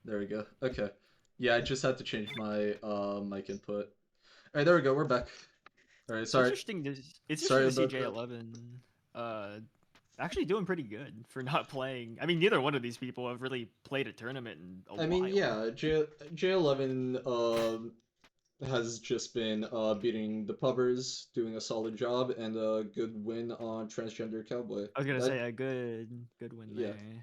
There we go. Okay. Yeah, I just had to change my mic input. All right, there we go. We're back. All right, It's sorry. interesting to Sorry see about that. J11 uh actually doing pretty good for not playing. I mean, neither one of these people have really played a tournament in a I mean, while. yeah, J11 has just been beating the pubbers, doing a solid job, and a good win on Transgender Cowboy. I was gonna That say a good win Yeah, there.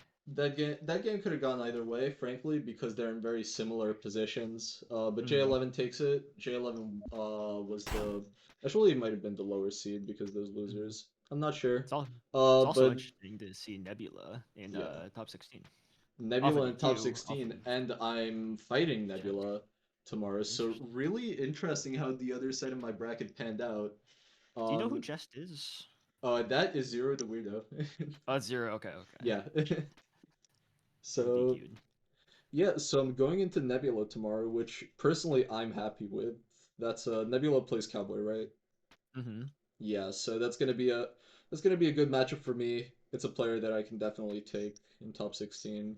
that game could have gone either way, frankly, because they're in very similar positions. But Mm. J11 takes it. J11 was the actually it might have been the lower seed because those Mm. losers. I'm not sure. It's also But interesting to see Nebula in yeah, top 16 off Nebula of in top DQ off 16, of and I'm fighting check. Nebula tomorrow. So Interesting. really interesting how the other side of my bracket panned out. Do you know who Um, Jest is? that is Zero the Weirdo. Oh, it's Zero. Okay, okay. Yeah. Who So DQ'd? yeah, so I'm going into Nebula tomorrow, which personally I'm happy with. That's Nebula plays Cowboy, right? Mm-hmm. Yeah, so that's gonna be a good matchup for me. It's a player that I can definitely take in top 16.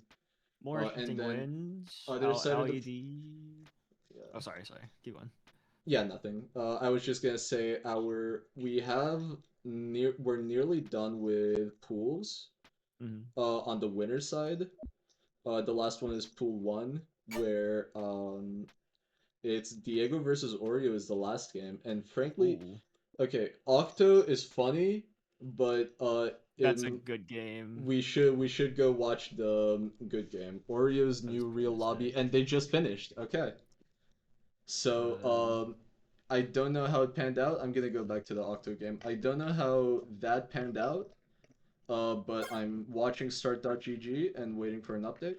More And interesting then wins. other side of the LED. Oh, yeah. sorry. Keep going. Yeah, nothing. I was just gonna say we're nearly done with pools. Mm-hmm. On the winner's side, the last one is pool one, where it's Diego versus Oreo is the last game, and frankly, Ooh, okay, Octo is funny, but that's a in good game. we should go watch the good game, Oreo's I was new real gonna lobby, say. and they just finished. Okay, so Uh, I don't know how it panned out. I'm gonna go back to the Octo game. I don't know how that panned out. But I'm watching Start.gg and waiting for an update.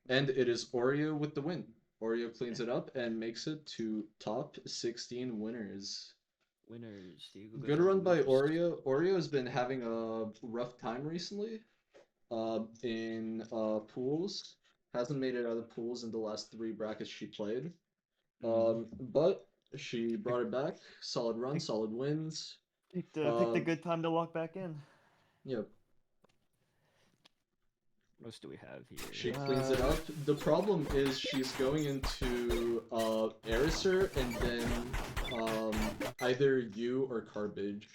And it is Oreo with the win. Oreo cleans yeah. it up and makes it to top 16 winners. Winners. Diego goes Good on to run by lose. Oreo. Oreo has been having a rough time recently in pools. Hasn't made it out of pools in the last three brackets she played. Mm. But she Pick, brought it back. Solid run, pick, solid wins. picked a Um, good time to lock back in. yeah, What else do we have here? she cleans it up. The problem is she's going into Eriser and then either you or Carbage.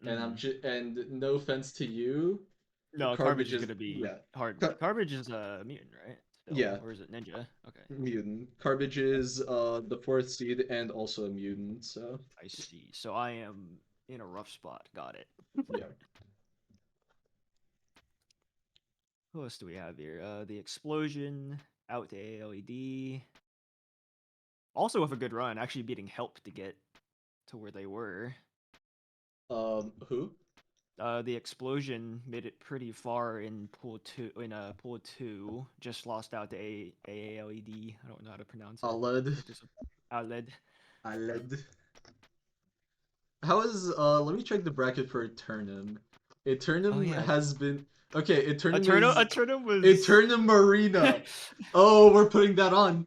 And Mm. and no offense to you, No, Carbage Carbage is is gonna be yeah. hard. Car- Carbage is a mutant, right? Still, yeah, or is it ninja? Okay, mutant. Carbage is the fourth seed and also a mutant, so I see. So I am in a rough spot. Got it. yeah. Who else do we have here? The explosion out to ALED. Also with a good run, actually beating Help to get to where they were. Who? The explosion made it pretty far in pool two. Pool two, just lost out to AALED. I don't know how to pronounce it, Aled. which is OLED. Aled. How is let me check the bracket for Eternum. Oh Eternum yeah, has been okay, Eternum is Eternum was. Eternum Marina. Oh, we're putting that on.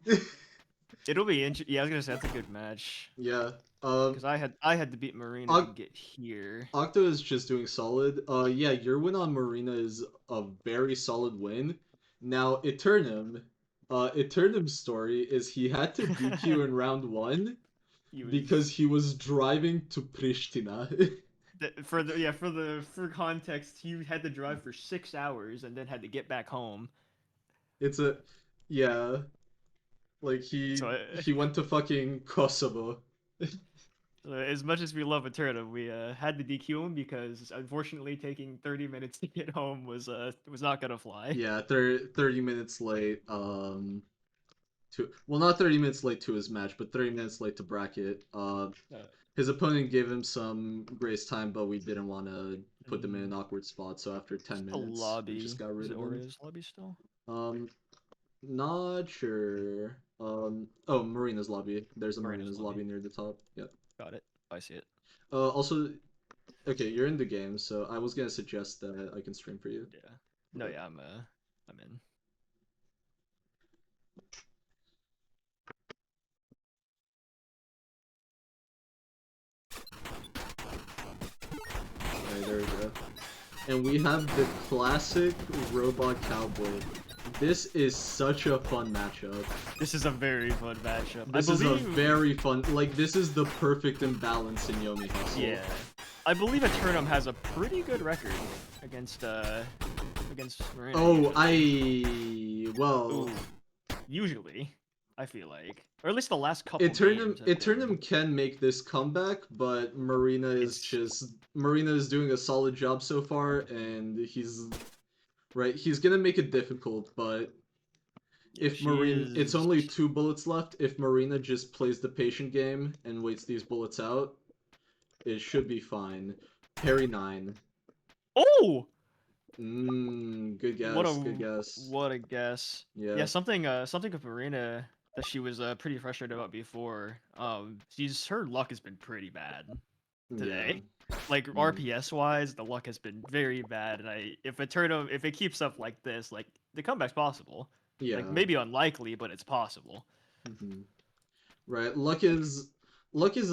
It'll be Yeah, I was gonna say that's a good match Yeah. because I had to beat Marina to Oc- get here. Octo is just doing solid. Yeah, your win on Marina is a very solid win. Now Eternum's story is he had to DQ in round one He because was he was driving to Pristina. for context, he had to drive for 6 hours and then had to get back home. It's a yeah, like he So he went to fucking Kosovo. as much as we love Eterna, we had to DQ him because unfortunately taking 30 minutes to get home was not gonna fly. Yeah, 30 minutes late. Well, not 30 minutes late to his match, but 30 minutes late to bracket. Uh, His opponent gave him some grace time, but we didn't want to put them in an awkward spot. So after Is 10 the minutes, we just lobby? got Is rid it of him. Oreo's lobby still? Um, not sure. Oh, Marina's lobby. There's a Marina's Marina's lobby. lobby near the top. Yep. Got it. I see it. Also, okay, you're in the game, so I was gonna suggest that I can stream for you. Yeah. No, But yeah, I'm in. alright, there we go. And we have the classic robot cowboy. This is such a fun matchup. This is a very fun matchup. I This is a believe. very fun, like, this is the perfect imbalance in Yomi Hustle. Yeah. I believe Eternum has a pretty good record against Marina. Oh, well, Ooh, usually, I feel like, or at least the last couple games have been. Eternum can make this comeback, but It's Marina is doing a solid job so far, and he's gonna make it difficult, but yeah, if she Marine, it's is. only 2 bullets left. If Marina just plays the patient game and waits these bullets out, it should be fine. Parry 9. Oh, Good what guess, good a guess. what a guess. Yeah, Yeah, something with Marina that she was pretty frustrated about before. She's her luck has been pretty bad yeah. today. Like Mm. RPS wise, the luck has been very bad, and if it keeps up like this, like the comeback's possible. Like Yeah. maybe unlikely, but it's possible. hmm Right. Luck is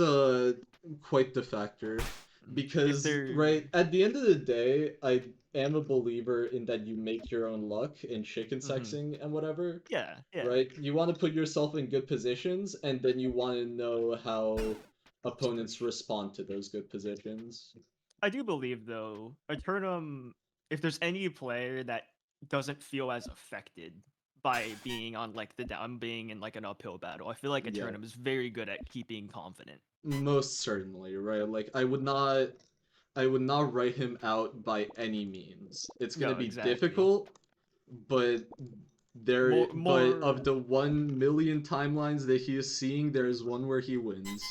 a quite the factor If because they're right at the end of the day, I am a believer in that you make your own luck in chicken hmm sexing and whatever. yeah, yeah. Right? You want to put yourself in good positions, and then you want to know how opponents respond to those good positions. I do believe though, Eternum, if there's any player that doesn't feel as affected by being on like the down being in like an uphill battle, I feel like Yeah, Eternum is very good at keeping confident. most certainly, right? Like I would not write him out by any means. It's gonna No, be exactly. difficult, but but of More the 1 million timelines that he is seeing, there is one where he wins.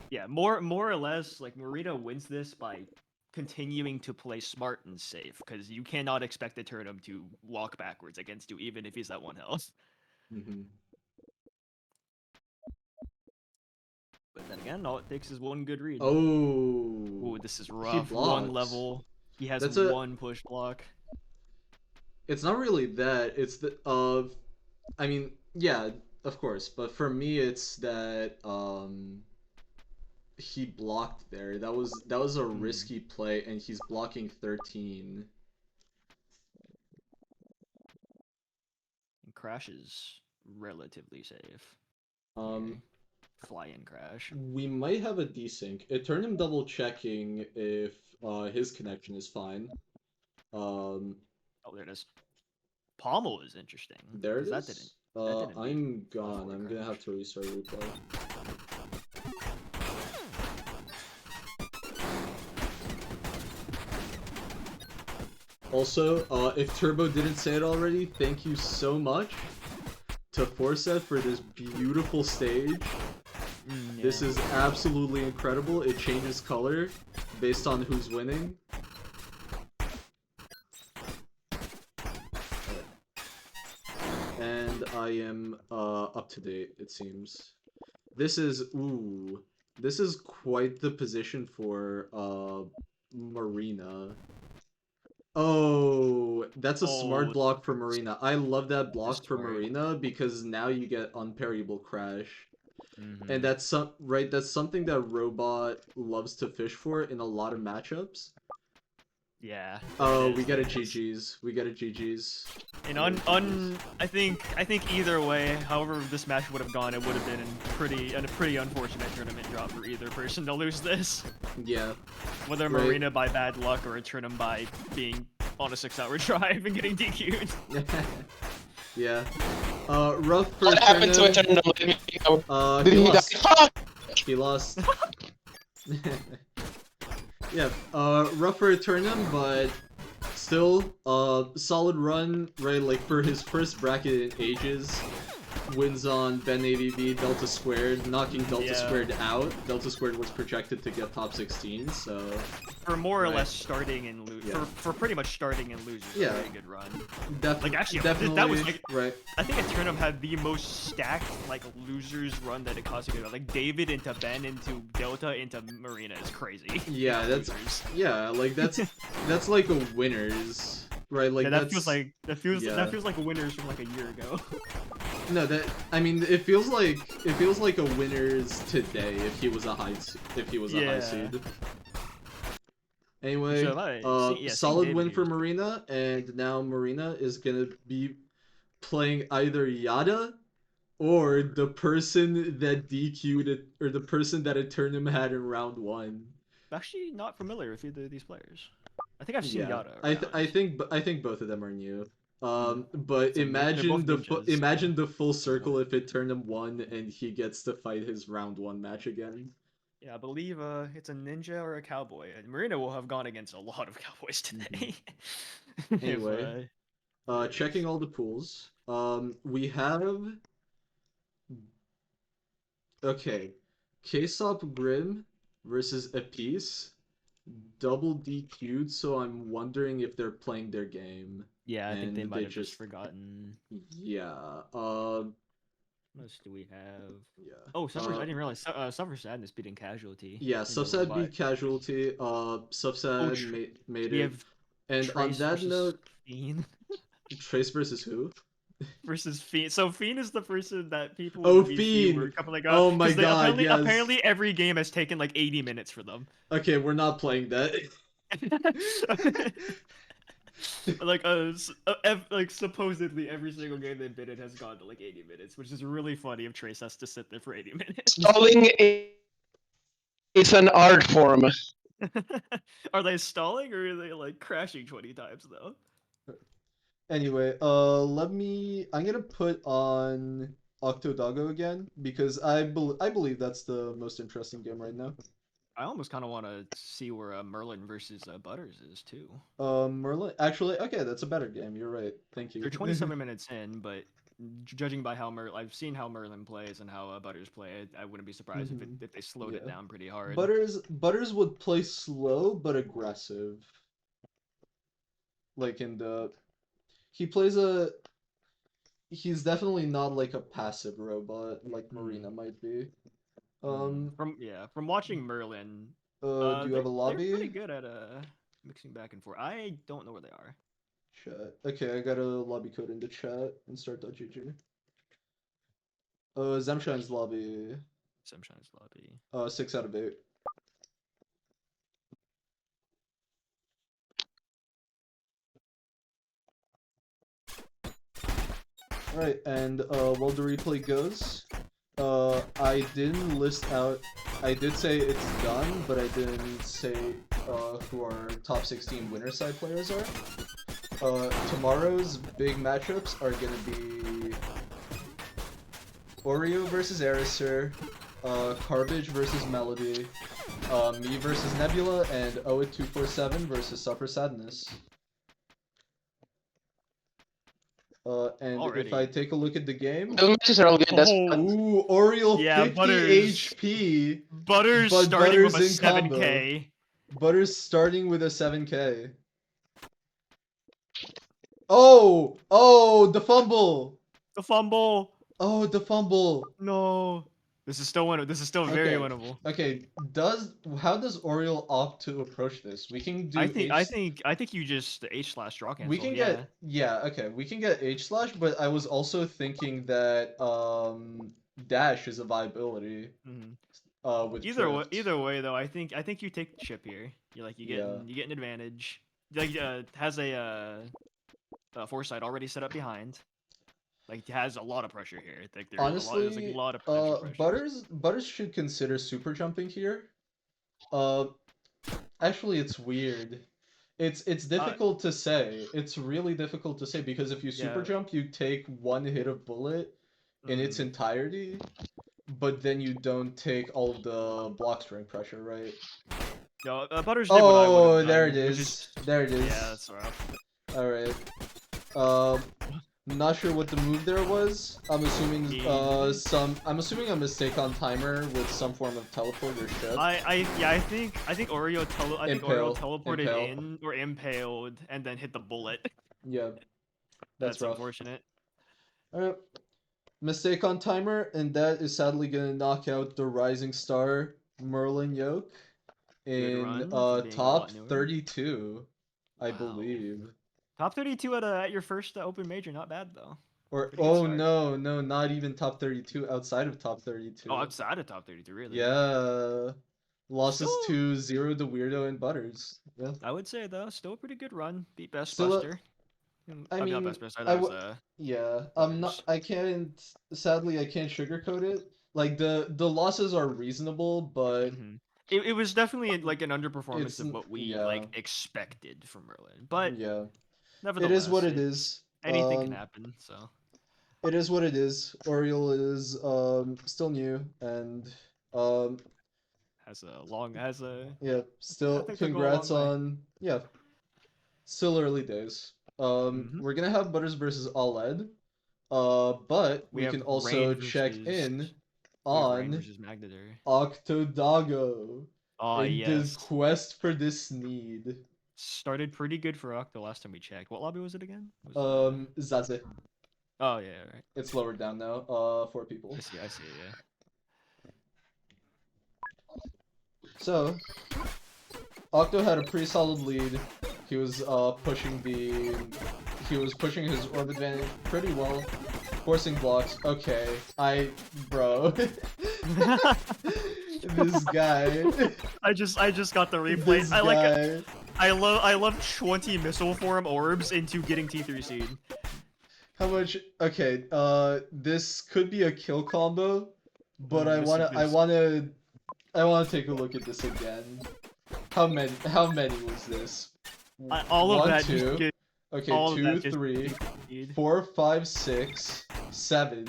yeah, more or less like Marina wins this by continuing to play smart and safe because you cannot expect Eternum to walk backwards against you even if he's at 1 health. hmm But then again, all it takes is one good read. Oh, Ooh, this is he rough. One blocked. level. He has That's a. one push block. It's not really that. It's the I mean, yeah, of course, but for me, it's that he blocked there. That was a Mm. risky play, and he's blocking 13. And Crash is relatively safe Um, here. Fly in Crash. we might have a desync. It turned him double checking if his connection is fine. Um, Oh, there it is. Pommel is interesting there it because is. that didn't beat I'm gone. before I'm gonna have Crash. to restart replay. Also, if Turbo didn't say it already, thank you so much to Forset for this beautiful stage. This Yeah. is absolutely incredible. It changes color based on who's winning. And I am up to date, it seems. This is quite the position for Marina. Oh, that's a smart Oh, block for Marina. I love that super block for smart. Marina because now you get unparryable crash. And Mm-hmm. that's something that Robot loves to fish for in a lot of matchups. Yeah, there it Oh, we is. got There a it is. GG's. We got a GG's. And We got a GG's. I think either way, however this match would have gone, it would have been a pretty unfortunate tournament drop for either person to lose this. Yeah, Whether right. Marina by bad luck or a Turnham by being on a 6-hour drive and getting DQ'd. Yeah. Rough for What happened to Eternum. Eternum? Let me know. Did He he die? lost. Fuck! He lost. Yeah, rough for Eternum, but still, solid run, right? Like, for his first bracket in ages. Wins on Ben AVB Delta Squared, knocking Delta Yeah. Squared out. Delta Squared was projected to get top 16, so. For more or Right. less starting and Yeah. for pretty much starting and losing, Yeah. a very good run. Def- Like actually, that was definitely, like right. I think Eternum had the most stacked like losers run that it caused to go. Like David into Ben into Delta into Marina is crazy. Yeah, that's, Losers. yeah, like, that's like a winners, right? Like, Yeah, that's, that yeah. feels like winners from like a year ago. No, I mean, it feels like a winners today if he was a high Yeah. seed. Anyway, So seeing solid David win here for is pretty. Marina, and now Marina is gonna be playing either Yada or the person that DQ'd it, or the person that Eternum had in round one. I'm actually not familiar with either of these players. I think I've seen Yeah, Yada around. I think both of them are new. Hmm. But They're both ninjas. imagine the full Similar. circle if Eternum won and he gets to fight his round one match again. Yeah, I believe it's a ninja or a cowboy. And Marina will have gone against a lot of cowboys Hmm. today. if Anyway, it checking is. all the pools. We have okay, Kesop Grim versus Apis, double DQ'd. So I'm wondering if they're playing their game Yeah, I think and they might they have just just forgotten. yeah What else do we have? yeah Oh, Suffer. I didn't realize Suffer Sadness beating Casualty yeah. in the Subsad robot. beat Casualty. Oh, Subsad made we it. have And on Trace that versus note, Fiend Trace versus who? versus Fiend. So Fiend is the person that people in Oh, the VC were Fiend! coupling up Oh my because they god, apparently yes. every game has taken like 80 minutes for them. Okay, we're not playing that. Like like supposedly every single game they've been in has gone to like 80 minutes, which is really funny if Trace has to sit there for 80 minutes. Stalling is an art form. Are they stalling or are they like crashing 20 times though? Anyway, I'm gonna put on Octodago again because I believe that's the most interesting game right now. I almost kind of want to see where Merlin versus Butters is too. Merlin, actually, okay, that's a better game. You're right. Thank They're you. 27 minutes in, but judging by how I've seen how Merlin plays and how Butters play, I wouldn't be surprised Hmm. if they slowed it Yeah. down pretty hard. Butters would play slow but aggressive. Like in the he plays a he's definitely not like a passive robot like Hmm. Marina might be. Hmm. Um, From watching Merlin, do you have a they're pretty lobby? good at mixing back and forth. I don't know where they are. Chat. Okay, I got a lobby code in the chat and start.gg. Zemshine's lobby. Sunshine's lobby. 6 out of 8. Alright, and while the replay goes, I didn't list out. I did say it's done, but I didn't say who our top 16 winner side players are. Tomorrow's big matchups are gonna be Oreo versus Ericer, Carbage versus Melody, me versus Nebula, and Oit247 versus Suffer Sadness. And if I Already. take a look at the game, Those matches are all good. That's Oh, ooh, Oriole yeah, 50 Butters. HP, Butters but starting with Butters a in combo. 7K. Butters starting with a 7K. Oh! Oh, the fumble! The fumble. Oh, the fumble! No. This is still winnable. This is still very Okay. winnable. Okay, how does Oriole opt to approach this? We can do H I think you just H slash draw we cancel. can Yeah. get yeah, okay, we can get H slash, but I was also thinking that dash is a viability Hmm. with drift. Either way though, I think you take the chip here. You're like Yeah. you get an advantage. Like has a foresight already set up behind. Like has a lot of pressure here. Like there's like a Honestly, lot of potential pressure. Butters should consider super jumping here. Uh Actually it's weird. It's Uh difficult to say. It's really difficult to say because if you super yeah. jump, you take one hit of bullet in its Mm. entirety, but then you don't take all of the block string pressure, right? No, Butters did what I would have Oh, there it done, which is is. There it yeah, is. that's rough. All right. Um, not sure what the move there was. I'm assuming He I'm assuming a mistake on timer with some form of teleport or ship. I think Oreo Impale, teleported impale. in or impaled and then hit the bullet. Yeah, that's That's rough. unfortunate. All right. Mistake on timer, and that is sadly gonna knock out the rising star Merlin Yoke Good in run for being a top lot newer. 32, I Wow. believe. Top 32 at your first open major, not bad though. Or Pretty good oh start. no, no, not even top 32, outside of top Oh, 32. outside of top 32, really. Yeah. Losses Still, to Zero the Weirdo and Butters. Yeah. I would say though, still a pretty good run. Beat Best Still a Buster. I mean, not mean, best player. Sorry, I that was w yeah, I'm not. others. I can't. Sadly, I can't sugarcoat it. Like the losses are reasonable, but Hmm. It was definitely like an underperformance it's of what we yeah, like expected from Merlin, but yeah. It is what nevertheless, it it's is. anything can happen. So It is what it is. Oriole is still new and um has a yeah, I still think they'll go a long congrats way. on yeah, still early days. Hmm. We're gonna have Butters versus Aled. But We we have can also Rain check versus in Rain on versus Magnetar. Octodago Oh in the yes, quest for this need. started pretty good for Octo last time we checked. What lobby was it again? Was Zaze. Oh yeah, right. It's lowered down now. 4 people. I see it. Yeah. So Octo had a pretty solid lead. He was pushing the he was pushing his orb advantage pretty well. Forcing blocks. Okay. Bro. This guy. I just got the replay. This guy. I love 20 missile form orbs into getting T3 seed. How much okay, this could be a kill combo, but This I wanna take a look at this again. How many was this? all of One, that just two. get Okay, all of that two, just three, T3 seed. 4, 5, 6, 7,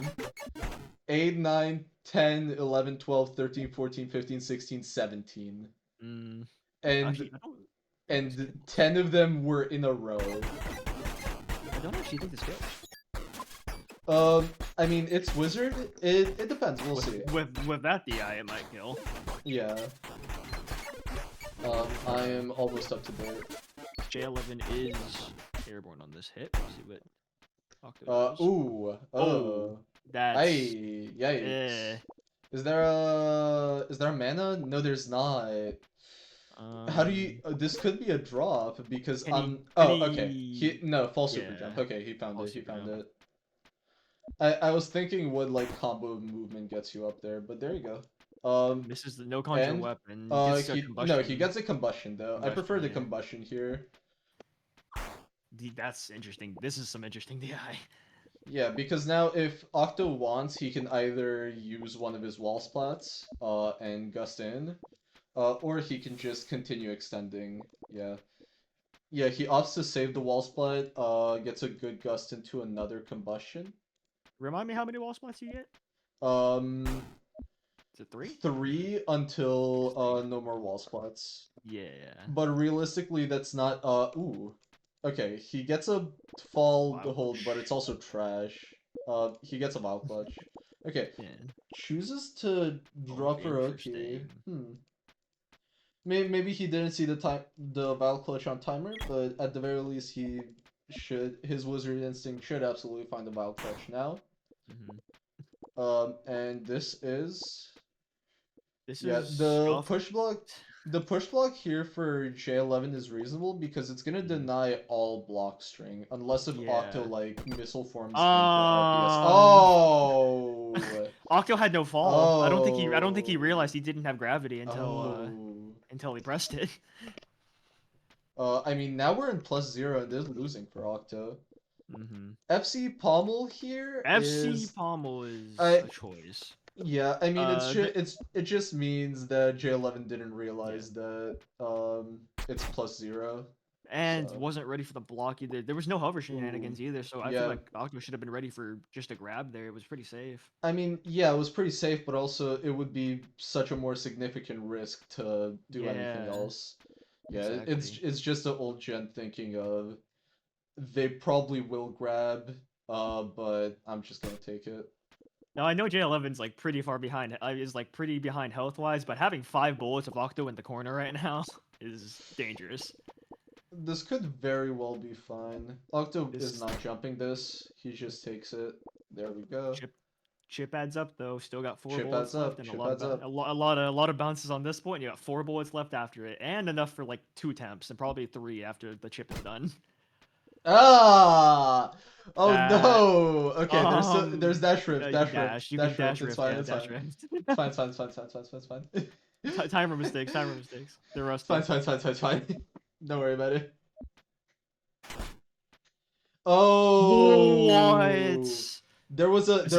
8, 9, 10, 11, 12, 13, 14, 15, 16, 17. Mm, And actually, I don't think this and kills. 10 of them were in a row. I don't actually think this kills. I mean, it's wizard. It depends. We'll see. With that DI, it might kill. Yeah. I am almost up to date. J11 is airborne on this hit. Let's see what Octo does. Ooh. Oh, that's Ay, eh. yikes. Is there a mana? No, there's not. How do you? This could be a drop because Can I'm. can Oh, okay. he? No, false super Yeah, jump. Okay, he found all it. He super found jump. it. I was thinking what like combo movement gets you up there, but there you go. Misses the no conjure And weapon. Gets a he combustion. gets a combustion though. I Combustion, prefer the yeah. combustion here. That's interesting. This is some interesting DI. Yeah, because now if Octo wants, he can either use one of his wall splats, and gust in, or he can just continue extending. Yeah. Yeah, he opts to save the wall splat, gets a good gust into another combustion. Remind me how many wall spots you get? Um, Is it 3? 3 until Interesting. no more wall splats. Yeah. But realistically, that's not ooh. Okay, he gets a fall Wild hold, but Clutch. it's also trash. He gets a wild clutch. Okay, Yeah. chooses to Oh, drop Hiroki. interesting. Maybe he didn't see the wild clutch on timer, but at the very least his wizard instinct should absolutely find the wild clutch now. Hmm. And this is This yeah, is scuffed. the push block here for J11 is reasonable because it's gonna Mhm. deny all block string unless if Octo Yeah. like missile forms into RPS. Oh, Octo had no fall. I don't think he realized oh, he didn't have gravity oh. until he pressed it. I mean now we're in +0 and this is losing for Octo. Hmm. FC Pommel here FC is Pommel is I a choice. yeah, I mean The, it just means that J11 didn't yeah. realize that it's +0. And So wasn't ready for the block either. There was no hover ooh, shenanigans either, so I feel yeah. like Octo should have been ready for just a grab there. It was pretty safe. I mean, yeah, it was pretty safe, but also it would be such a more significant risk to do anything Yeah, else. Yeah, exactly. it's just an old gen thinking of they probably will grab, but I'm just gonna take it. Now I know J11's like pretty far behind. Is like pretty behind health wise, but having 5 bullets of Octo in the corner right now is dangerous. This could very well be fine. Octo is This not jumping this. He just takes it. There we go. chip chip adds up though. Still got four Chip bullets adds left up. and Chip adds up. a lot of bounces on this point. You got 4 bullets left after it, and enough for like 2 attempts and probably 3 after the chip is done. Ah! Oh That no! Okay, there's dash rift, you can dash rift, dash. You can dash rift. dash It's rift. fine, Yeah, it's dash fine. rift. It's fine, it's fine, it's fine, it's fine, it's fine, it's fine, it's fine. Timer mistakes. Timer mistakes. They're It's fine, rusty. it's fine, it's fine, it's fine. Don't worry about it. Oh. What? There was a This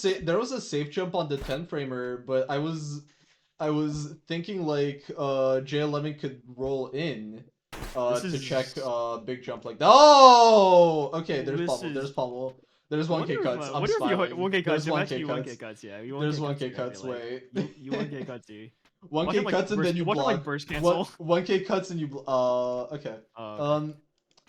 is there was a safe jump on the 10 framer, but I was thinking like J11 could roll in this to check is big jump like that. Oh, okay, there's this pummel, there's is. pummel. There's I 1k cuts. I'm wonder if you smiling. 1K cuts. There's Imagine 1k you 1K cuts. cuts. Yeah, you There's 1K cuts. 1k Here, I cuts. feel like Wait. you 1K cuts. Here. Watch 1k him like cuts and burst. then you Watch him like block. burst What cancel. 1k cuts and you okay. Oh, okay. Um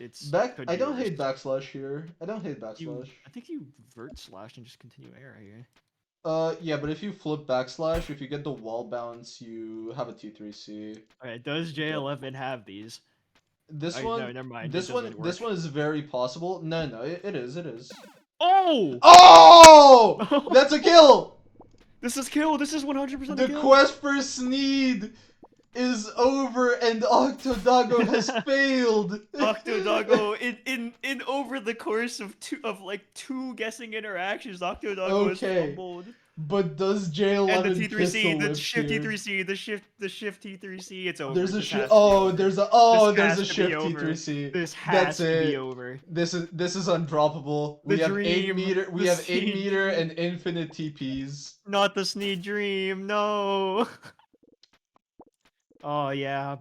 It's back could I be don't worse. hate backslash here. I don't hate You, backslash. I think you vert slash and just continue air right here. Yeah, but if you flip backslash, if you get the wall bounce, you have a T3C. Okay, does J11 have these? This Okay, no, one, never mind. It doesn't this work. one is very possible. No, no, it is, it is. Oh! Oh! That's a kill! This is kill. This is 100% a The kill. quest for Sneed is over and Octodago has failed. Octodago in over the course of two guessing interactions, Octodago has Okay, fumbled. but does And the J11 T3C, pistol the whip shift here? T3C, the shift T3C, it's over. There's a This shift. has to be Oh, over. there's a This there's has a to be shift over. T3C. This That's has to be it. over. This is undroppable. The We have 8 dream. meter. We The have 8 Sneed meter dream. and infinite TPs. Not the Sneed dream. No. Oh yeah.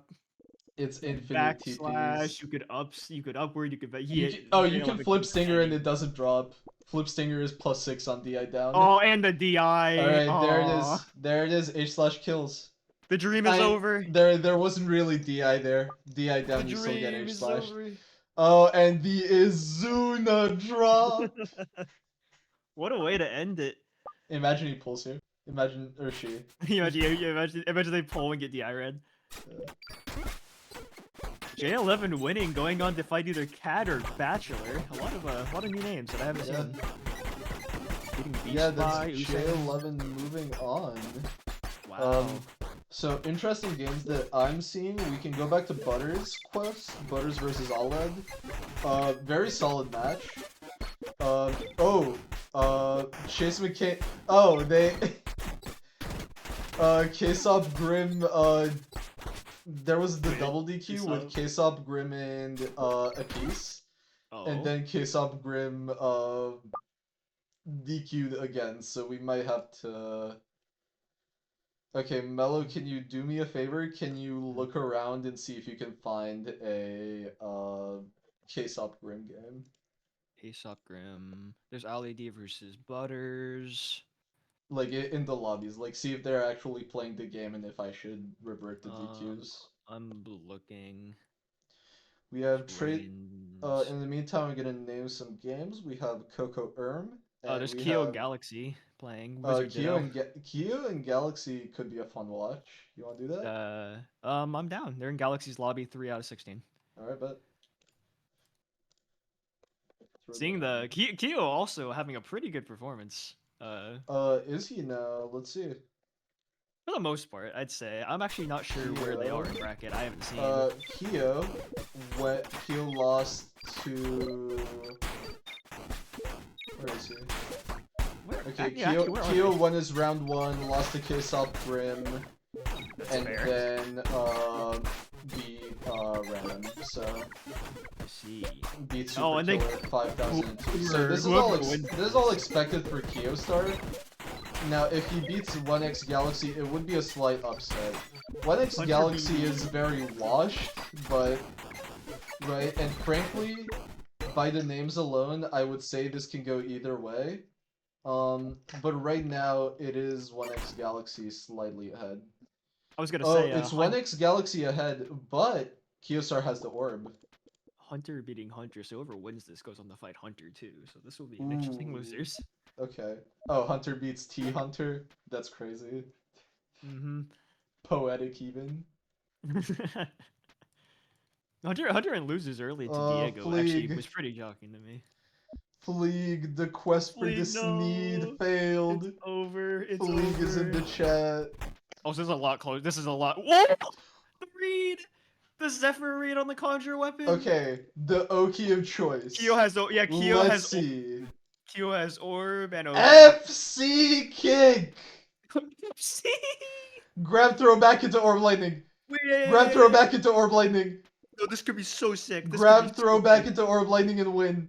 It's infinite Backslash. TPs. You could you could upward. You could. You can J11 flip couldn't do stinger and it anything. doesn't drop. Flip stinger is +6 on DI down. Oh, and the DI. Alright, there it Aw. is. There it is. H/kills. The dream is over. There wasn't really DI there. DI The down, you still get dream H/. is over. Oh, and the Izuna drop. What a way to end it. Imagine he pulls here. Imagine, or she. Imagine they pull and get DI red. J11 winning, going on to fight either Cat or Bachelor. A lot of new names that I haven't Yeah. seen. Getting beat Yeah, that's by J11 moving on. Wow. So interesting games that I'm seeing. We can go back to Butters quest, Butters versus Aled. Very solid match. Chase McCain. Oh, they. K-Sop Grim. There was the Wait, double DQ with K-Sop Grim and Apis, and then K-Sop Grim DQ'd again. So we might have to. Okay, Mello, can you do me a favor? Can you look around and see if you can find a K-Sop Grim game? Aesop Grim. There's LED versus Butters. Like in the lobbies, like see if they're actually playing the game and if I should revert the DQs. I'm looking. We have trade. Twins. In the meantime, I'm gonna name some games. We have Coco Erm. There's we Kyo have, Galaxy playing Wizard Kyo and Galaxy could be a fun watch. You want to do that? I'm down. They're in Galaxy's lobby 3 out of 16. All right, but. Seeing the Kyo also having a pretty good performance. Is he now? Let's see. For the most part, I'd say. I'm actually not sure where they are in bracket. I haven't seen. Kyo lost to. Where is he? Okay, Kyo won his round 1, lost to K-Sop Grim, and then beat Ren. So. I see. Beat Super Killer 5002. So this is all expected for Kyostar. Now, if he beats 1x Galaxy, it would be a slight upset. 1x Galaxy is very washed, but right, and frankly, by the names alone, I would say this can go either way. But right now, it is 1x Galaxy slightly ahead. I was gonna say. It's 1x Galaxy ahead, but Kyostar has the orb. Hunter beating Hunter, so whoever wins this goes on to fight Hunter too. So this will be an interesting losers. Okay. Oh, Hunter beats T Hunter. That's crazy. Mm-hmm. Poetic even. Hunter and loses early to Diego Fleeg. actually was pretty shocking to me. Fleeg, the quest for the Sneed failed. It's over. It's Fleeg over. is in the chat. Oh, so this is a lot closer. This is a lot. Whoa! The read! The Zephyr read on the Conjure weapon. Okay, the Oki of choice. Kyo has Let's see. Kyo has orb and FC kick. FC. Grab throw back into orb lightning. Wait. Grab throw back into orb lightning. No, this could be so sick. Grab throw back into orb lightning and win.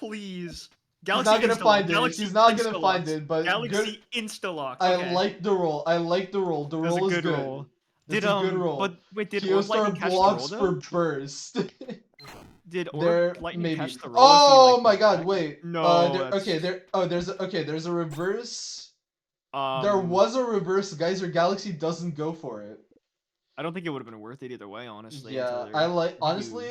please. He's Galaxy not gonna Instalock. find it. Galaxy He's not gonna Instalock. find it, but good. Galaxy Instalock. I Okay. like the roll. I like the roll. The That was a roll is good good. roll. It's a good roll. But wait, did Orb Kyostar Lightning catch the blocks roll for though? burst. Did There Orb Lightning maybe. catch the roll? Oh if he, my like, god! back? Wait. No. Okay. There's a reverse. There Um, was a reverse Geyser. Galaxy doesn't go for it. I don't think it would have been worth it either way, honestly. Yeah, until I they're like view- honestly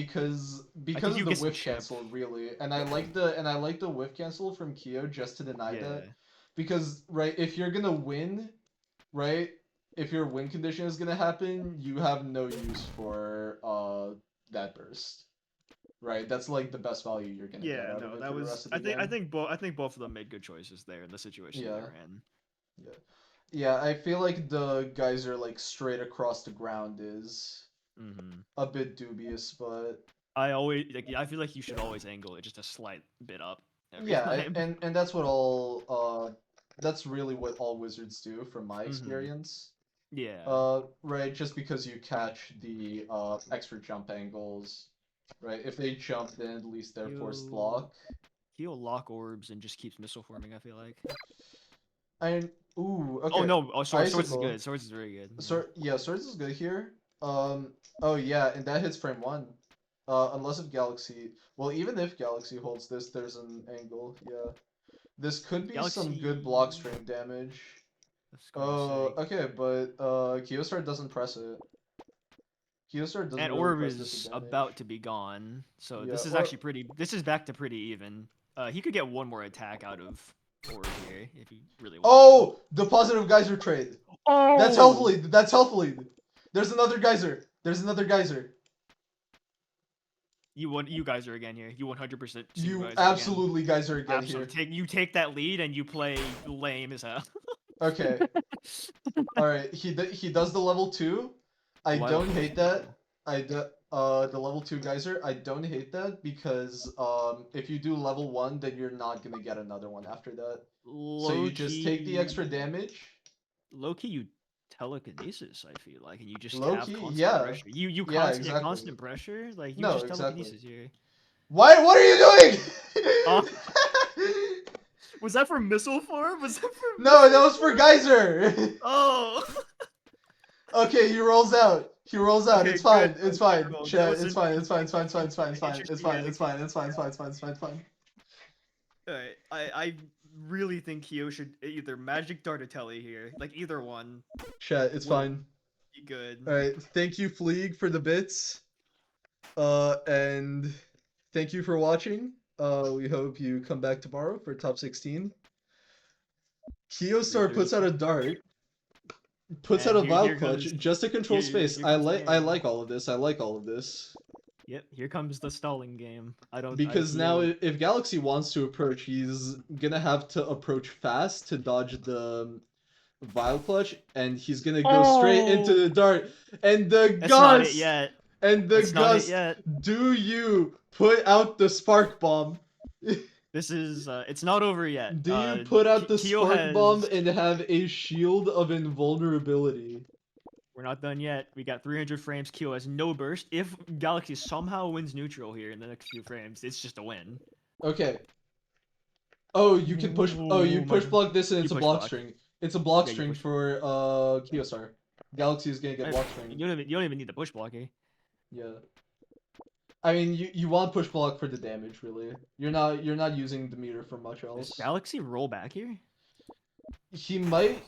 because think of you the get some whiff chip. cancel really, and I like the whiff cancel from Kyo just to deny Yeah. that, because right, if you're gonna win, right, if your win condition is gonna happen, you have no use for that burst, right? That's like the best value you're gonna get Yeah, out of no, it that for the was. rest of the I game. think both of them made good choices there in the situation Yeah. they're in. Yeah. Yeah, I feel like the Geyser like straight across the ground is Mm-hmm. a bit dubious, but I feel like you should always angle it just a slight bit up every yeah, time. and that's that's really what all wizards do from my experience. Yeah. Right, just because you catch the extra jump angles, right? If they jump, then at least they're forced block. He'll lock orbs and just keeps missile forming, I feel like. Ooh, okay. Oh no, Swords is Icicle. good. Swords is very good. Swords is good here. Oh yeah, and that hits frame 1. Unless if Galaxy, well, even if Galaxy holds this, there's an angle. Yeah, this could be some good block stream damage. Okay, but Kyostar doesn't press it. Kyostar doesn't And really Orb press is disadvantage. about to be gone, so this Yeah, is actually pretty. This is back to pretty even. He could get one more attack out of Orb here if he really wants. Oh, the positive Geyser trade. Oh, That's health lead. That's health lead. There's another Geyser. There's another Geyser. You guys are again here. You 100%. You absolutely Geyser again Absolutely. here. You take that lead and you play lame as hell. Okay. All right. He does the level 2. I don't hate that. The level 2 Geyser. I don't hate that because if you do level 1, then you're not gonna get another one after that. So you just take the extra damage. Low key, you telekinesis. I feel like, and you just Low have key, constant yeah. pressure. You Yeah, get exactly. constant pressure. Like you No, just exactly. telekinesis here. Why? What are you doing? Was that for missile form? Was that for? No, that was for Geyser. Oh. Okay, he rolls out. He rolls out. Okay, It's fine. good. It's fine. Good roll. Chat, That was it's fine. It's fine. It's fine. It's fine. It's fine. It's fine. It's Interesting fine. It's fine. It's fine. It's fine. It's fine. It's fine. It's fine. Alright, I really think Kyo should either Magic Dartatelli here, like either one. Chat, it's fine. Be good. All right. Thank you, Fleeg, for the bits. And thank you for watching. We hope you come back tomorrow for top 16. Kyostar puts out a dart. Puts out a Vile Clutch just to control space. I like all of this. I like all of this. Yep, here comes the stalling game. Because now if Galaxy wants to approach, he's gonna have to approach fast to dodge the Vile Clutch, and he's gonna go straight into the dart. And the That's not it Gust! yet. And the That's not it Gust! yet. Do you put out the Spark Bomb? This is it's not over yet. Do you put out the Kyo Spark Bomb and have a shield of invulnerability? We're not done yet. We got 300 frames. Kyo has no burst. If Galaxy somehow wins neutral here in the next few frames, it's just a win. Okay. Oh, you can push. Oh, you push block this, and it's a block string. It's a block string for Kyostar. Galaxy is gonna get block string. You don't even need the push block here. Yeah. I mean, you want push block for the damage, really. You're not using the meter for much else. Does Galaxy roll back here? He might,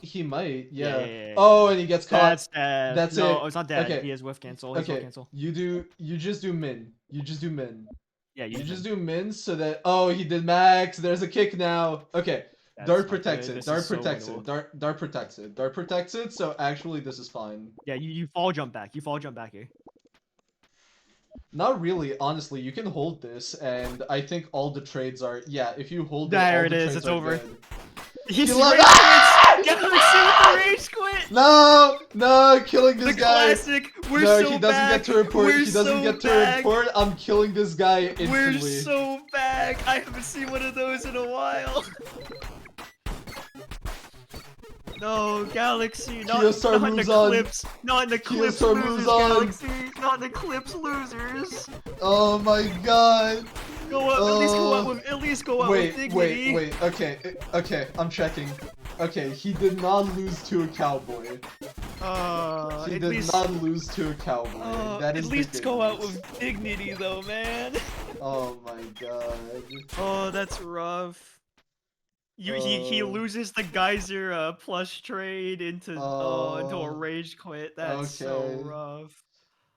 Yeah. Oh, and he gets caught. That's dead. That's no, it. it's not dead. Okay. He has whiff cancel. Okay. Cancel. You just do min. You just do min. Yeah, you just do min so that. Oh, he did max. There's a kick now. Okay. Dart protects it. Dart protects it. Dart protects it. Dart protects it. So actually, this is fine. Yeah, you fall jump back. You fall jump back here. Not really, honestly. You can hold this, and I think all the trades are. Yeah, if you hold it, there all it the is. trades It's are over. good. He's He rage quits. Galaxy with the rage quit. No, killing this the guy. Classic. We're No, so he doesn't back. get to report. We're He doesn't so get to back. report. I'm killing this guy instantly. We're so back. I haven't seen one of those in a while. No, Galaxy, not in the Eclipse. Not in the Eclipse losers, Galaxy. Not in the Eclipse losers. Oh my god. Go out. At least go out with dignity. Okay, I'm checking. Okay, he did not lose to a cowboy. He At did least. not lose to a cowboy. That At is the least good go out news. with dignity, though, man. Oh my god. Oh, that's rough. He Uh, loses the geyser plus trade into a uh, rage quit. That's so okay. rough.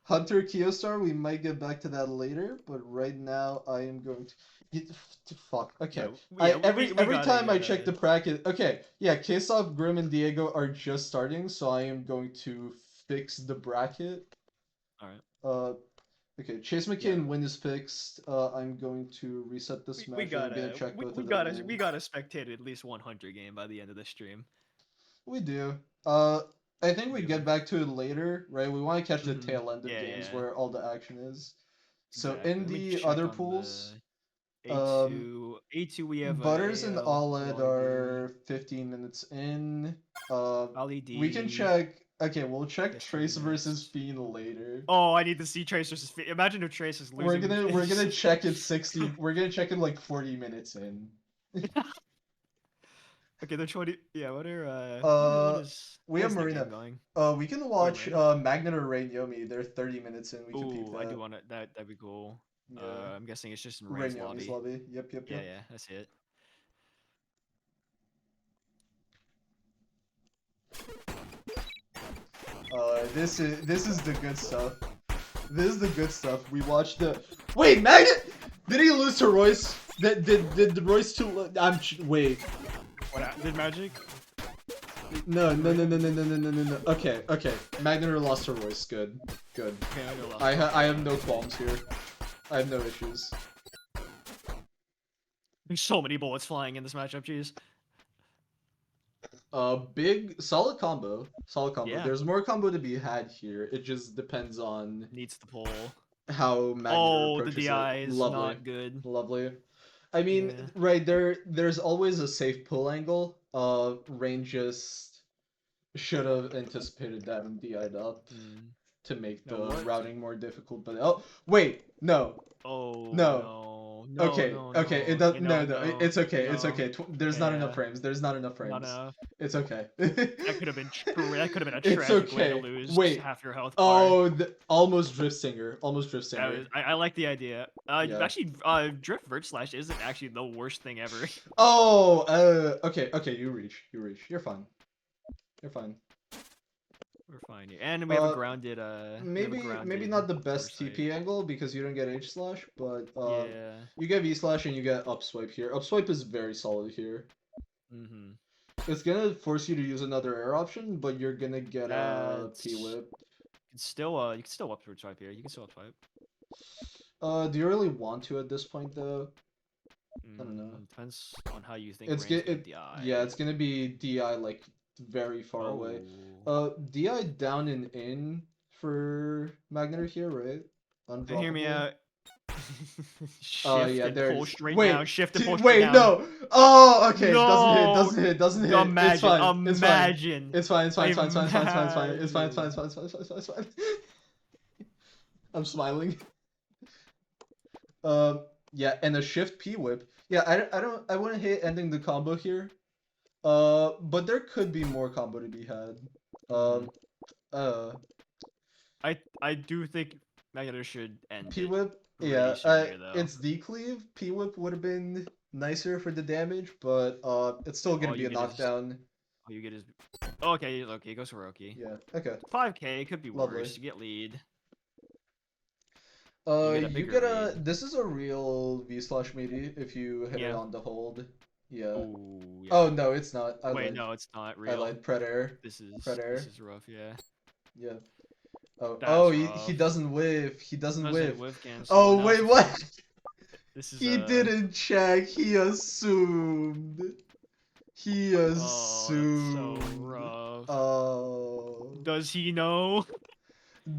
Hunter Kyostar, we might get back to that later, but right now I am going to fuck. Okay. We Every gotta time I get check the bracket, okay, yeah, Kesov, Grim, and Diego are just starting, so I am going to fix the bracket. Alright. Okay, Chase Yeah. McCain win is fixed. I'm going to reset this We match. I'm gonna check both of them we in. gotta spectate at least 100 game by the end of the stream. We do. I think we get back to it later, right? We want to catch the tail end of Yeah, games yeah. where all the action is. So Exactly. in Let me the check other on pools, the um, A2. A2 we have Butters and AL, OLED LED, are 15 minutes in. Uh, we can LED, check. Okay, we'll check 15 Trace versus minutes. Fiend later. Oh, I need to see Trace versus Imagine if Trace is losing. We're gonna check it 60. We're gonna check it like 40 minutes in. Okay, they're 20. Yeah, Uh, we what have is their Marina. game going? We can Oh, we have watch Marina. Magnet or Rain Yomi. They're 30 minutes in. We can peep Ooh, I do that. want to. That'd be cool. Yeah. I'm guessing it's just in Rain Rain's Yomi's lobby. lobby. Yep, yep, Yeah, yep. yeah, I see it. This is the good stuff. This is the good stuff. We watched the. Wait, Magnet. Did he lose to Royce? Did Royce to? Wait. What did Magic? No. Okay. Magnet lost to Royce. Good. Okay, I have no qualms here. I have no issues. There's so many bullets flying in this matchup. Jeez. Big solid combo. Solid combo. Yeah. There's more combo to be had here. It just depends on Needs the pull. how Magnet Oh, the approaches DI it. is Lovely. not good. Lovely. I mean, Yeah. right there's always a safe pull angle. Rain just should have anticipated that and DI'd up to make No, the what? routing more difficult. But oh wait, no. Oh No. no. Okay, No. okay, it does no, it's okay, no. it's okay. There's not enough Yeah. frames. There's not enough Not frames. enough. It's okay. That could have been that could have been a It's tragic way to okay. lose Wait. half your health bar. Oh, almost Drift Singer. Almost Drift Singer. I like the idea. Yeah. Actually, Drift Vert Slash isn't actually the worst thing ever. Oh, okay, you reach. You're fine. You're fine. We're fine here. And we have a grounded, maybe not the best TP angle because you don't get H slash, but yeah. you get V slash and you get up swipe here. Up swipe is very solid here. Mm-hmm. It's gonna force you to use another air option, but you're gonna get a P whip. You can still up swipe here. You can still up swipe. Do you really want to at this point though? I don't know. Depends on how you think It's Rain's gonna DI. Yeah, it's gonna be DI like very far away. DI down and in for Magnetar here, right? Hear me out. Shift and pull straight down. Shift and pull wait, straight down. no. Oh, okay. No! Doesn't hit. Imagine. It's fine. It's fine. I'm smiling. Yeah, and a shift P whip. Yeah, I wouldn't hate ending the combo here. But there could be more combo to be had. I do think Magnetar should end P whip. Yeah, it's decleave. P whip would have been nicer for the damage, but it's still gonna be a knockdown. All you get is okay. He goes for Roki. Yeah. Okay. 5K could be Lovely. worse. You get lead. You get a. This is a real V slash meaty if you hit it on the hold. Yeah. Ooh, yeah. Oh no, it's not. Wait, no, it's not real. I lied. Predator. This is rough. Yeah. Yeah. Oh, he doesn't whiff. He doesn't whiff. Oh wait, what? He didn't check. He assumed. He assumed. Oh, that's so rough. Oh. Does he know?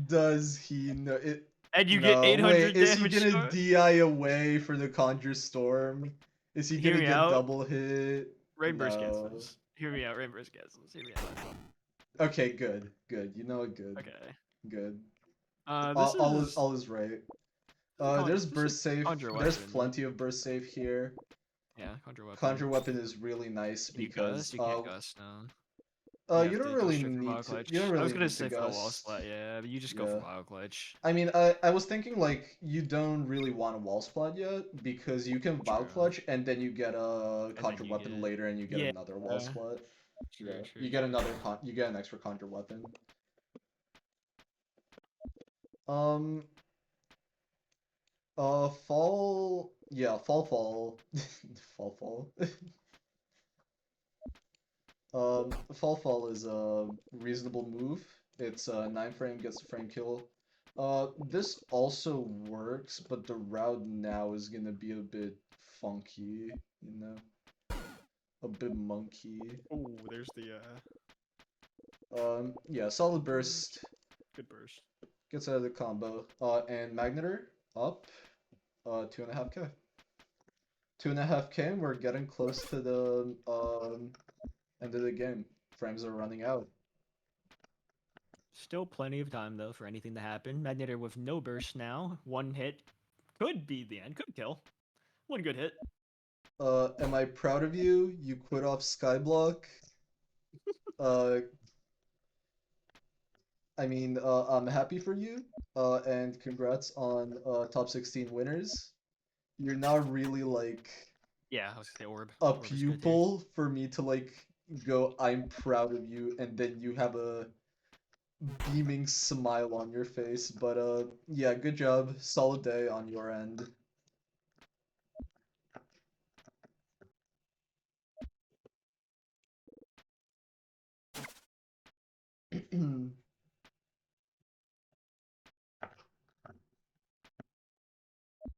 Does he know it? And you get 800 damage. Is he gonna DI away for the Conjure Storm? Is he gonna get double hit? Rainburst gets this. Hear me out. Rainburst gets this. Hear me out. Okay, good. You know what? Good. Okay. Good. This all is right. There's Just a burst safe. conjure There's weapon. plenty of burst safe here. Yeah, conjure weapon. Conjure weapon is really nice Can you because gust? You can't gust, no. You you have don't to go really straight for Bio need to. Clutch. You don't I was really gonna need to say for the wall gust. splat, yeah, but you just go for Yeah. Bio Clutch. I mean, I was thinking like you don't really want a wall splat yet because you can Vow True. Clutch and then you get a And then conjure you weapon get later and you get yeah. another wall splat. True, Yeah, true, you get true. you get an extra conjure weapon. Um, fall, yeah, fall, fall. Fall is a reasonable move. It's 9 frame, gets a frame kill. This also works, but the route now is gonna be a bit funky, you know? A bit monkey. Oh, there's the Yeah, solid burst good burst. gets out of the combo. And Magneter up, 2.5k. 2.5k, and we're getting close to the end of the game. Frames are running out. Still plenty of time though for anything to happen. Magneter with no burst now. One hit could be the end. Could kill. One good hit. Am I proud of you? You quit off Skyblock. Uh, I'm happy for you. And congrats on top 16 winners. You're now really like Yeah, I was gonna say orb. a Orb is good here. pupil for me to like go, I'm proud of you, and then you have a beaming smile on your face. But yeah, good job. Solid day on your end.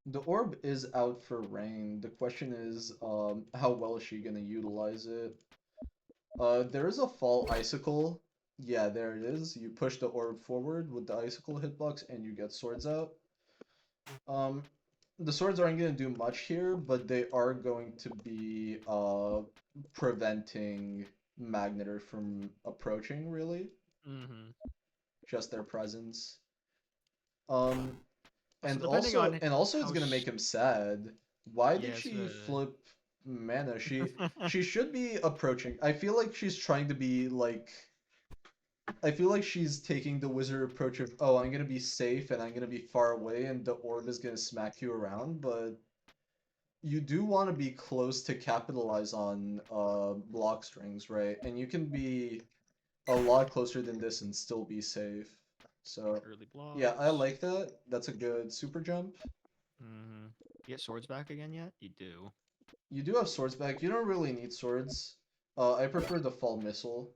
The orb is out for rain. The question is, how well is she gonna utilize it? There is a fall icicle. Yeah, there it is. You push the orb forward with the icicle hitbox and you get swords out. Um, the swords aren't gonna do much here, but they are going to be preventing Magneter from approaching, really. Mm-hmm. Just their presence. Um, So And depending also, on and also it's how gonna make him sad. Why did yes, she flip mana? She should be approaching. I feel like she's trying to be like. I feel like she's taking the wizard approach of, oh, I'm gonna be safe and I'm gonna be far away and the orb is gonna smack you around, but you do want to be close to capitalize on block strings, right? And you can be a lot closer than this and still be safe. So, early yeah, I blocks. like that. That's a good super jump. Mm-hmm. You get swords back again yet? You do. You do have swords back. You don't really need swords. I prefer the fall missile.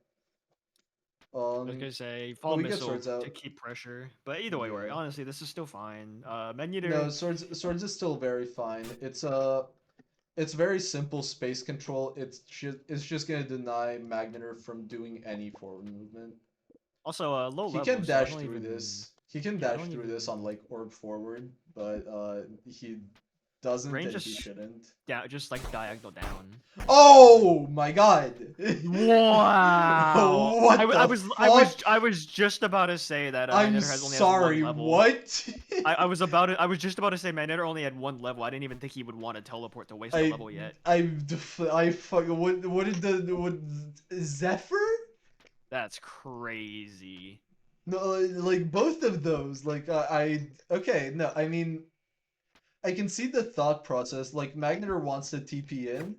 I was gonna say But fall we get missile swords to out. keep pressure, but either way, Yeah. honestly, this is still fine. No, Magneter. swords is still very fine. It's very simple space control. It's just gonna deny Magneter from doing any forward movement. Also, low He level, can so I dash don't through even. this. He can Yeah, I dash don't through this even. on like orb forward, but he doesn't Range and he just shouldn't. down, just like diagonal down. Oh my god! Wow. What the fuck? I was just about to say that I'm Magneter only has one sorry, level. what? I was just about to say Magneter only had one level. I didn't even think he would want to teleport to waste a I level yet. I fucking what did the what Zephyr? That's crazy. No, like both of those. Like okay, no, I mean I can see the thought process. Like Magneter wants to TP in,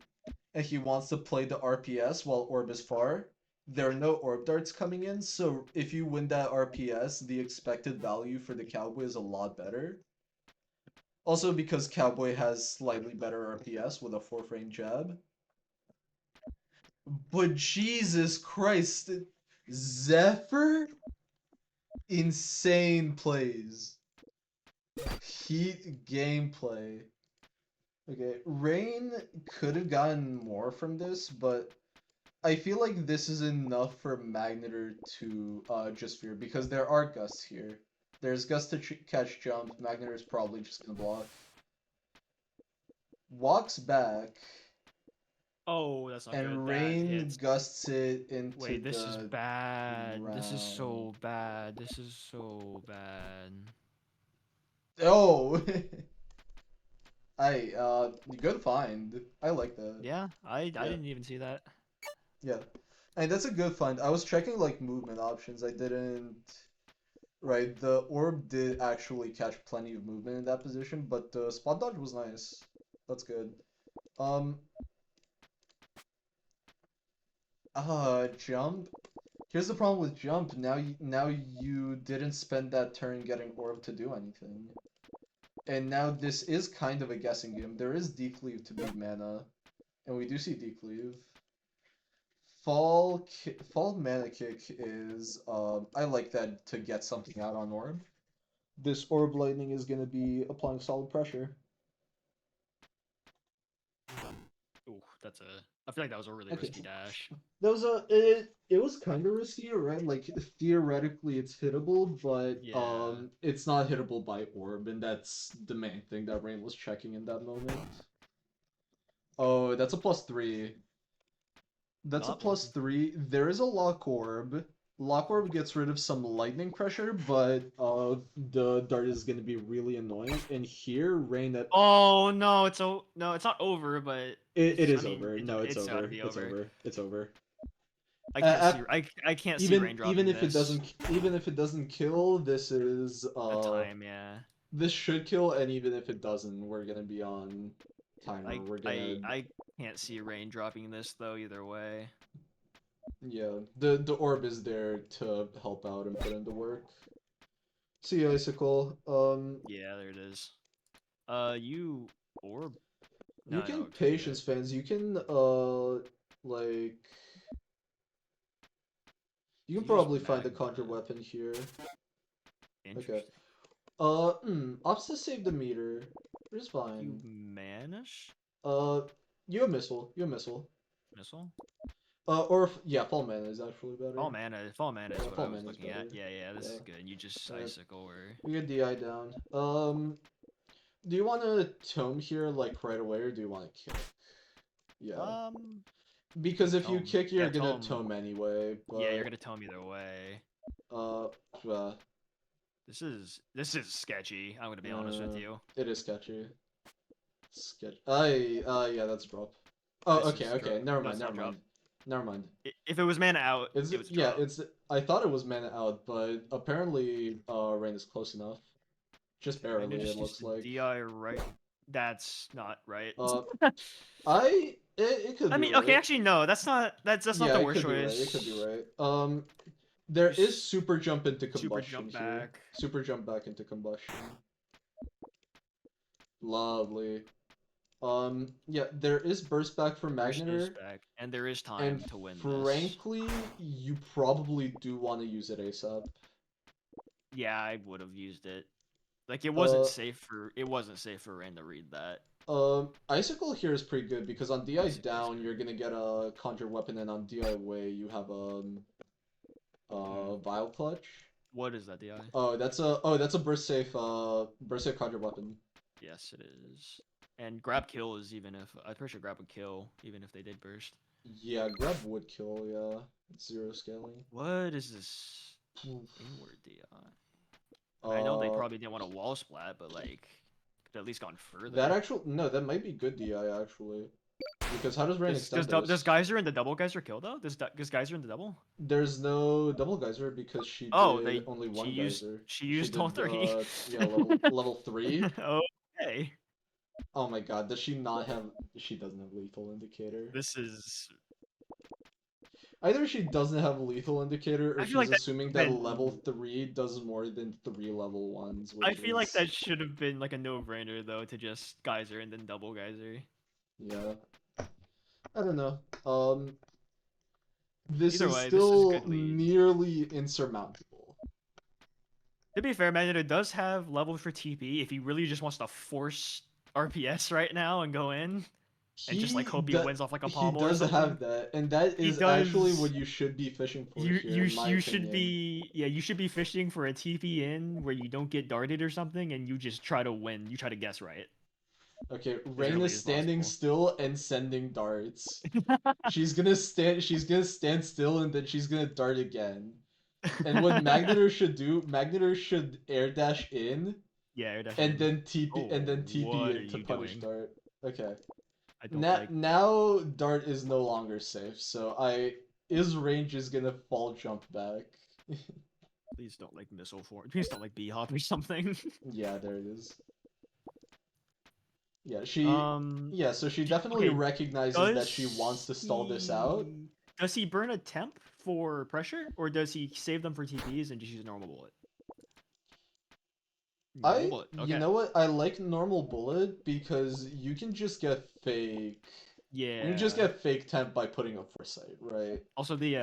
and he wants to play the RPS while Orb is far. There are no Orb darts coming in, so if you win that RPS, the expected value for the Cowboy is a lot better. Also because Cowboy has slightly better RPS with a 4 frame jab. But Jesus Christ, Zephyr? Insane plays. Heat gameplay. Okay, Rain could have gotten more from this, but I feel like this is enough for Magneter to just fear, because there are gusts here. There's gust to catch jump, Magneter's probably just gonna block. Walks back, Oh, that's not good. and That Rain hits. gusts it into Wait, this is the bad. This is ground. so bad. This is so bad. Oh, good find. I like that. Yeah, I Yeah, didn't even see that. yeah. And that's a good find. I was checking like movement options. I didn't. Right, the orb did actually catch plenty of movement in that position, but the spot dodge was nice. That's good. Um, jump. Here's the problem with jump. Now you didn't spend that turn getting orb to do anything. And now this is kind of a guessing game. There is decleave to beat mana, and we do see decleave. Fall mana kick is I like that to get something out on orb. This orb lightning is gonna be applying solid pressure. Ooh, that's a. I feel like that was a really Okay. risky dash. That was it was kind of risky, right? Like theoretically it's hittable, but Yeah. it's not hittable by orb, and that's the main thing that Rain was checking in that moment. Oh, that's a +3. That's a Not +3. There is a lock orb. Lock orb gets rid of some lightning pressure, but the dart is gonna be really annoying. And here, Rain at Oh no, no, it's not over, but it it's. I is mean, over. No, it's it's gotta over. be It's over. over. It's over. I can't Uh, see. I can't see even rain even dropping if it this. doesn't even if it doesn't kill, this is A time, yeah. this should kill, and even if it doesn't, we're gonna be on timer. We're gonna I can't see rain dropping this though. Either way. yeah. The orb is there to help out and put into work. See icicle. Yeah, there it is. You orb? You No, can no, keep patience it. fans. You can like you can Use probably find a conjure magma. weapon here. Okay. Interesting. Ops to save the meter. It's You fine. manish Uh, you have missile. You have missile. missile. Yeah, fall mana is actually better. Fall mana is Yeah, what I fall was mana is looking at. better. Yeah, yeah, this Yeah. is good. You just Uh, icicle or we get DI down. Do you want to tome here like right away, or do you want to kick? Yeah. you can Because if you tome. kick, you're Yeah, gonna tome. tome anyway. Yeah, you're But gonna tome either way. uh, uh, This is sketchy. I'm gonna be honest with you. it is sketchy. Sketch. Yeah, that's drop. Oh, This okay, is okay. drop. Never No, mind. it's Never not drop. mind. Never mind. If it was mana out, It's it was a yeah. drop. It's I thought it was mana out, but apparently, Rain is close enough. Just Random barely, it just used looks to like. DI right. That's not right. Uh, it could I be mean, okay, right. actually, no, that's not Yeah, the it worst could be right. It could be choice. right. There is super jump into Super combustion jump here. back. Super jump back into combustion. Lovely. Yeah, there is burst back for Burst is Magneter, back, and there is and time to win this. frankly, you probably do want to use it ASAP. Yeah, I would have used it. Like Uh, it wasn't safe for Rain to read that. Icicle here is pretty good because on DI Icicle is down you're good. gonna get a conjure weapon, and on DI away you have Vile Clutch. What is that DI? That's a burst safe conjure weapon. Yes, it is. And grab kill is even if I'm pretty sure grab would kill even if they did burst. Yeah, grab would kill. Yeah, it's 0 scaling. What is this Oof. inward DI? I know they Uh, probably didn't want a wall splat, but like could at least gone further. that actual no, that might be good DI actually. Because how does Rain extend this? Does Geyser and the double Geyser kill though? Does Geyser in the double? There's no double geyser because she Oh, did only one geyser. she She used all did three. yeah, level 3. Okay. Oh my god, does she not have she doesn't have lethal indicator. This is. Either she doesn't have a lethal indicator or I feel she's like that assuming should that have level been. 3 does more than 3 level 1s, I which feel like is that should have been like a no-brainer though to just Geyser and then double Geyser. yeah. I don't know. This Either is way, this is still good lead. nearly insurmountable. To be fair, Magneto does have level for TP if he really just wants to force RPS right now and go in and just like hope he wins off like a He pommel or does something. have that, and that He is actually does. what you should be fishing for here, in my You should opinion. be you should be fishing for a TP in where you don't get darted or something and you just try to win. You try to guess right Okay, as Rain early is as standing possible. still and sending darts. She's gonna stand still and then she's gonna dart again. And what Magneter should do, Magneter should air dash in Yeah, you're and definitely. then TP and then TP What are it to you punish doing? Dart. Okay. I don't like. Now Dart is no longer safe, so his range is gonna fall jump back. Please don't like missile form. Please don't like B hop or something. Yeah, there it is. Yeah, so she definitely Okay. recognizes that she wants to stall this out. Does he burn a temp for pressure, or does he save them for TPs and just use normal bullet? Normal bullet. You Okay. know what? I like normal bullet because you can just get fake. You can just Yeah. get fake temp by putting a foresight, right? Also the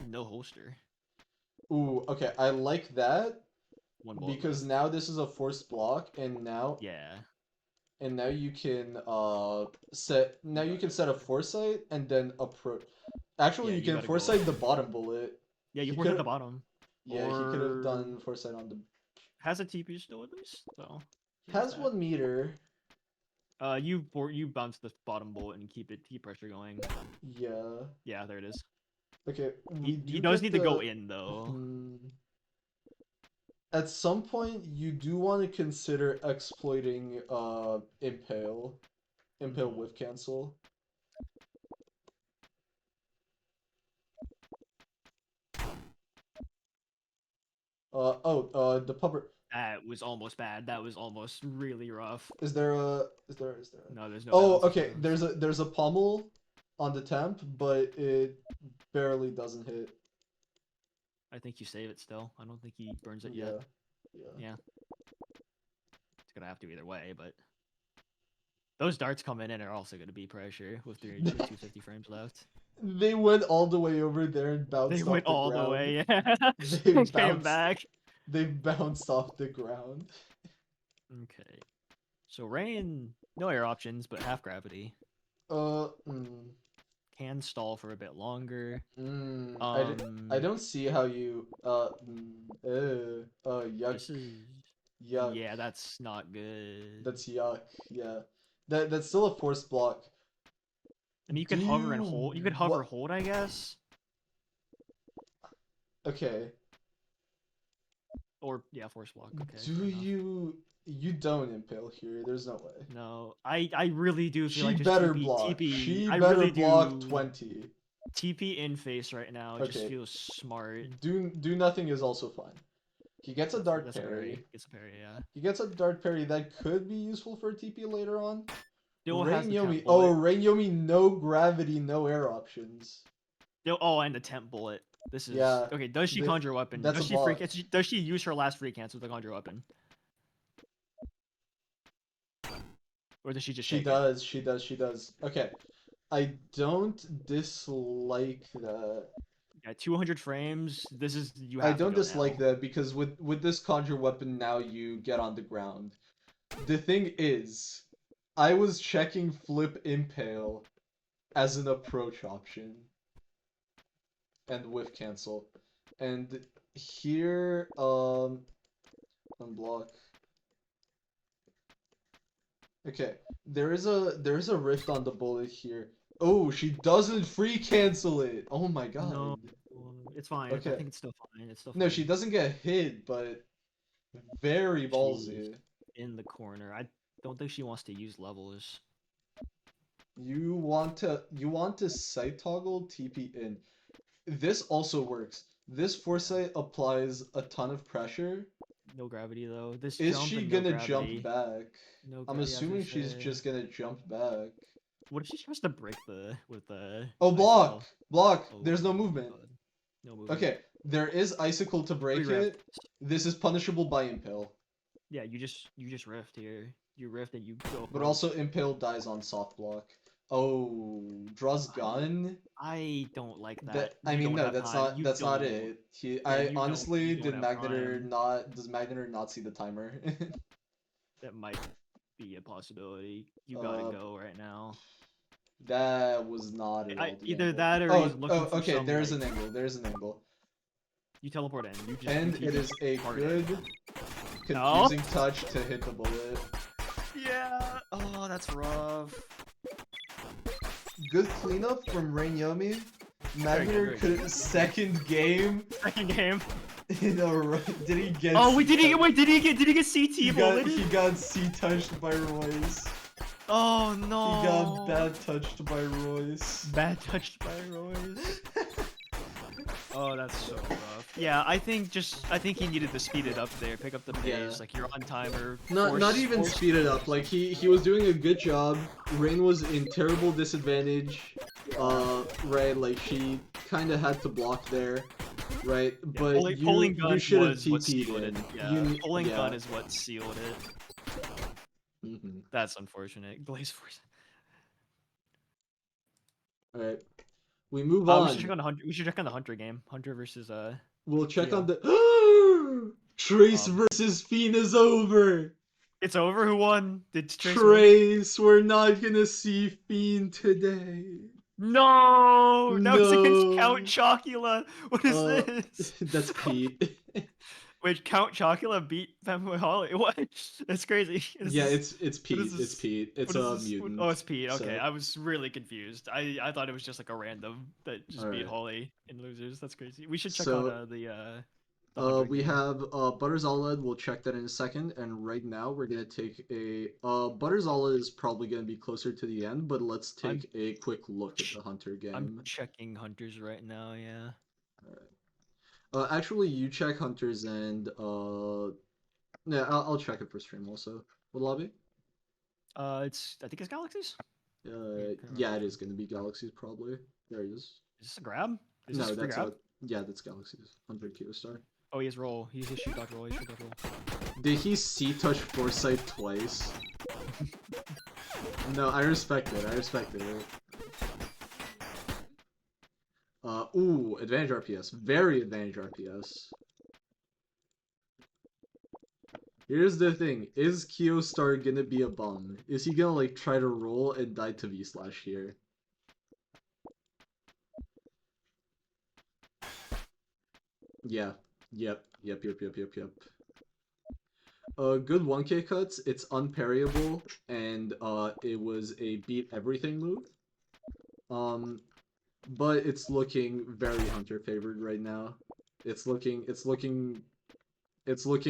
no holster. Ooh, okay, I like that One bullet because left. now this is a forced block, Yeah. and now you can set a foresight and then approach. Actually, Yeah, you you can gotta go. foresight the bottom bullet. Yeah, you He force at could, the bottom. yeah, he could have Or done foresight on the. has a TP still at least, so there's Has that. 1 meter. You bounce the bottom bullet and keep pressure going. Yeah. Yeah, there it is. Okay, we He do does get need to go in though. At some point, you do want to consider exploiting impale with cancel. The pupper. That was almost bad. That was almost really rough. Is there a No, there's no Oh, bounce. okay. There's a pummel on the temp, but it barely doesn't hit. I think you save it still. I don't think he burns it Yeah. yet. Yeah. Yeah. It's gonna have to either way, but those darts coming in are also gonna be pressure with 250 frames left. They went all the way over there and bounced They off went the all ground. the way, yeah. They Came bounced. back. They bounced off the ground. Okay. So Rain, no air options, but half gravity. Can stall for a bit longer. I don't see how you yuck. This is Yuck. yeah, that's not good. That's yuck. Yeah. That's still a forced block. I mean, you could hover and hold. You could hover hold, I guess. Okay. Or yeah, force block. Okay. Do you don't impale here? There's no way. No, I really do feel She like just better TP, block. TP. She I better really block do. 20. TP in face right now. It just Okay. feels smart. Do nothing is also fine. He gets a dart That's a parry. parry. Gets a parry, yeah. He gets a dart parry that could be useful for TP later on. Still has Rain the Yomi. temp bullet. Oh, Rain Yomi, no gravity, no air options. Oh, and the temp bullet. This is okay. Does she conjure weapon? That's Does a she block. Does she use her last free cancel to conjure weapon? Or does she just? She does. Okay, I don't dislike that. Yeah, 200 frames. This is you I have don't to go dislike now. that because with this conjure weapon now you get on the ground. The thing is, I was checking flip impale as an approach option and with cancel, and here unblock. Okay, there is a rift on the bullet here. Oh, she doesn't free cancel it. Oh my god. No, it's fine. Okay. I think it's still fine. It's still fine. No, she doesn't get hit, but very She's ballsy. in the corner. I don't think she wants to use levels. You want to sight toggle TP in. This also works. This foresight applies a ton of pressure. No gravity though. This Is jump she and gonna no gravity. jump back? No I'm gravity, assuming she's just gonna jump back. What if she tries to break with the? Oh, block! icicle? Block! Oh, There's no movement. God. No movement. Okay, there is icicle to break it. This is punishable by impale. Yeah, you just rift here. You rift and you go. But also impale dies on soft block. Oh, draws gun. I don't like that. I mean, no, that's not it. I honestly does Magneter not see the timer? That might be a possibility. You gotta go right now. That was not at all. Either that or he's looking for okay. some, There's like... an angle. There's an angle. You teleport in. You just, and you it is a good, confusing touch to hit the bullet. Yeah. Oh, that's rough. Good cleanup from Rain Yomi. Magneter could second game. Second game. Did he get? Oh, wait, did he get CT He bulleted? got C-touched by Royce. Oh He no. got bad touched by Royce. Bad touched by Royce. Oh, that's so rough. Yeah, I think he needed to speed it up there, pick up the pace, Yeah. like you're on timer. Not even speed it up. Like he was doing a good job. Rain was in terrible disadvantage. Right, like she kind of had to block there, right? Yeah, But pulling gun you should have was what TP'd sealed it. in. Yeah, pulling gun is what sealed it. Mm-hmm. That's unfortunate. Blaze Force. All right, we move We on. should check on the hunter. We should check on the hunter game. Hunter versus We'll check Keo. on the Trace versus Fiend is over. It's over. Who won? Did Trace win? Trace, we're not gonna see Fiend today. No, that was against No. Count Chocula. What is this? That's Pete. Wait, Count Chocula beat Family Holly? What? That's crazy. Yeah, it's Pete. is It's this? Pete. It's What is a this? mutant. Oh, it's Pete. So- Okay, I was really confused. I thought it was just like a random that just beat Alright. Holly in losers. That's crazy. We should check So, out the hunter we game. have Butters OLED. We'll check that in a second. And right now we're gonna take a Butters OLED is probably gonna be closer to the end, but let's take a quick look at the Hunter game. I'm checking hunters right now. Yeah. Actually, you check Hunters and yeah, I'll check it for stream also. What lobby? I think it's Galaxies. Yeah, it is gonna be Galaxies probably. There it is. Is this a grab? Is No, this a that's grab? yeah, that's Galaxies. 100 Kilo Star. Oh, he has roll. He's shoot dodge roll. He's shoot dodge roll. Did he C-touch Foresight twice? No, I respect it. I respect it. Ooh, advantage RPS. Very advantage RPS. Here's the thing. Is Keostar gonna be a bum? Is he gonna, like, try to roll and die to V-slash here? Yeah. Yep. Good 1K cuts. It's unparryable, and it was a beat everything move. But it's looking very Hunter favored right now. It's looking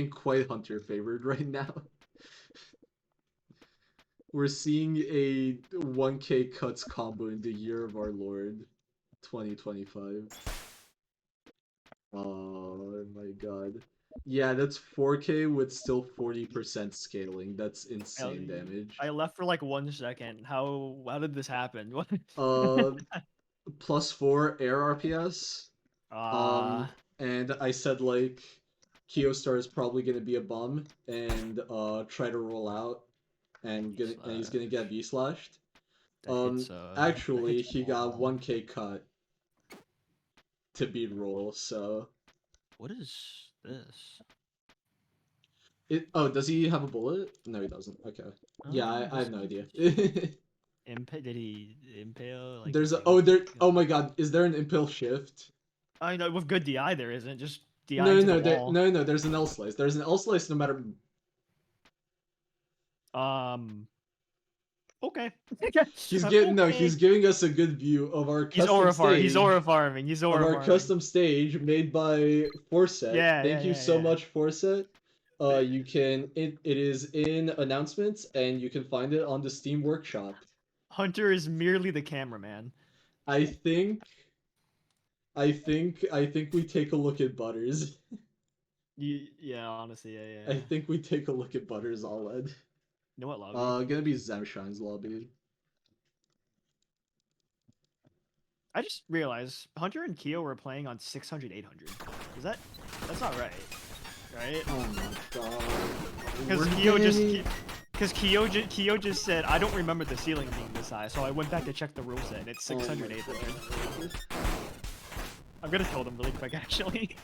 quite Hunter favored right now. We're seeing a 1K cuts combo in the year of our Lord, 2025. Oh my god. Yeah, that's 4K with still 40% scaling. That's insane damage. I left for like 1 second. How did this happen? What? +4 air RPS. And I said like Keostar is probably gonna be a bum and try to roll out and he's gonna get V-slashed. Actually he got 1K cut to beat roll, so what is this? Does he have a bullet? No, he doesn't. Okay. Yeah, I have no idea. Did he impale? Like, There's oh my god, is there an impale shift? I know with good DI there isn't, just DI No, into the wall. no, there's an L slice. There's an L slice no matter. Okay. He's giving us a good view of our custom stage. He's aura farming. He's aura farming. Of our custom stage made by Forset. Thank you so much, Forset. It is in announcements and you can find it on the Steam Workshop. Hunter is merely the cameraman. I think we take a look at Butters. Yeah, honestly, yeah. I think we take a look at Butters OLED. You know what lobby? Gonna be Zemshine's lobby. I just realized Hunter and Keo were playing on 600, 800. That's not right, right? Oh my god. Because Keo just said, I don't remember the ceiling being this high, so I went back to check the rule set, and it's 600, 800. I'm gonna kill them really quick, actually.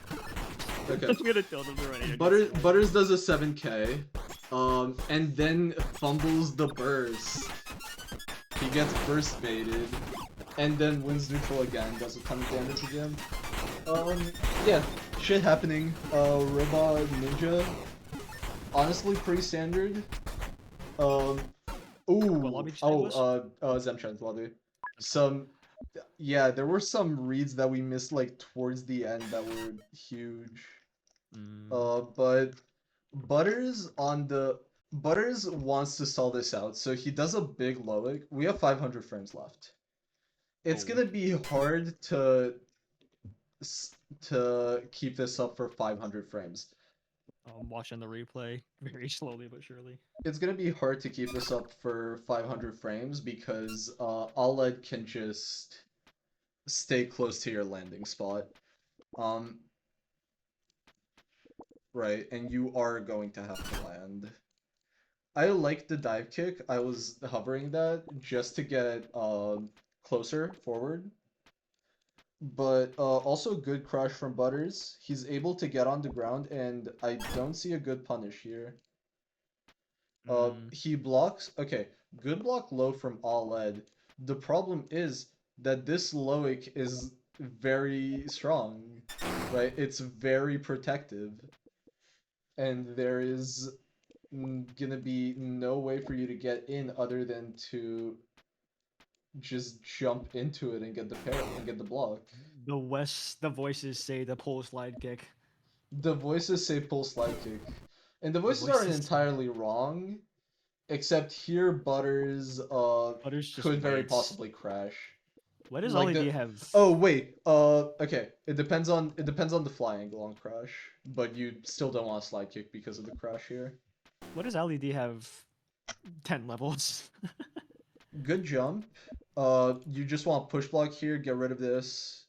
Okay. I'm gonna kill them right. Butters does a 7K, and then fumbles the burst. He gets burst baited, and then wins neutral again, does a ton of damage again. Yeah, shit happening. Robot Ninja, honestly pretty standard. Zemshine's lobby. Yeah, there were some reads that we missed like towards the end that were huge. But Butters wants to sell this out, so he does a big Loic. We have 500 frames left. It's Oh. gonna be hard to keep this up for 500 frames. I'm watching the replay very slowly but surely. It's gonna be hard to keep this up for 500 frames because OLED can just stay close to your landing spot. Right, and you are going to have to land. I like the dive kick. I was hovering that just to get closer forward. But also good crush from Butters. He's able to get on the ground, and I don't see a good punish here. He blocks. Okay, good block low from OLED. The problem is that this Loic is very strong, right? It's very protective. And there is gonna be no way for you to get in other than to just jump into it and get the parry and get the block. The voices say the pole slide kick. The voices say pull slide kick. And the voices aren't voices- entirely wrong, except here Butters Butters just could very waits. possibly crash. What does Like LED the have? Oh wait, okay. It depends on the fly angle on crash, but you still don't want a slide kick because of the crash here. What does LED have? 10 levels. Good jump. You just want push block here, get rid of this.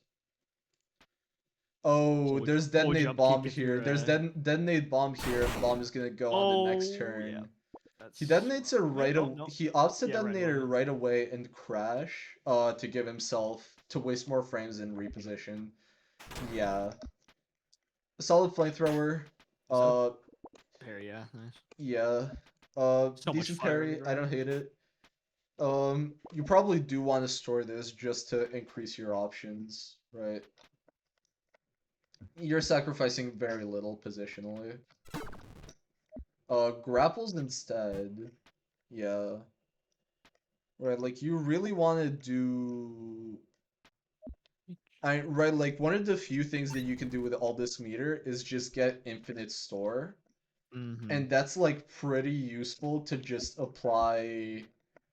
Oh, there's Full detonate jump bomb kick if here. you're, There's detonate bomb here, and bomb is gonna go on the next Oh, turn. yeah. He detonates it right Oh, away. no. He opts to Yeah, right detonate it away. right away and crash, to give himself to waste more frames and reposition. Yeah. Solid flamethrower. Uh, Parry, yeah, nice. yeah. So much Decent fire parry. I don't underground. hate it. You probably do want to store this just to increase your options, right? You're sacrificing very little positionally. Grapples instead. Yeah. Right, like you really want to do right, like one of the few things that you can do with all this meter is just get infinite store. And that's like pretty useful to just apply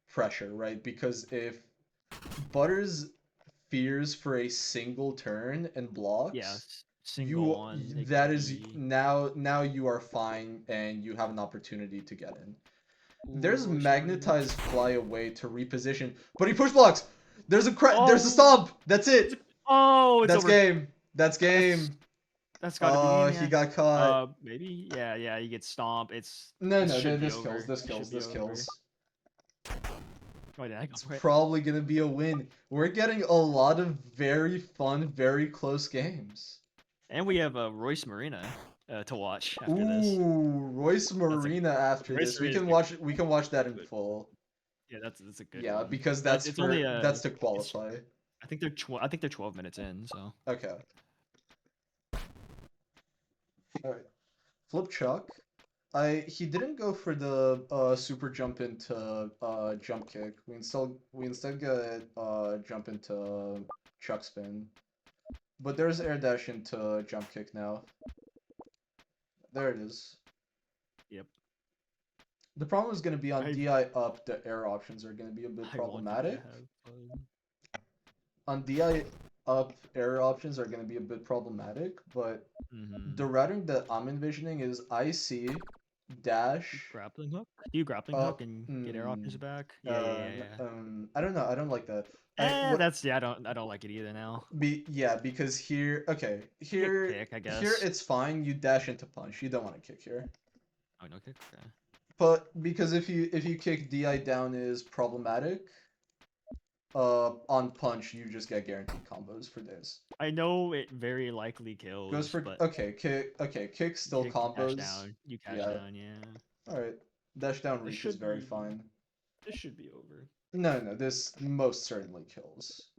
pressure, right? Because if Butters fears for a single turn and blocks, Yeah, single you one. It that could is be... now you are fine and you have an opportunity to get in. There's Royce magnetized fly away to reposition, but he push blocks. There's a there's a Oh! stomp. That's it. Oh, it's That's over. game. That's game. That's gotta be in, He yeah. got caught. Maybe? Yeah, you get stomp. It's... No, It no, should be this over. kills. This It kills. should be This over. kills. Oh, did I go It's for it? probably gonna be a win. We're getting a lot of very fun, very close games. And we have Royce Marina to watch after Ooh, this. Royce Marina after Royce this. We Marina's can good. watch. We can watch that in Good. full. Yeah, that's a good Yeah, one. because But that's it's for only that's to qualify. I think they're 12 minutes in, so. Okay. All right. Flip Chuck. He didn't go for the super jump into jump kick. We instead get jump into chuck spin. But there's air dash into jump kick now. There it is. Yep. The problem is going to be on DI up, the air options are going to be a bit problematic. On DI up, air options are going to be a bit problematic, but the routing that I'm envisioning is IC dash grappling hook. Do you grappling hook and get air options back? Yeah. I don't know. I don't like that. I don't like it either now. Because here, okay, here, kick, I guess. here it's fine. You dash into punch. You don't want to kick here. Oh, no kick. Okay. But because if you kick DI down is problematic, on punch you just get guaranteed combos for days. I know it very likely kills. Goes for but kick still combos. Dash down. You cash down, yeah. All right, dash down reach is very fine. This should be over. No, this most certainly kills.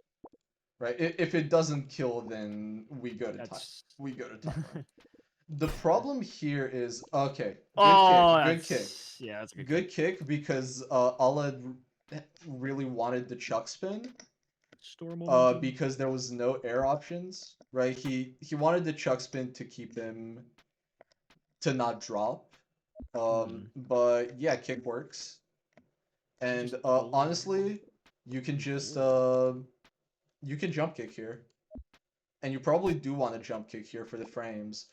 Right, if it doesn't kill, then we go to time. We go to time. The problem here is good kick. Yeah, that's a good kick because Aled really wanted the chuck spin. Because there was no air options, right? He wanted the chuck spin to keep him not drop. Hmm. But yeah, kick works. And Just hold. honestly, you can just you can jump kick here. And you probably do want to jump kick here for the frames.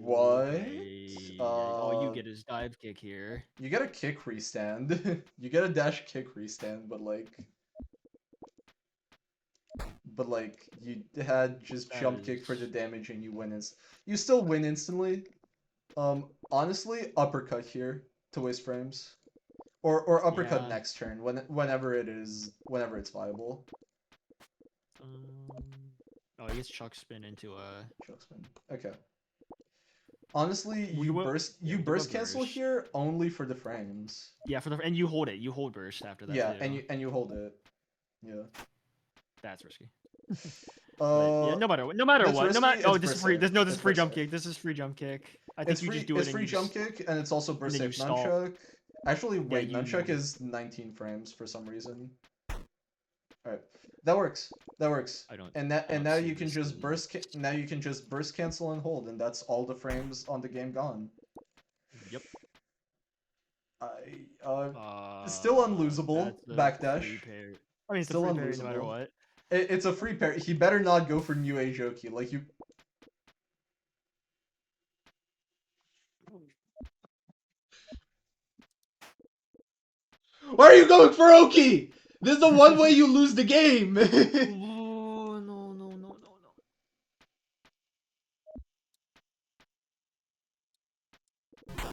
What? Okay. Yeah, all you get is dive kick here. You get a kick restand. You get a dash kick restand, but like you had just That jump kick for the is. damage and you you still win instantly. Honestly, uppercut here to waste frames. Or uppercut Yeah. next turn whenever it's viable. Um, oh, I guess chuck spin into a. Choke spin. Okay. Honestly, We will. Yeah, you we can go burst cancel burst. here only for the frames. Yeah, for the and you hold it. You hold burst after that Yeah, too. and you hold it. Yeah. That's risky. But yeah, Uh, no matter that's what, no risky. matter. Oh, It's this is burst free. safe. This It's is free burst jump safe. kick. This is free jump kick. I think you just do it It's and free you jump kick, and it's also burst then you safe stall. nunchuck. Actually, Yeah, wait, nunchuck you. is 19 frames for some reason. All right, that works. That works. I don't. And I don't now see you can this just as. now you can just burst cancel and hold, and that's all the frames on the game gone. Yep. I still unlosable That's a backdash. free pair. I mean, it's a Still free parry no matter unlosable. what. It's a free pair. He better not go for new age Oki. Like you. Why are you going for Oki? This is the one way you lose the game. Oh no no no no no!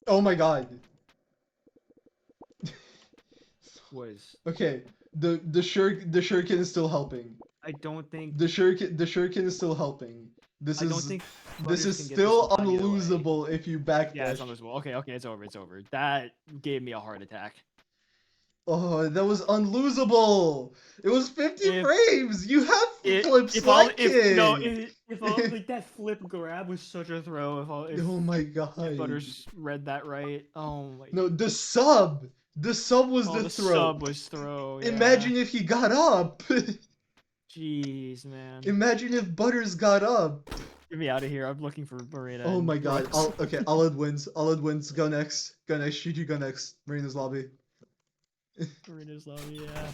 Oh my god. Was Okay, the shuriken is still helping. I don't think The shuriken is still helping. I don't think This Butters is can get this still one either way. unlosable if you Yeah, backdash. it's unlosable. Okay, okay, it's over. It's over. That gave me a heart attack. Oh, that was unlosable. It was 50 If frames. You have flip if all slide if no kick. if all like that flip grab was such a throw. Oh my If god. Butters read that right. Oh my. No, the sub was Oh, the the throw. sub was throw. Yeah. Imagine if he got up. Jeez, man. Imagine if Butters got up. Get me out of here. I'm looking for Marina Oh and my god. Royce. Okay, Alad wins. Alad wins. Go next. Go next. GG, go next. Marina's lobby. Marina's lobby, yeah.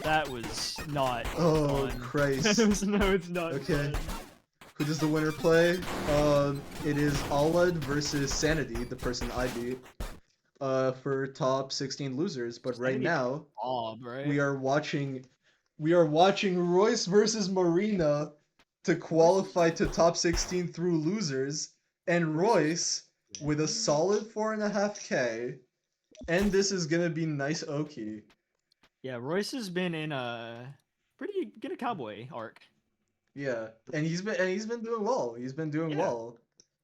That was not Oh, fun. Christ. No, it's not Okay. fun. Who does the winner play? It is Alad versus Sanity, the person I beat. For top 16 losers. But right Sanity now, Bob, right? we are watching Royce versus Marina to qualify to top 16 through losers, and Royce with a solid 4.5k, and this is gonna be nice Oki. Yeah, Royce has been in a pretty good cowboy arc. Yeah, and he's been doing well. He's been doing Yeah. well,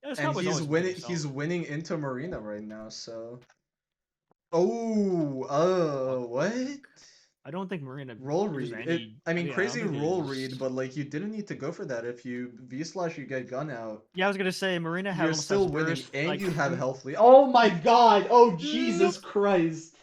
Yeah, this and cowboy's always been pretty He's solid. winning into Marina right now. So, oh, what? I don't think Marina Roll gives read. any. I mean, Yeah, I don't crazy think roll there's. read, but like you didn't need to go for that. If you V slash, you get gun out. Yeah, I was gonna say Marina You're almost has still winning, burst. and Like you have health lead. Oh my god! Oh no, Jesus Christ!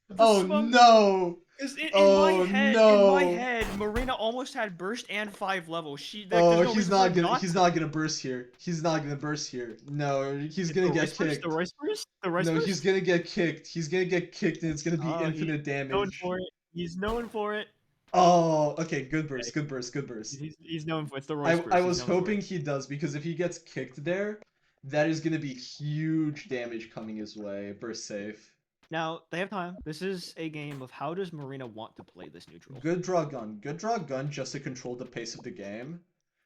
the Oh spunk. no! Because Oh in my no! head, Marina almost had burst and 5 levels. Like, Oh, there's no reason for her not he's to. not gonna burst here. He's not gonna burst here. No, he's It's the gonna Royce get burst, the kicked. Royce burst, the Royce No, he's burst. gonna get kicked. He's gonna get kicked, and it's gonna be Oh, he's infinite known damage. for it. He's known for it. Oh, okay, good burst, Okay. good burst, good burst. He's known for it. It's the Royce I burst. He's was known for hoping it. he does, because if he gets kicked there, that is gonna be huge damage coming his way. Burst safe. Now they have time. This is a game of how does Marina want to play this neutral. Good draw gun. Good draw gun just to control the pace of the game.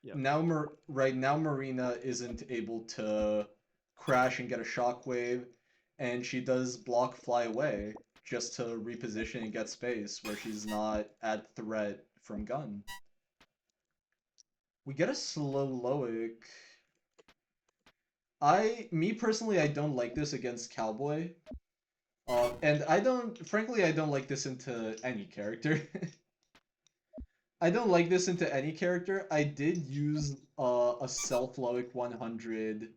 Yep. Now, right now, Marina isn't able to crash and get a shockwave, and she does block fly away just to reposition and get space where she's not at threat from gun. We get a slow Loic. Me personally, I don't like this against Cowboy. And frankly, I don't like this into any character. I don't like this into any character. I did use a self-Loic 100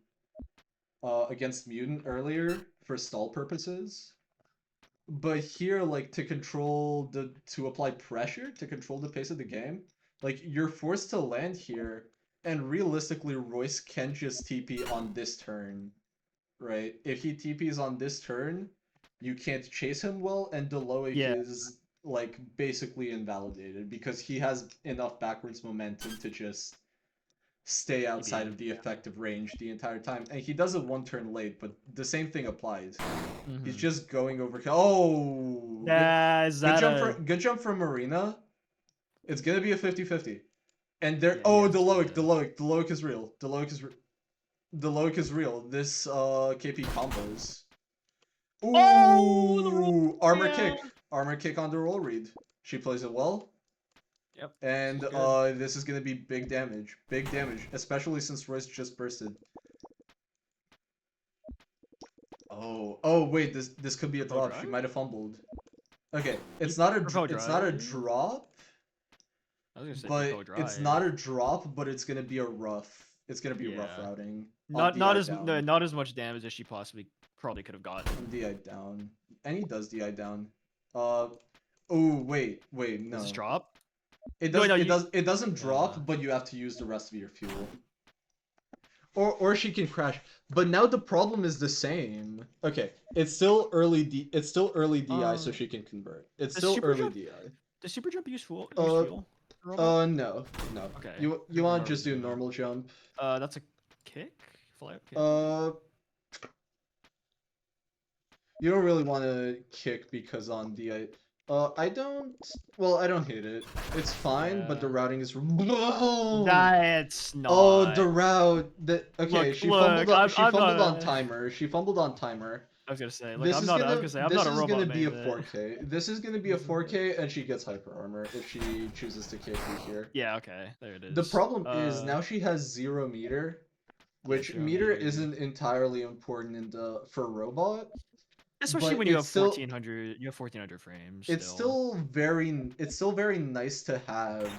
against Mutant earlier for stall purposes. But here, like, to apply pressure, to control the pace of the game, like, you're forced to land here And realistically, Royce can just TP on this turn, right? If he TPs on this turn, you can't chase him well, and Deloic Yeah. is like basically invalidated because he has enough backwards momentum to just stay outside of the effective range the entire time. And he does it one turn late, but the same thing applies. He's just going over. Oh, Is good that jump a? good jump from Marina. It's gonna be a 50-50. And there, Yeah, oh, yes, Deloic is real. Deloic is real. This KP combos. Oh, Ooh, armor kick on the roll read. She plays it well. Yep. And Good. this is gonna be big damage, especially since Royce just bursted. Oh wait, this could be a drop. She might have fumbled. Okay, it's not a drop, I was gonna say but Propel it's Drive. not a drop, but it's gonna be a rough. It's gonna be rough Yeah. routing. Not down. not as much damage as she probably could have gotten. On DI down, and he does DI down. Oh wait, no. Does this drop? It No, does. no, It doesn't drop, but you have to use the rest of your fuel. Or she can crash. But now the problem is the same. Okay, it's still early DI, so she can convert. It's still early DI. Does super jump use fuel? No. Okay. You want to just do normal jump? That's a kick. Fly up kick. You don't really want to kick because on DI. I don't. Well, I don't hate it. It's fine, but the routing is. That's not. Oh, the route. Okay, Look, she fumbled. She fumbled on a... timer. She fumbled on timer. I was gonna say, This is gonna be a main, 4K. This is gonna be a 4K, and she gets hyper armor if she chooses to KP here. Yeah, okay, there it is. The problem is now she has 0 meter, which meter isn't entirely important in the for robot. Especially when you have 1400, you have 1400 frames. It's still very nice to have.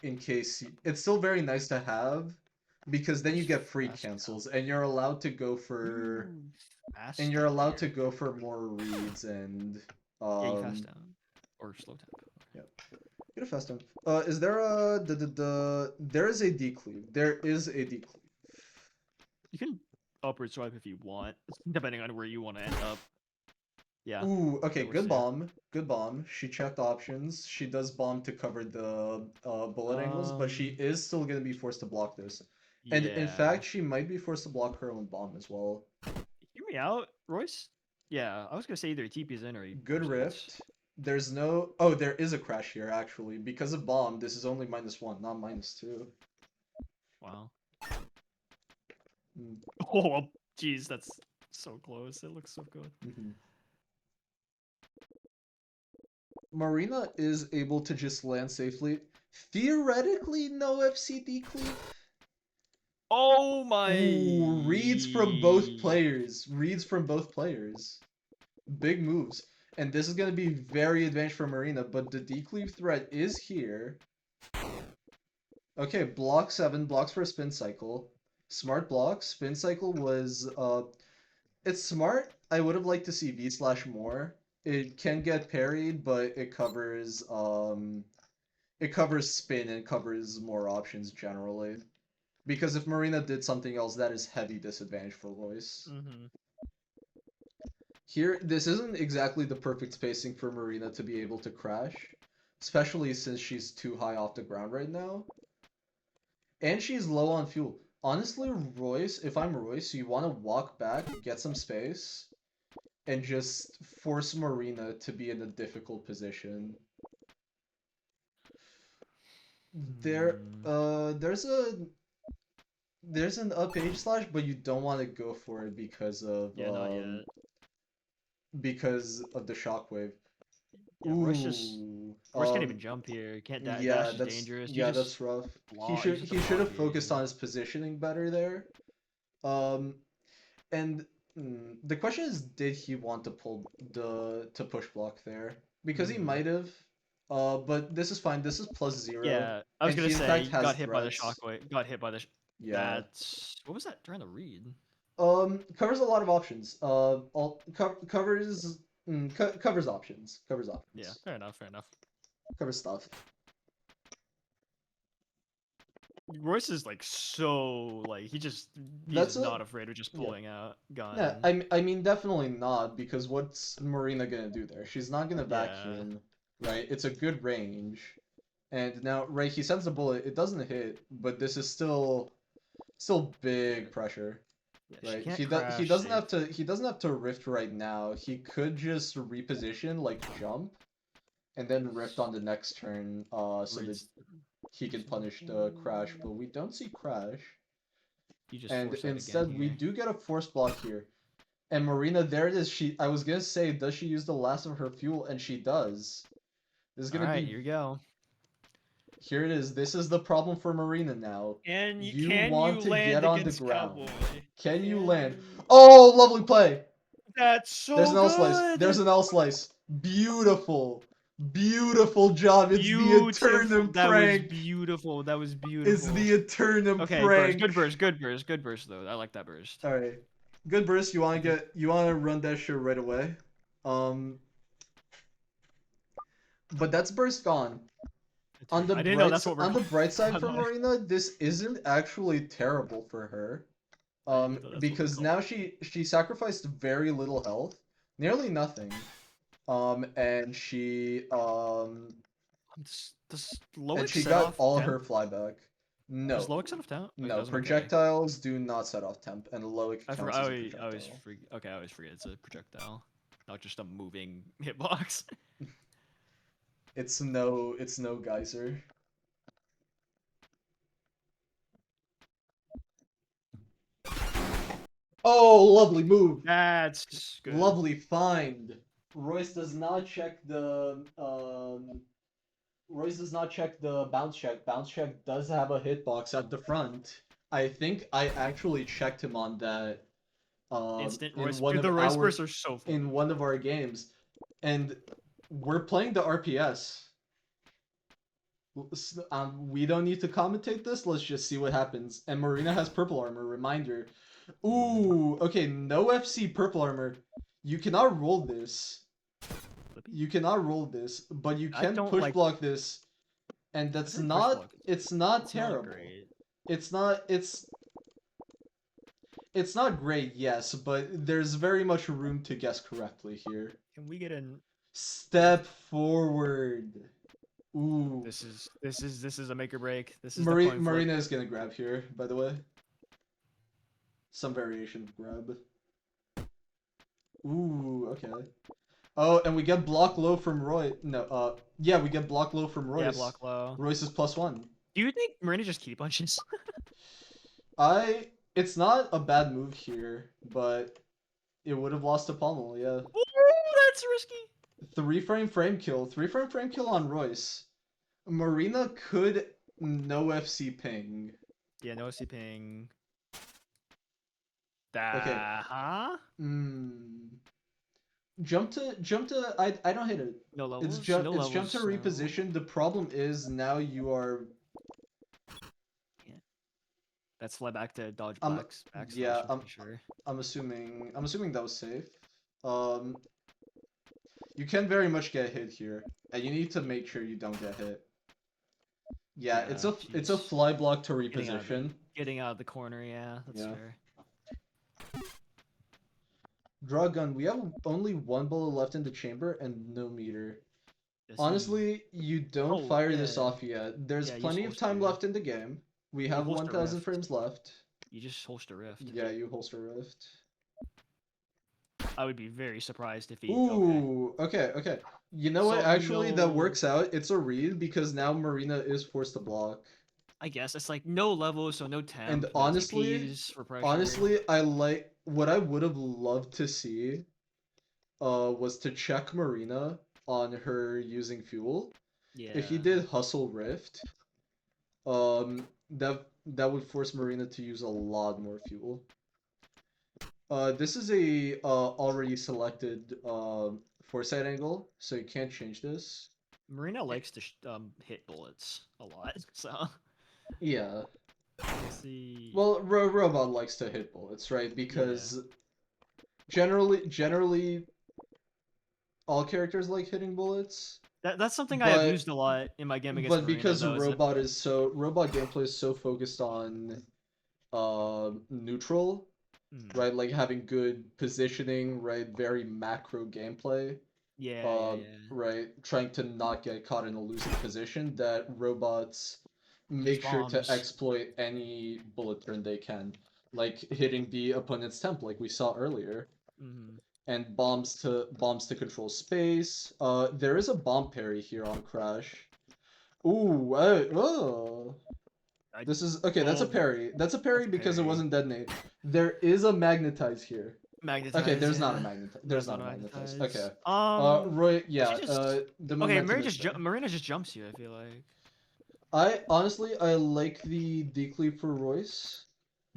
In case it's still very nice to have, because then you get free cancels, and you're allowed to go for. And you're allowed to go for more reads and. Yeah, you fast down or slow tap. Yep. Get a fast down. Is there a there is a decleave. There is a decleave. You can upward swipe if you want, depending on where you want to end up. Yeah. Ooh, okay, good bomb. Good bomb. She checked options. She does bomb to cover the bullet angles, but she is still gonna be forced to block this. And in fact, she might be forced to block her own bomb as well. Hear me out, Royce? Yeah, I was gonna say either TP's in or he good rift. There's no. Oh, there is a crash here actually because of bomb. This is only -1, not -2. Wow. Oh, well, jeez, that's so close. It looks so good. Marina is able to just land safely. Theoretically, no FCD cleave. Oh my! Ooh, reads from both players. Big moves. And this is going to be very advanced for Marina, but the decleave threat is here. Okay, block 7, blocks for a spin cycle. Smart block. Spin cycle was, it's smart. I would have liked to see V/ more. It can get parried, but it covers spin and covers more options generally. Because if Marina did something else, that is heavy disadvantage for Royce. Here, this isn't exactly the perfect spacing for Marina to be able to crash, especially since she's too high off the ground right now. And she's low on fuel. Honestly, Royce, if I'm Royce, you want to walk back, get some space, and just force Marina to be in a difficult position. There's an up H/, but you don't want to go for it because of not yet. Because of the shockwave. Yeah, Royce can't even jump here. Can't dash. Dash is dangerous. That's rough. He should have focused on his positioning better there. And the question is, did he want to push block there? Because he might have. But this is fine. This is +0. Yeah, I was gonna say got hit by the shockwave. Got hit by the. Yeah. What was that trying to read? Covers a lot of options. Covers covers options. Yeah, fair enough. Covers stuff. Royce is like so like he's That's not a afraid of just yeah. pulling out gun Yeah, and I mean definitely not, because what's Marina gonna do there? She's not gonna yeah. vacuum, right? It's a good range. And now, right, he sends a bullet, it doesn't hit, but this is still big pressure, Yeah, she right? can't He crash doesn't safe. have to rift right now. He could just reposition, like jump, and then rift on the next turn, so that Royce, he can punish the crash, but we don't see crash. you just And force that again instead we here. do get a force block here. And Marina, there it is. I was gonna say, does she use the last of her fuel? And she does. This is All gonna right, be, here we go. here it is. This is the problem for Marina now. You Can want you to land get on the against ground. Cowboy? Can you Can land? you? Oh, lovely play. That's There's so an L slice. There's good. an L slice. Beautiful. Beautiful job. It's the Beautiful. Eternum That was prank. beautiful. That was It's beautiful. the Eternum Okay, burst. prank. Good burst. Good burst. Good burst though. I like that burst. All right. Good burst. I think You wanna run that shit right away. Um, but that's burst gone. I didn't know that's what we're On the going. bright side By the for way. Marina, this isn't actually terrible for her. I didn't even know that's what we're Because calling. now she sacrificed very little health, nearly nothing. And Does Loic she set got off all temp? her flyback. Does No, Loic set off temp? Oh, he no, doesn't. Okay. projectiles do not set off temp, and Loic I counts forgot. as a I always projectile. forget. Okay, I always forget it's a projectile, not just a moving hitbox. It's no geyser. Oh, lovely move. That's good. Lovely find. Royce does not check the bounce check. Bounce check does have a hitbox at the front. I think I actually checked him on that Instant in Royce. one Dude, of the Royce our bursts are so in funny. one of our games, and we're playing the RPS. We don't need to commentate this. Let's just see what happens. And Marina has purple armor. Reminder. Ooh, okay, no FC purple armor. You cannot roll this. Flippy? You cannot roll this, but you I can don't push like. block this, and I've heard push block. it's not It's not terrible. great. It's not it's not great, yes, but there's very much room to guess correctly here. Can we get in? Step forward. Ooh. This is a make or break. This is the coin flip. Marina is gonna grab here, by the way. Some variation of grab. Ooh, okay. Oh, and we get block low from Roy. No, yeah, we get block low from Royce. Yeah, block low. Royce is +1. Do you think Marina just key punches? It's not a bad move here, but it would have lost to Pommel, yeah. Ooh, that's risky. 3 frame kill on Royce. Marina could no FC ping. Yeah, no C ping. Okay. Huh? Jump to I don't hit it. No levels. It's No it's jump to levels, no. reposition. The problem is now you are That's slide back to dodge I'm- backs. yeah, I'm pretty sure. I'm assuming that was safe. You can very much get hit here, and you need to make sure you don't get hit. Yeah, it's a jeez. fly block to Getting out of the- reposition. Getting out of the corner, yeah, that's Yeah. fair. Draw gun. We have only one bullet left in the chamber and no meter. Does he- Honestly, you don't Oh, fire this yeah. off yet. There's Yeah, use plenty of time holster. left in the game. We have holster 1,000 rift. frames left. You just holster rift. Yeah, you holster rift. I would be very surprised if he. Okay. Ooh, okay. You know what? So, Actually, that no- works out. It's a read because now Marina is forced to block. I guess it's like no levels, so no temp. And no honestly, TPs for pressure. honestly, I like what I would have loved to see. Was to check Marina on her using fuel. yeah. If he did hustle rift, that would force Marina to use a lot more fuel. This is a already selected foresight angle, so you can't change this. Marina likes to hit bullets a lot, so. Yeah. Let's see. Well, robot likes to hit bullets, right? Because generally, all characters like hitting bullets, That's something I but abused a lot in my game against but Marina, because though. Is that robot gameplay is so focused on neutral, mm, right? Like having good positioning, right? Very macro gameplay. yeah. Right, trying to not get caught in a losing position, that robots Use make sure to bombs. exploit any bullet turn they can, like hitting the opponent's temp, like we saw earlier, Hmm. and bombs to control space. There is a bomb parry here on Crash. Ooh, oh. I This is okay. That's a oh, parry. That's a that's parry a because it parry. wasn't detonate. There is a magnetize here. Okay, Magnetize, there's not a yeah. magnetize. There's That's not not a a magnetize. magnetize. Okay. Roy, I yeah. should just. The Okay, momentum is there. Marina just jumps here. I feel like. I honestly I like the decleave for Royce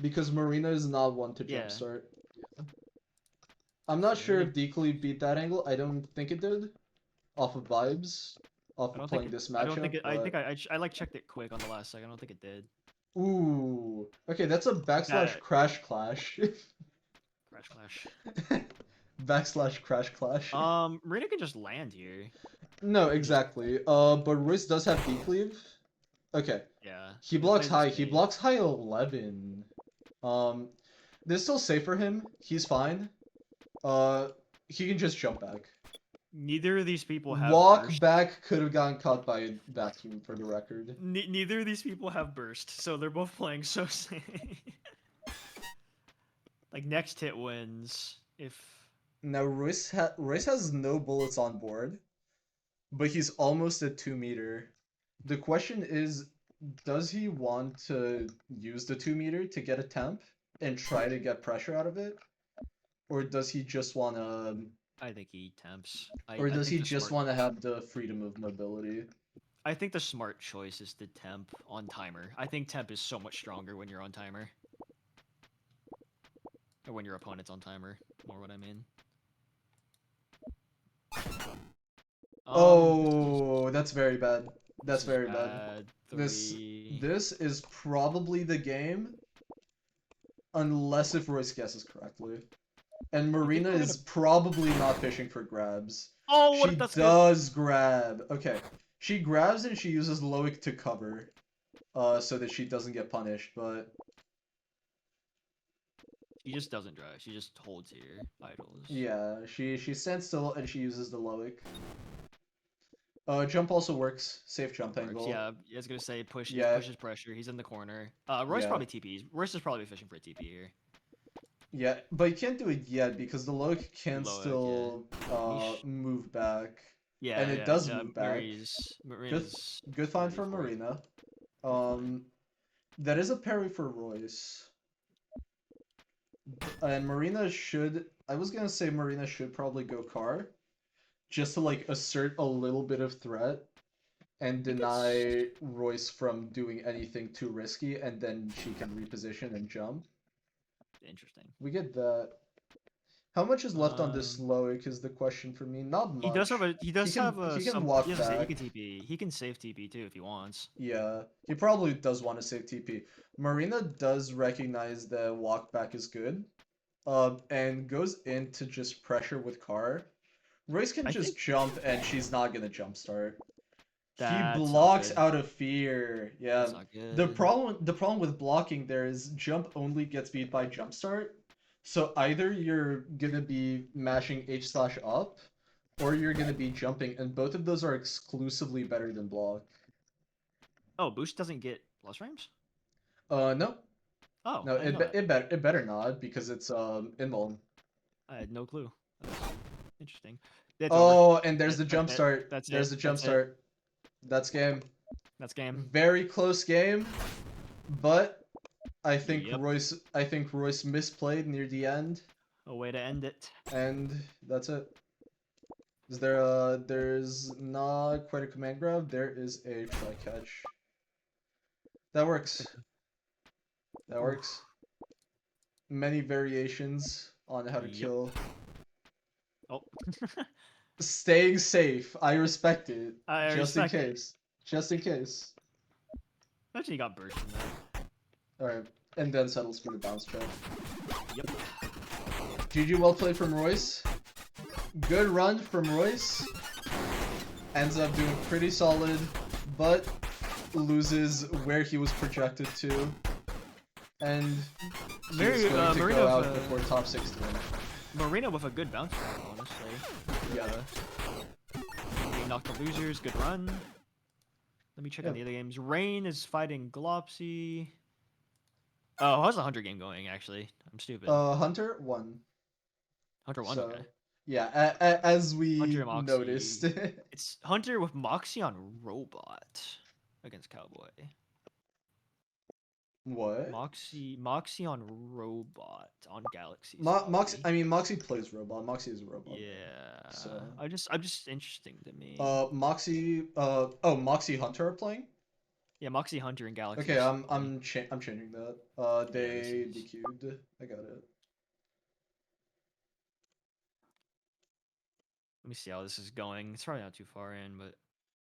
because Marina is not one to Yeah. jumpstart. I'm not So sure Marina, if decleave beat that angle. I don't think it did. Off of vibes, off I of don't think playing it. this I don't think matchup, it. I think but I like checked it quick on the last second. I don't think it did. ooh, okay, that's a backslash That crash clash. crash clash. Backslash crash clash. Marina can just land here. No, And just exactly. But Royce does have decleave. Okay. yeah. He It blocks plays the high. He space. blocks high 11. Um, this is still safe for him. He's fine. Uh, he can just jump back. Neither of these people have Walk burst. back could have gotten caught by a vacuum for the record. Neither of these people have burst, so they're both playing so safe. Like next hit wins if Now Royce has no bullets on board, but he's almost at 2 meter. The question is, does he want to use the 2 meter to get a temp and try to get pressure out of it? Or does he just want to I think he tempts. or I does think he the just smart want to have the freedom of mobility? I think the smart choice is to temp on timer. I think temp is so much stronger when you're on timer. Or when your opponent's on timer, more what I mean. Oh, that's very bad. That's This is very bad. bad. This 3. this is probably the game unless if Royce guesses correctly. And You think Marina we're gonna is probably not fishing for grabs. Oh, what She that's good. does grab. Okay. She grabs and she uses Loic to cover. So that she doesn't get punished, but She just doesn't drive. She just holds here, idles. yeah, she stands still and she uses the Loic. Jump also works. Safe jump Works. angle. Yeah, I was gonna say push. He Yeah, pushes pressure. He's in the corner. Royce yeah. probably TPs. Royce is probably fishing for a TP here. Yeah, but you can't do it yet because the Loic can Loic, yeah. still Mish. move back. Yeah, And it yeah. does move back. Good Marina's good find ready from for it. Marina. Good find. That is a parry for Royce. And Marina should I was gonna say Marina should probably go car. Just to like assert a little bit of threat and I think it's deny Royce from doing anything too risky, and then she can reposition and jump. interesting. We get that. How much is left on this Um, Loic is the question for me. Not he does have much. a he does have a He can some. walk He has a, he back. can TP. He can save TP too if he wants. Yeah, he probably does want to save TP. Marina does recognize that walk back is good, and goes in to just pressure with car. Royce can I think just jump, and she's not gonna jump start. He that's not blocks good. out of fear. Yeah. That's not good. The problem with blocking there is jump only gets beat by jump start. So either you're gonna be mashing H slash up, or you're gonna be jumping, and both of those are exclusively better than block. Oh, boost doesn't get plus frames. No, Oh, no, I didn't know that. it better not because it's invuln. I had no clue. That's interesting. It's over. Oh, and there's the jump That's it. start. That's There's it. the jump That's it. start. That's game. That's game. Very close game, but I think Yep. Royce misplayed near the end, A way to end it. and that's it. Is there there's not quite a command grab, there is a try catch. That works. That works. Many variations on how to Yep. kill. Oh. Staying safe. I respect it. I Just in respect it. case. Just in case. Imagine he got burst from that. Alright. And then settles for the bounce check. Yep. GG, well played from Royce. good run from Royce. Ends up doing pretty solid, but loses where he was projected to. And he's going to go out before top 16. Marina with a good bounce back, honestly. Yeah. He knocked the losers, good run. Let me check on the other games. Rain is fighting Glopsy. Oh, how's the Hunter game going, actually? I'm stupid. Hunter won. Hunter won, So, okay. yeah, as we Hunter and Moxie. noticed. It's Hunter with Moxie on Robot against Cowboy. What? Moxie on Robot on Galaxy. Moxie plays robot. Moxie is a robot. Yeah. So I'm just interesting to me. Moxie Hunter are playing? Yeah, Moxie Hunter and Galaxy. Okay, I'm changing that. They is... DQ'd. I got it. Let me see how this is going. It's probably not too far in, but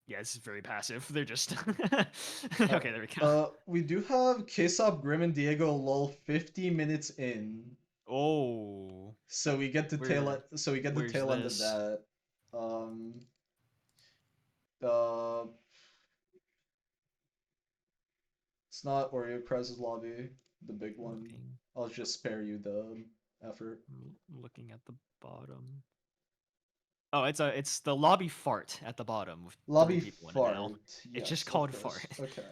yeah, this is very passive. They're just okay. There we go. We do have Kesop, Grim, and Diego lol 50 minutes in. Oh. So we get the tail end. So we get the tail end of that. It's not Oreo Crisis Lobby, the big one. I'll just spare you the effort. I'm looking at the bottom. Oh, it's the lobby fart at the bottom with lobby 3 people fart. in it now. Yes, it's just called fart. Okay.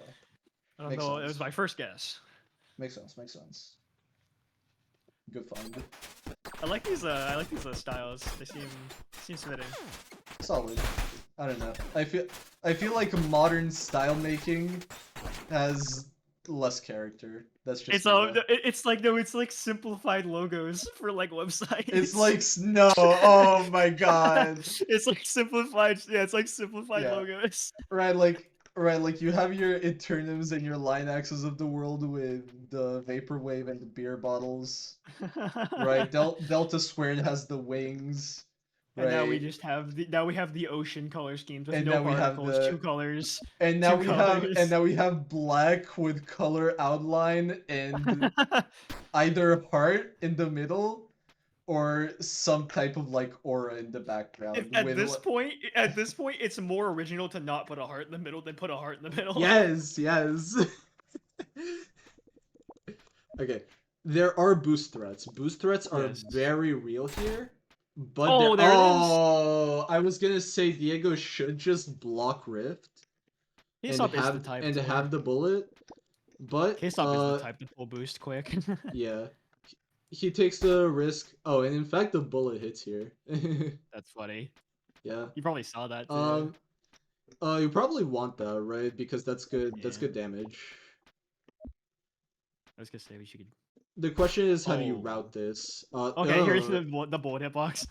I don't know. It was my first guess. Makes sense. Good find. I like these styles. They seem fitting. Solid. I don't know. I feel like modern style making has less character. That's just it's like simplified logos for like websites. It's like no. Oh my god. It's like simplified. Yeah, it's like simplified logos. Right, like you have your Eternums and your line axes of the world with the vaporwave and the beer bottles. Right, Delta Squared has the wings. Right. And now we just have the ocean color schemes with and no now particles, we have 2 colors. And now we have black with color outline and either heart in the middle or some type of like aura in the background. At this point, it's more original to not put a heart in the middle than put a heart in the middle. Yes. Okay, there are boost threats. Boost threats are very real here. But I was gonna say Diego should just block Rift and have the bullet, but K-Stop is the type to pull boost quick. Yeah, he takes the risk. Oh, and in fact, the bullet hits here. That's funny. Yeah, you probably saw that too. You probably want that, right? Because that's good. Yeah. That's good damage. I was gonna say we should. The question is, how do you route this? Okay, here's the bullet hitbox.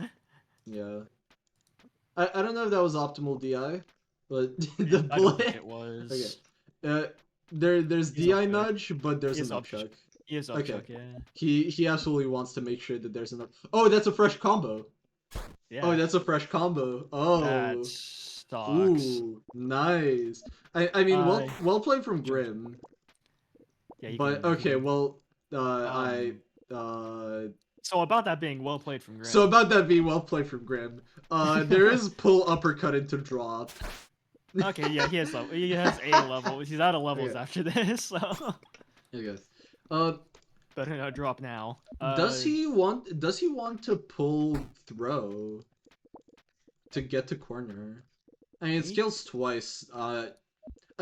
Yeah. I don't know if that was optimal DI, but the bullet. I don't think it was. Okay. There's DI nudge, but there's an upchuck. He is upchuck, yeah. He absolutely wants to make sure that there's enough. Oh, that's a fresh combo. Yeah. Oh, that's a fresh combo. Oh. That sucks. Ooh, nice. I mean, well played from Grim. Yeah. But okay, well. So about that being well played from Grim. There is pull uppercut into drop. Okay, yeah, he has A level. He's out of levels after this, so. Okay. Better drop now. Does he want to pull throw to get to corner? I mean, it scales twice. I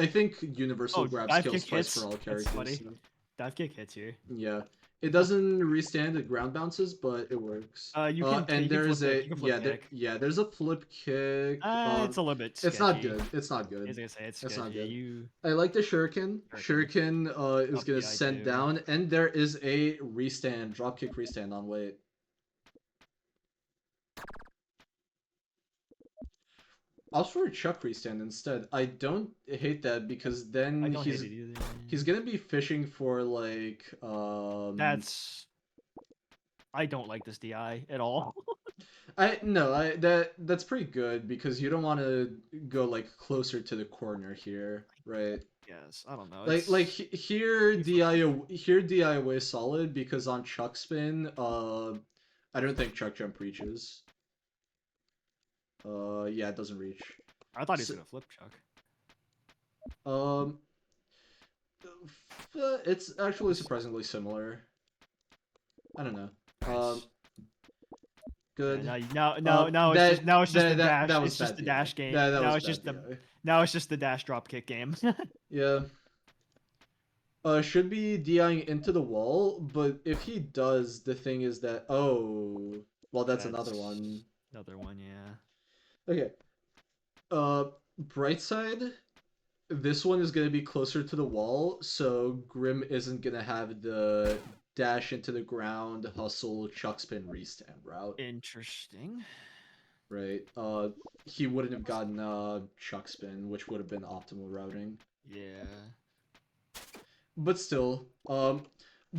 think universal grab scales twice for all characters. That's funny. Dive kick hits here. Yeah. It doesn't restand at ground bounces, but it works. You can. And there's there's a flip kick. It's a little bit. Sketchy. It's not good. It's not good. I was gonna say it's not good. You... I like the shuriken. Shuriken is gonna send down, and there is a restand, dropkick restand on weight. I'll for a Chuck restand instead. I don't hate that because then he's gonna be fishing for like That's. I don't like this DI at all. That's pretty good because you don't want to go like closer to the corner here, right? Yes, I don't know. Like here DI away solid because on Chuck spin, I don't think Chuck jump reaches. Yeah, it doesn't reach. I thought he was So, gonna flip Chuck. um, it's actually surprisingly similar. I don't know. Um, Nice. Yeah, good. now it's just the dash. That was It's just bad the DI. dash game. That was bad DI. Now it's just the dash drop kick game. Yeah. Should be DIing into the wall, but if he does, the thing is that well, that's another That's one. another one, yeah. Okay. Bright side, this one is gonna be closer to the wall, so Grim isn't gonna have the dash into the ground, hustle, chuck spin, restand route, Interesting. right? He wouldn't have gotten chuck spin, which would have been optimal routing. Yeah. But still,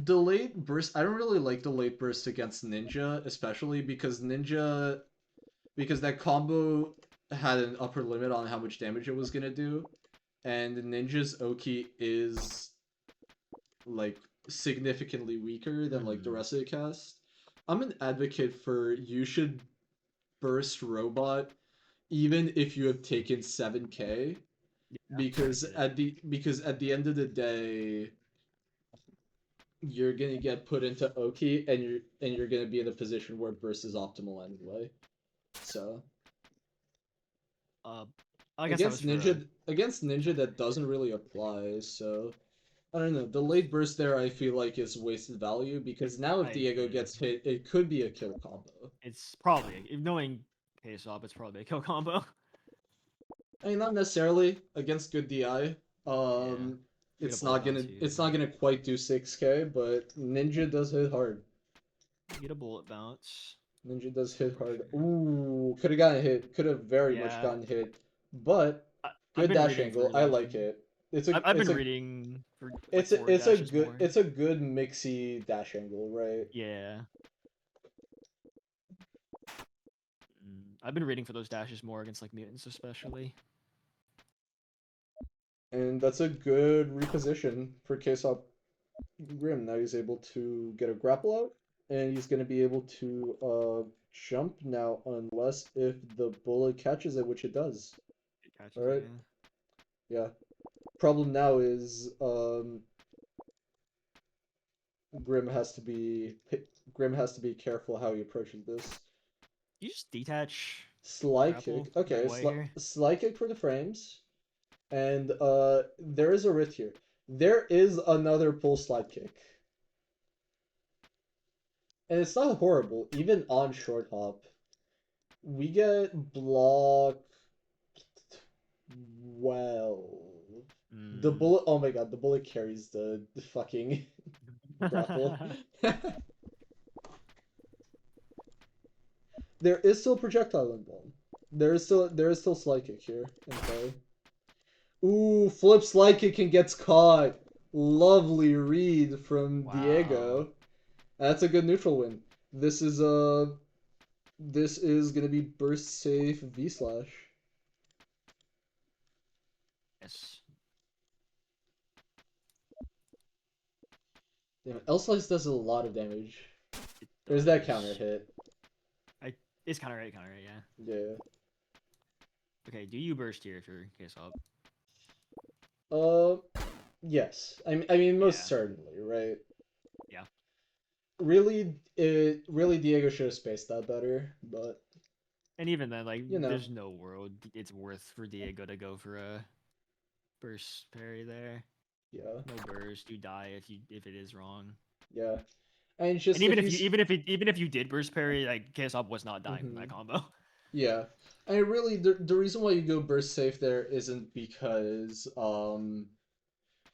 delayed burst. I don't really like delayed burst against Ninja, especially because that combo had an upper limit on how much damage it was gonna do, and Ninja's Oki is like significantly weaker than like the Hmm. rest of the cast. I'm an advocate for you should burst robot even if you have taken 7k Yeah, I get it. because at the end of the day you're gonna get put into Oki and you're gonna be in a position where burst is optimal anyway. So Uh, I guess that was for against Ninja Chuck. that doesn't really apply, so I don't know. The late burst there I feel like is wasted value because now if I Diego agree. gets hit, it could be a kill combo. It's probably knowing K-Swap, it's probably a kill combo. I mean not necessarily against good DI. Yeah. You get a It's bullet bounce here. not gonna quite do 6k, but Ninja does hit hard. You get a bullet bounce Ninja does hit for hard. sure. Ooh, could have gotten hit. Could have very much Yeah. gotten hit. But I've good been dash reading angle. for I like like it. It's a I've it's been a reading for like forward dashes more. it's a good mixy dash angle, right? Yeah. I've been reading for those dashes more against like mutants especially. And that's a good reposition for Kesop Grim. Now he's able to get a grapple out, and he's going to be able to jump now, unless if the bullet catches it, which it does. It catches All it, right, yeah. yeah. Problem now is Grim has to be careful how he approaches this. You just detach Slide grapple kick. right Okay, away here. slide kick for the frames. And there is a rift here. There is another pull slide kick. And it's not horrible, even on short hop. We get block 12. The Mm. bullet, oh my god, the bullet carries the fucking grapple. There is still projectile involved. There is still slide kick here in play. Ooh, flip slide kick and gets caught. Lovely read from Wow. Diego. That's a good neutral win. This is gonna be burst safe V slash. Yes. Damn, L slice does a lot of damage. It There's that counter does. hit. I it's counter right, yeah. Yeah. Okay, do you burst here if you're case up? Uh, yes. I mean, most Yeah. certainly, right? Yeah. Really, Diego should have spaced that better, but And even then, like, you know, there's no world it's worth for Diego to go for a burst parry there. yeah, No burst, you die if it is wrong. yeah. And And just if you, even if you did burst parry, like KSOP was not dying from hmm that combo. yeah. I mean, really, the reason why you go burst safe there isn't because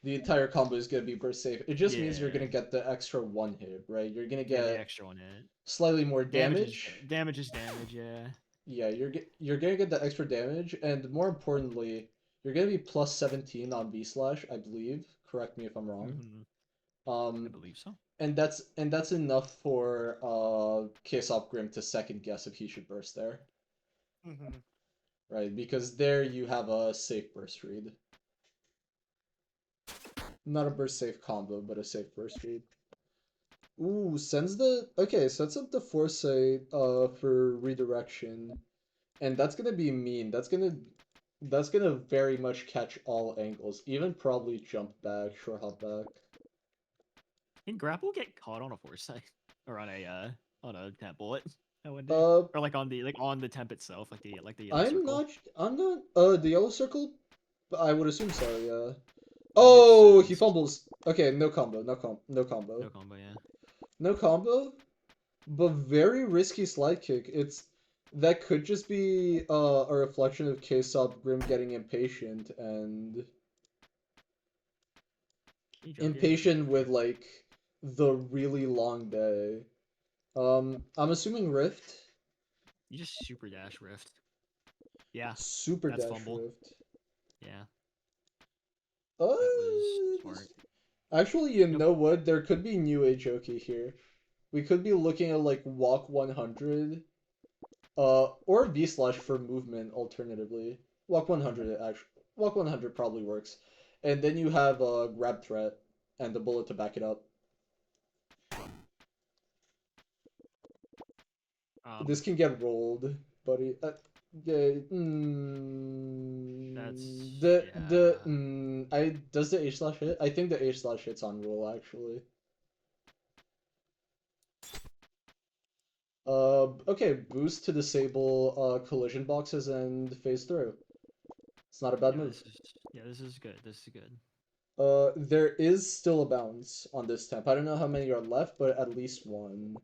the entire combo is gonna be burst safe. It just means you're Yeah. gonna get the extra one hit, right? You're gonna Yeah, the get extra one hit. slightly more damage. Damage is damage, yeah. Yeah, you're gonna get the extra damage, and more importantly, you're gonna be plus 17 on B slash, I believe. Correct me if I'm wrong. Hmm. I Um, believe so. and that's enough for Kesop Grim to second guess if he should burst there, Hmm. right? Because there you have a safe burst read. Not a burst safe combo, but a safe burst read. Ooh, sends up the foresight for redirection. and that's gonna be mean. That's gonna very much catch all angles, even probably jump back, short hop back. Can grapple get caught on a foresight or on a temp bullet? I wonder, Uh, or like on the temp itself, like the yellow I'm circle. not. I'm not. The yellow circle. I would assume so. Yeah. That makes Oh, he sense. fumbles. Okay, no combo. No combo. No combo, yeah. No combo. But very risky slide kick. That could just be a reflection of K-Sub Grim getting He jump yet? impatient with like the really long day. I'm assuming Rift. You just super dash rift. Yeah, Super that's dash fumble. Rift. Yeah, Uh, that was smart. Actually, you Yep. know what? There could be new age Oki here. We could be looking at like walk 100, or V slash for movement alternatively. Walk Mhm. 100 actually. Walk 100 probably works. And then you have a grab threat and the bullet to back it up. This Um, can get rolled, buddy. Yeah, that's yeah. I does the H slash hit? I think the H slash hits on roll actually. Okay, boost to disable collision boxes and phase through. It's not a bad Yeah, move. this is good. This is good. There is still a bounce on this temp. I don't know how many are left, but at least one.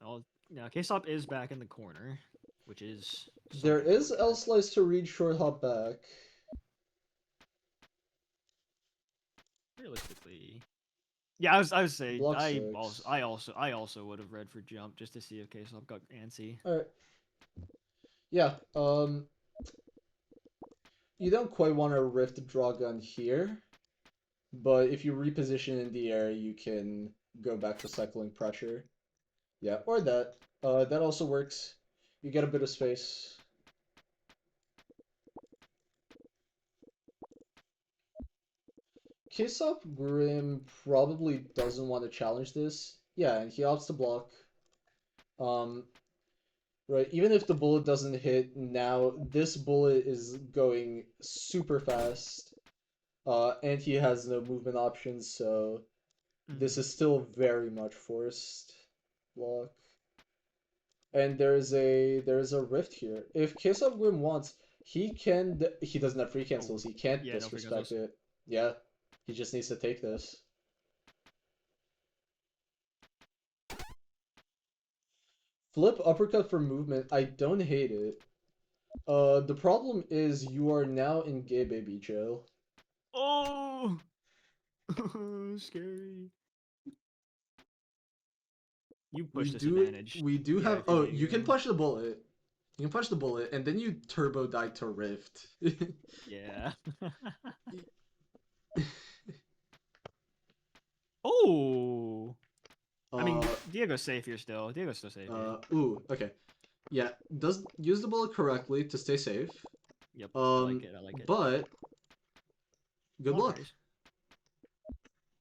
Oh, now K-Stop is back in the corner, which is There something to is look L at. slice to read short hop back. Realistically, yeah, I was say Block 6. I also would have read for jump just to see if K-Stop got antsy. Alright. Yeah, you don't quite want to rift draw gun here, but if you reposition in the air, you can go back to cycling pressure. Yeah, or that. That also works. You get a bit of space. Kisop Grim probably doesn't want to challenge this. Yeah, and he opts to block. Um, right, even if the bullet doesn't hit now, this bullet is going super fast. And he has no movement options, so this Mm. is still very much forced block. And there's a rift here. If Kisop Grim wants, he doesn't have free Oh, cancels. He can't yeah, no free disrespect cancels. it. Yeah, he just needs to take this. Flip uppercut for movement. I don't hate it. The problem is you are now in gay baby jail. Oh, scary. You We push do disadvantage. we do Yeah, have if you're oh you can Diego. punch the bullet. You can punch the bullet and then you turbo die to rift. Yeah. Oh. I mean, uh Diego's safe here still. Diego's still safe here. ooh, okay. Yeah, does use the bullet correctly to stay safe. Yep, I like it. I like it. But good Long luck. parries.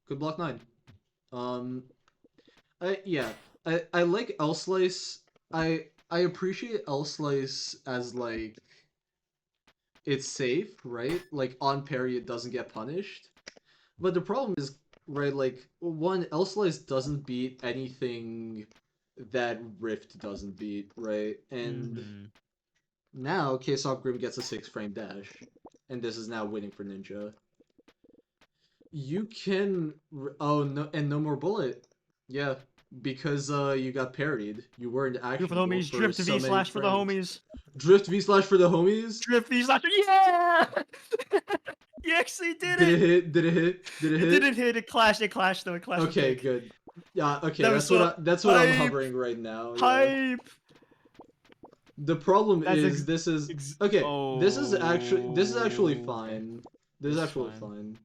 Good block 9. Um yeah, I like L Slice. I appreciate L Slice as like it's safe, right? Like on parry it doesn't get punished. But the problem is, right, like one L Slice doesn't beat anything that Rift doesn't beat, right? And Mm-hmm. now K-Stop Grim gets a 6 frame dash. And this is now winning for Ninja. You can oh no and no more bullet. Yeah, because you got parried. You weren't Drift for the actionable homies. for Drift so V many slash for the frames. homies. Drift V slash for the homies. Drift V slash. Yeah! You actually did Did it it! hit? Did it hit? Did it It hit? didn't hit. It clashed. It clashed though. It clashed with Okay, kick. good. Yeah, okay, That was so that's what I'm hype. hovering right now. Yeah. Hype. The problem That's is this is okay, this is actually oh. Okay. fine. This is This is actually fine. fine.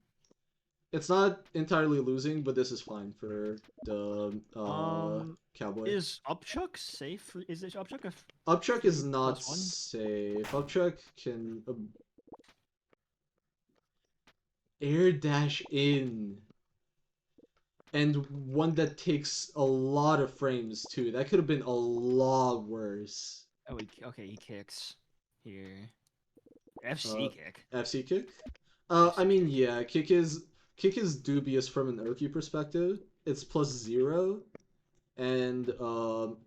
It's not entirely losing, but this is fine for the Um, cowboy. is Upchuck safe? Is it Upchuck a Upchuck is free not +1? safe. Upchuck can air dash in. And one that takes a lot of frames too. That could have been a lot worse. Oh, okay, he kicks here. FC kick. FC kick. I FC mean, kick. yeah, kick is dubious from an Oki perspective. It's +0, and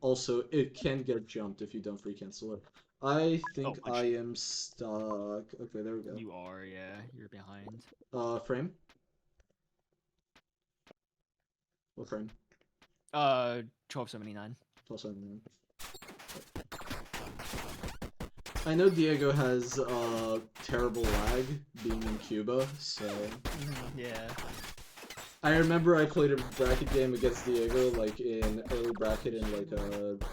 also it can get jumped if you don't free cancel it. I Oh, think I punch. am stuck. Okay, there we go. You are, yeah. You're behind. Frame. What frame? 1279. Plus I know Diego has terrible lag being in Cuba, so Yeah. I remember I played a bracket game against Diego like in early bracket in like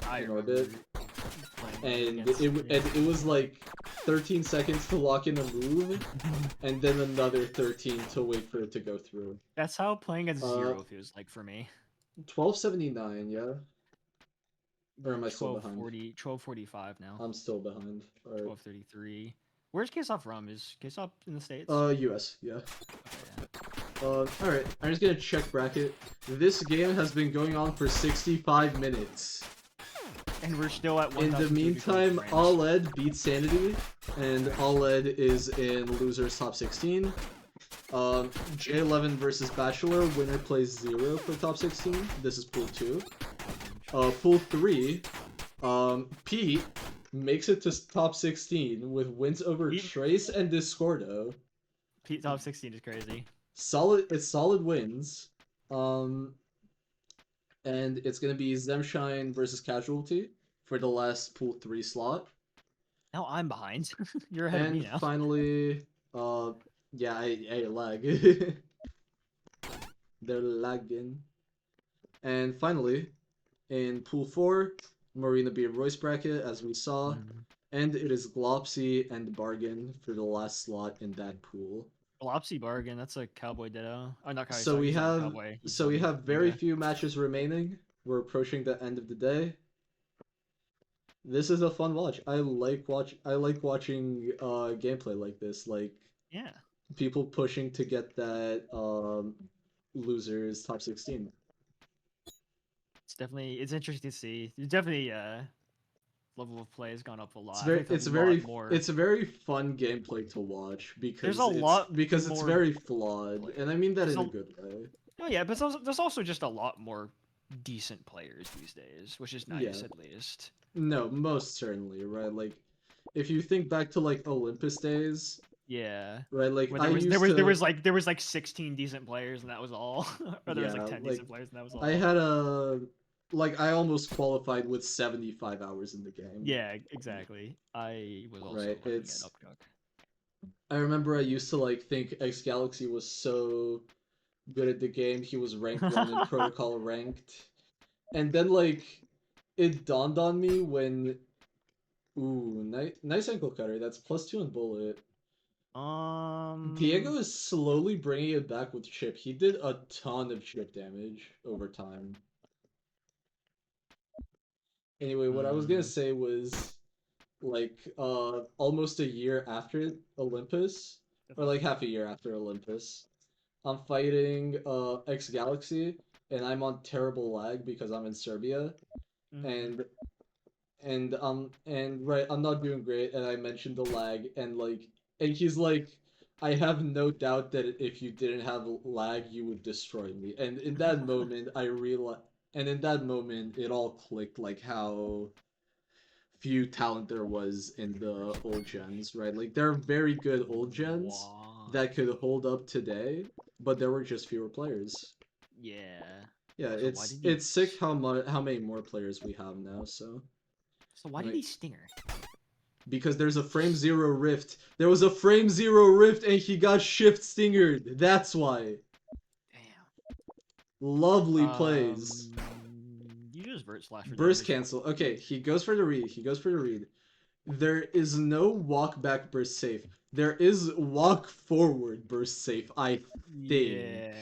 I in remember orbit, playing and against, it was like 13 seconds to lock in a move, and then another 13 to wait for it to go through. That's how playing at Uh, zero feels like for me. 1279, yeah. Or am I still behind? 1245 now. I'm still behind. All right. 1233. Where's K-Stop from? Is K-Stop in the States? US, yeah. Okay, Alright, I'm just gonna check bracket. This game has been going on for 65 minutes. yeah. And we're still at 1. In the meantime, OLED beats Sanity, and OLED is in losers top 16. J11 versus Bachelor, winner plays 0 for top 16. This is pool 2. Pool 3, Pete makes it to top 16 with wins over Trace and Discordo. Pete top 16 is crazy. It's solid wins. And it's gonna be Zemshine versus Casualty for the last pool 3 slot. Now I'm behind. You're ahead of me now. And finally, yeah, I lag. They're lagging. And finally, in pool 4, Marina B. Royce bracket, as we saw, and it is Glopsy and Bargain for the last slot in that pool. Glopsy Bargain, that's a Cowboy Ditto. Oh, not Cowboy. So Sorry, we he's not a have Cowboy. we have very few matches remaining. We're approaching the end of the day. This is a fun watch. I like watching gameplay like this, like Yeah. people pushing to get that losers top 16. It's interesting to see. It's definitely level of play has gone up a lot. It's a very fun gameplay to watch because it's very flawed, and I mean that in a good way. Oh yeah, but there's also just a lot more decent players these days, which is nice at least. No, most certainly, right? Like, if you think back to like Olympus days, yeah, right? Like there was like 16 decent players and that was all, or there was like 10 decent players and that was all. I had I almost qualified with 75 hours in the game. Yeah, exactly. I was also right. It's Upcook. I remember I used to like think X Galaxy was so good at the game. He was ranked 1 in Protocol ranked, and then like it dawned on me when, nice ankle cutter. That's +2 in bullet. Diego is slowly bringing it back with chip. He did a ton of chip damage over time. Anyway, what I was gonna say was, like, almost a year after Olympus, or like half a year after Olympus, I'm fighting X Galaxy, and I'm on terrible lag because I'm in Serbia, and right, I'm not doing great, and I mentioned the lag, and he's like, I have no doubt that if you didn't have lag, you would destroy me. And in that moment, it all clicked, like how few talent there was in the old gens, right? Like there are very good old gens that could hold up today, but there were just fewer players. Yeah. Yeah, it's sick how many more players we have now. So why did he stinger? Because there's a frame 0 rift. There was a frame 0 rift and he got shift stingered. That's why. Damn. Lovely plays. You just burst cancel. Okay, he goes for the read. There is no walk back burst safe. There is walk forward burst safe, I think. Yeah.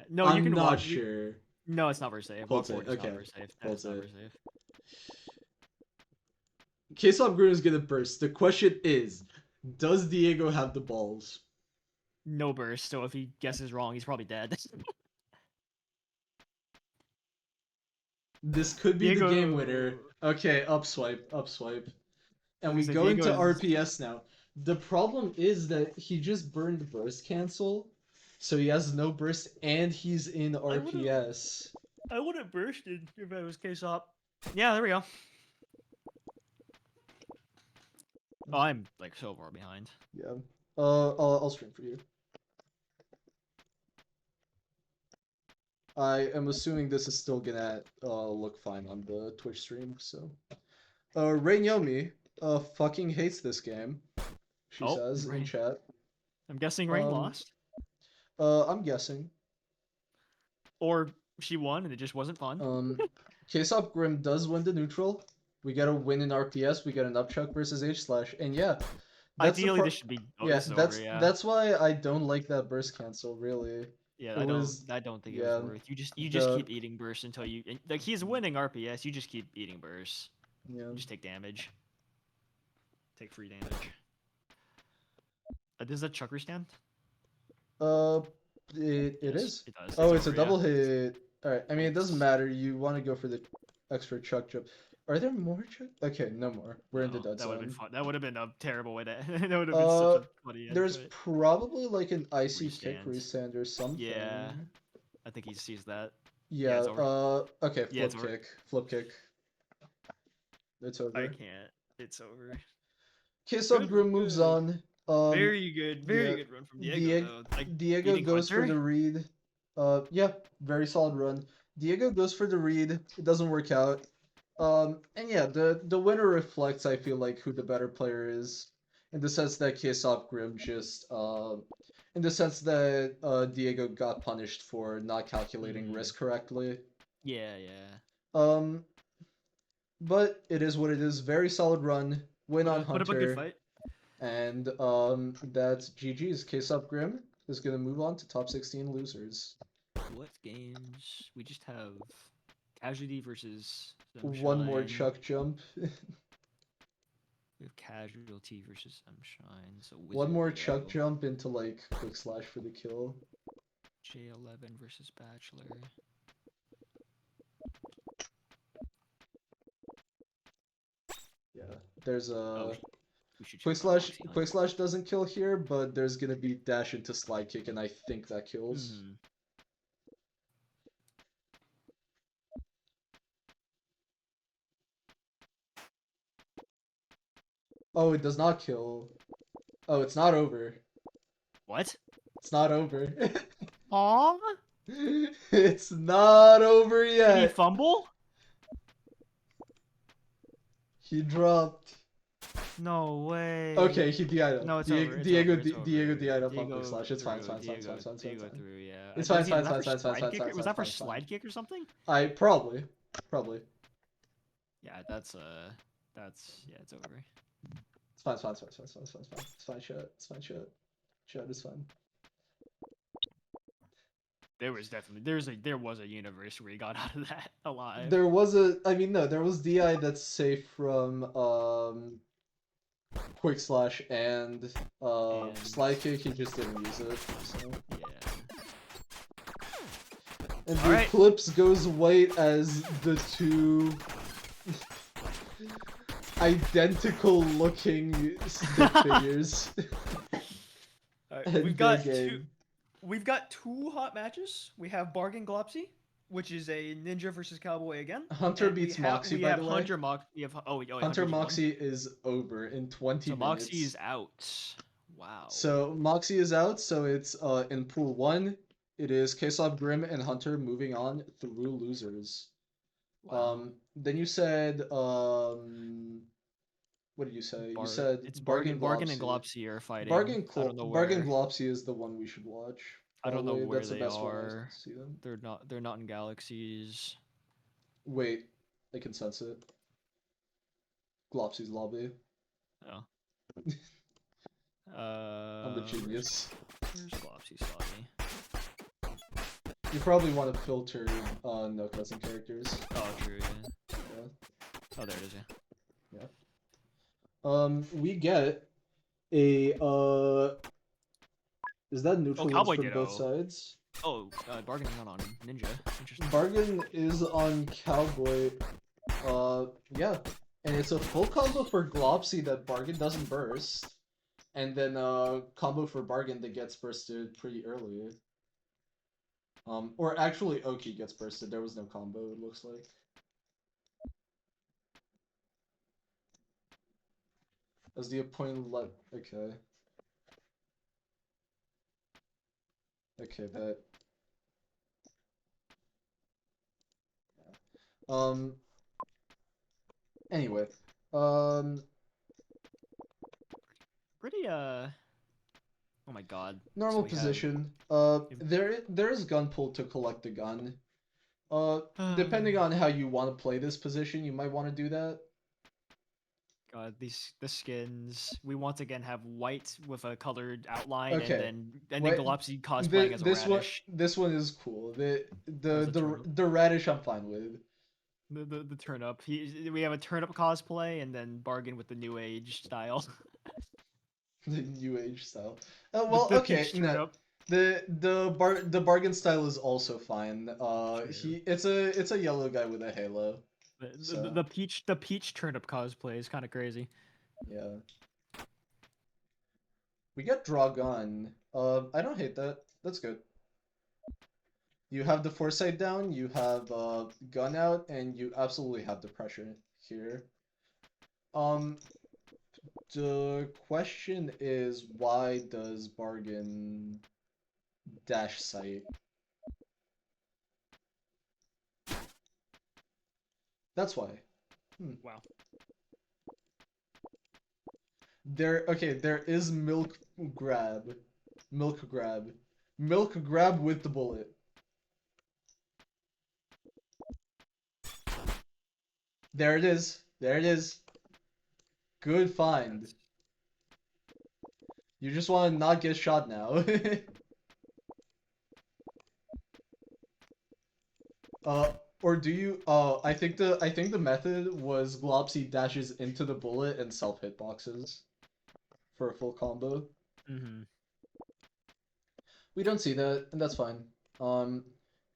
No, I'm you can not sure. No, it's not very safe. Walk forward is okay. not very safe. That's not very safe. K-Stop Green is gonna burst. The question is, does Diego have the balls? No burst, so if he guesses wrong, he's probably dead. This could be the game winner. Okay, up swipe. and We we said go into Diego is- RPS now. The problem is that he just burned burst cancel, so he has no burst, and he's in RPS. I would have bursted if I was case up. Yeah, there we go. Oh, I'm like so far behind. Yeah. I'll stream for you. I am assuming this is still gonna look fine on the Twitch stream, so. Rain Yomi fucking hates this game, she Oh, says in Rain. chat. I'm guessing Rain Um, lost, I'm guessing. or she won and it just wasn't fun. K-Sop Grim does win the neutral. We get a win in RPS. We get an upchuck versus H slash, and yeah, that's the Ideally, this should be. Oh, yeah, this is over. Yeah. that's why I don't like that burst cancel. Really, Yeah, it I was don't think it yeah, was worth. You just the keep eating bursts until you like he's winning RPS. You just keep eating bursts. yeah. You just take damage. Take free damage. Does that chucker stand? It Yes, is. It does. Oh, it's a over, yeah. double hit. All right. I mean, it doesn't Nice. matter. You want to go for the extra chuck jump. Are there more chuck? Okay, no more. We're in the No, dead that would have zone. been fun. That would have been a terrible way to. That would have been such a funny end There's to it. probably like an icy kick Restand. restand or something. Yeah, I think he sees that. Yeah. it's over. Okay. Yeah, Flip it's over. kick. Flip kick. It's over. I can't. It's over. Kiss up Good, Grim moves good. on. Very good. Very yeah, good run from Diego. Though. Like Diego beating goes for Hunter? the read. Yeah, very solid run. Diego goes for the read. It doesn't work out. And yeah, the winner reflects, I feel like, who the better player is, in the sense that Kesop Grim just in the sense that Diego got punished for not calculating risk correctly. Yeah, yeah. But it is what it is. Very solid run. Win on Put up a good Hunter. fight. And that's GG's. K-Sop Grim is gonna move on to top 16 losers. What games? We just have Casualty versus One more Sunshine. chuck jump. We have Casualty versus Sunshine. So One more Wizard chuck Leo. jump into like quick slash for the kill. J11 versus Bachelor. Yeah, there's a Oh, we should quick check slash. Roxy on Quick slash doesn't kill here, but there's gonna be dash into slide kick, and I think that kills. Mhm. Oh, it does not kill. Oh, it's not over. What? It's not over. Aw? It's not over Did he yet. fumble? He dropped. No way. Okay, he DI'd. No, it's Diego, over. It's Diego, over. It's over. Diego DI'd up on Diego quick slash. It's fine. It's through, fine. It's fine. It's fine. It's fine. It's fine. Diego It's fine. through, yeah. It's Was fine, he- fine, was that fine, for fine, slide fine, kick- fine, Was that for fine, slide kick or something? I probably. Yeah, that's yeah, it's over. It's fine. It's fine. It's fine. It's fine. It's fine. It's fine. It's fine. Shut. It's fine. Shut. Shut is fine. There was a universe where he got out of that alive. There was a. I mean, no. There was DI that's safe from quick slash and And- slide kick. He just didn't use it. So. Yeah. And the Alright. Eclipse goes white as the two identical looking stick figures. Alright, end we've their got game. we've got two hot matches. We have Bargain Glopsy, which is a ninja versus cowboy again. Hunter and beats we have, Moxie, we by have the way. Hunter Mox. We have Hunter Hunter's won. Moxie is over in 20 So minutes. Moxie is out. Wow. So Moxie is out, so it's in pool 1. It is Kesov Grim and Hunter moving on through losers. Wow. Then you said what did you say? You said it's Bargain and Glopsy. Glopsy are fighting. Bargain I don't know where. Glopsy is the one we should watch. I don't know Probably. where That's the they best one are. to see them. They're not in galaxies. Wait, I can sense it. Glopsy's lobby. Oh. I'm the genius. Where's Glopsy's lobby? You probably want to filter no cousin characters. Oh, true. Yeah. Yeah. Oh, there it is. Yeah. We get a is that neutral wins Cowboy from both Ditto. sides? Oh, Bargain's not on Ninja. Interesting. Bargain is on Cowboy. Yeah. And it's a full combo for Glopsy that Bargain doesn't burst. And then combo for Bargain that gets bursted pretty early. Or actually Oki gets bursted. There was no combo, it looks like. As the opponent let okay. Okay, that um anyway. Um Pretty oh my god. So Normal we have position. There is gun pull to collect the gun. Depending God, on how you want to play this position, you might want to do that. the skins. We once again have white with a colored outline Okay. and then Wait, Galopsy cosplaying as a radish. this one is cool. As a turnip. The radish I'm fine with. The turnip. We have a turnip cosplay and then Bargain with the new age style. The new age style. Oh the well, the okay. peach No, turnip. the bargain style is also fine. True. It's a yellow guy with a halo. So The peach turnip cosplay is kind of crazy. yeah, we get draw gun. I don't hate that. That's good. You have the foresight down. You have gun out, and you absolutely have the pressure here. Um, the question is, why does bargain dash sight? That's why. Wow. There is grab. Milk grab. Milk grab with the bullet. There it is. There it is. Good find. That's You just want to not get shot now. or do you I think the method was Glopsy dashes into the bullet and self hitboxes for a full combo. mm-hmm. We don't see that, and that's fine.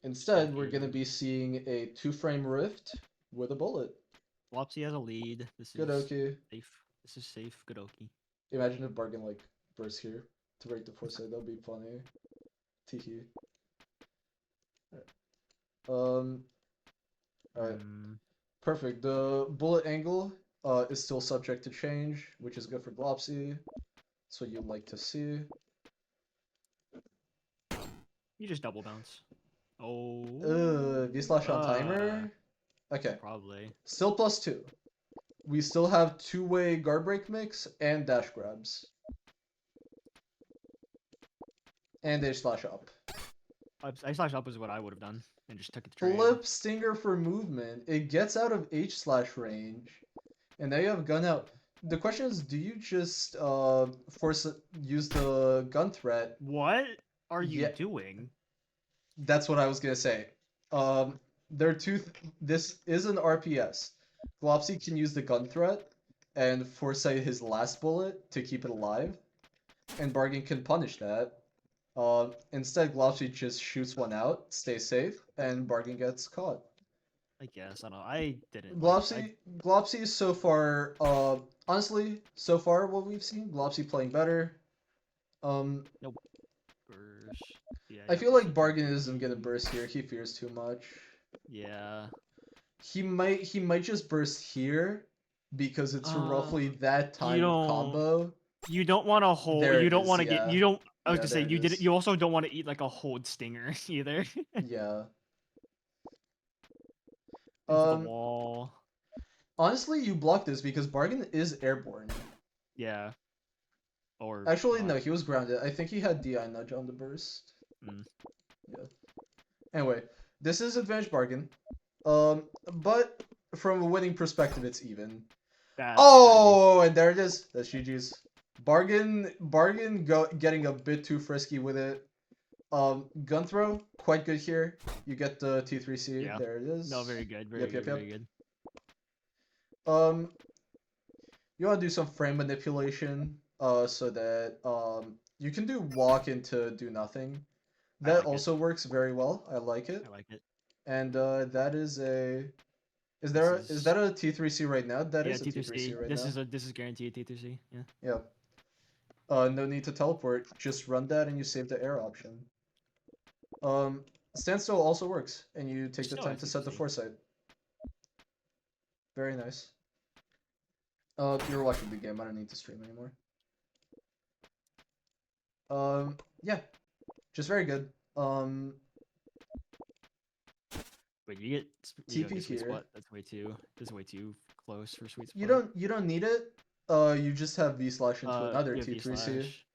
Instead, we're gonna be seeing a 2-frame rift with a bullet. Galopsy has a lead. This Good is Oki. safe. This is safe. Good Oki. Imagine if Bargain like bursts here to break the foresight. That'd be funny. Teehee. Alright. Alright. Perfect. The bullet angle is still subject to change, which is good for Glopsy. That's what you'd like to see. You just double bounce. Oh. V slash on timer. Okay. Probably. Still +2. We still have two-way guard break mix and dash grabs. And H slash up. I slash up is what I would have done and just took it to trade. Flip stinger for movement. It gets out of H slash range. And now you have gun out. The question is, do you just use the gun threat? What are you Yeah. doing? That's what I was gonna say. There are this is an RPS. Glopsy can use the gun threat and foresight his last bullet to keep it alive, and Bargain can punish that. Instead, Glopsy just shoots one out, stays safe, and Bargain gets caught. I guess I don't know. I didn't. Glopsy is so far, honestly, so far what we've seen, Glopsy playing better. Nope. Burst. Yeah. I feel like Bargain isn't gonna burst here. He fears too much. Yeah. He might just burst here because it's roughly that time of combo. You don't want to hold. There You it don't is, want to get. yeah. You don't. I was Yeah, gonna say there you it did. is. You also don't want to eat like a hold stinger either. Yeah. Into the wall. Honestly, you block this because Bargain is airborne. Yeah. Or Actually, no, he was grounded. I think he had DI nudge on the burst. Yeah. Anyway, this is advantage Bargain. But from a winning perspective, it's even. That's Oh, and there it is. That's GG's. Bargain getting a bit too frisky with it. Gun throw, quite good here. You get the T3C. Yeah. There it is. No, very good. Very good. Very good. You want to do some frame manipulation, so that you can do walk into do nothing. That like also works very well. I like it. I like it. And that is a Is This that a T3C right now? That yeah, is a T3C T3C. right This now. is guaranteed T3C. Yeah. Yeah. No need to teleport. Just run that and you save the air option. Standstill also works, and you take the Still time has to set the T3C. foresight. Very nice. You're watching the game. I don't need to stream anymore. Yeah, just very good. But you don't TP get sweet here. spot. That's way too close for sweet You spot. don't need it. You just have V slash into another You have V T3C. slash.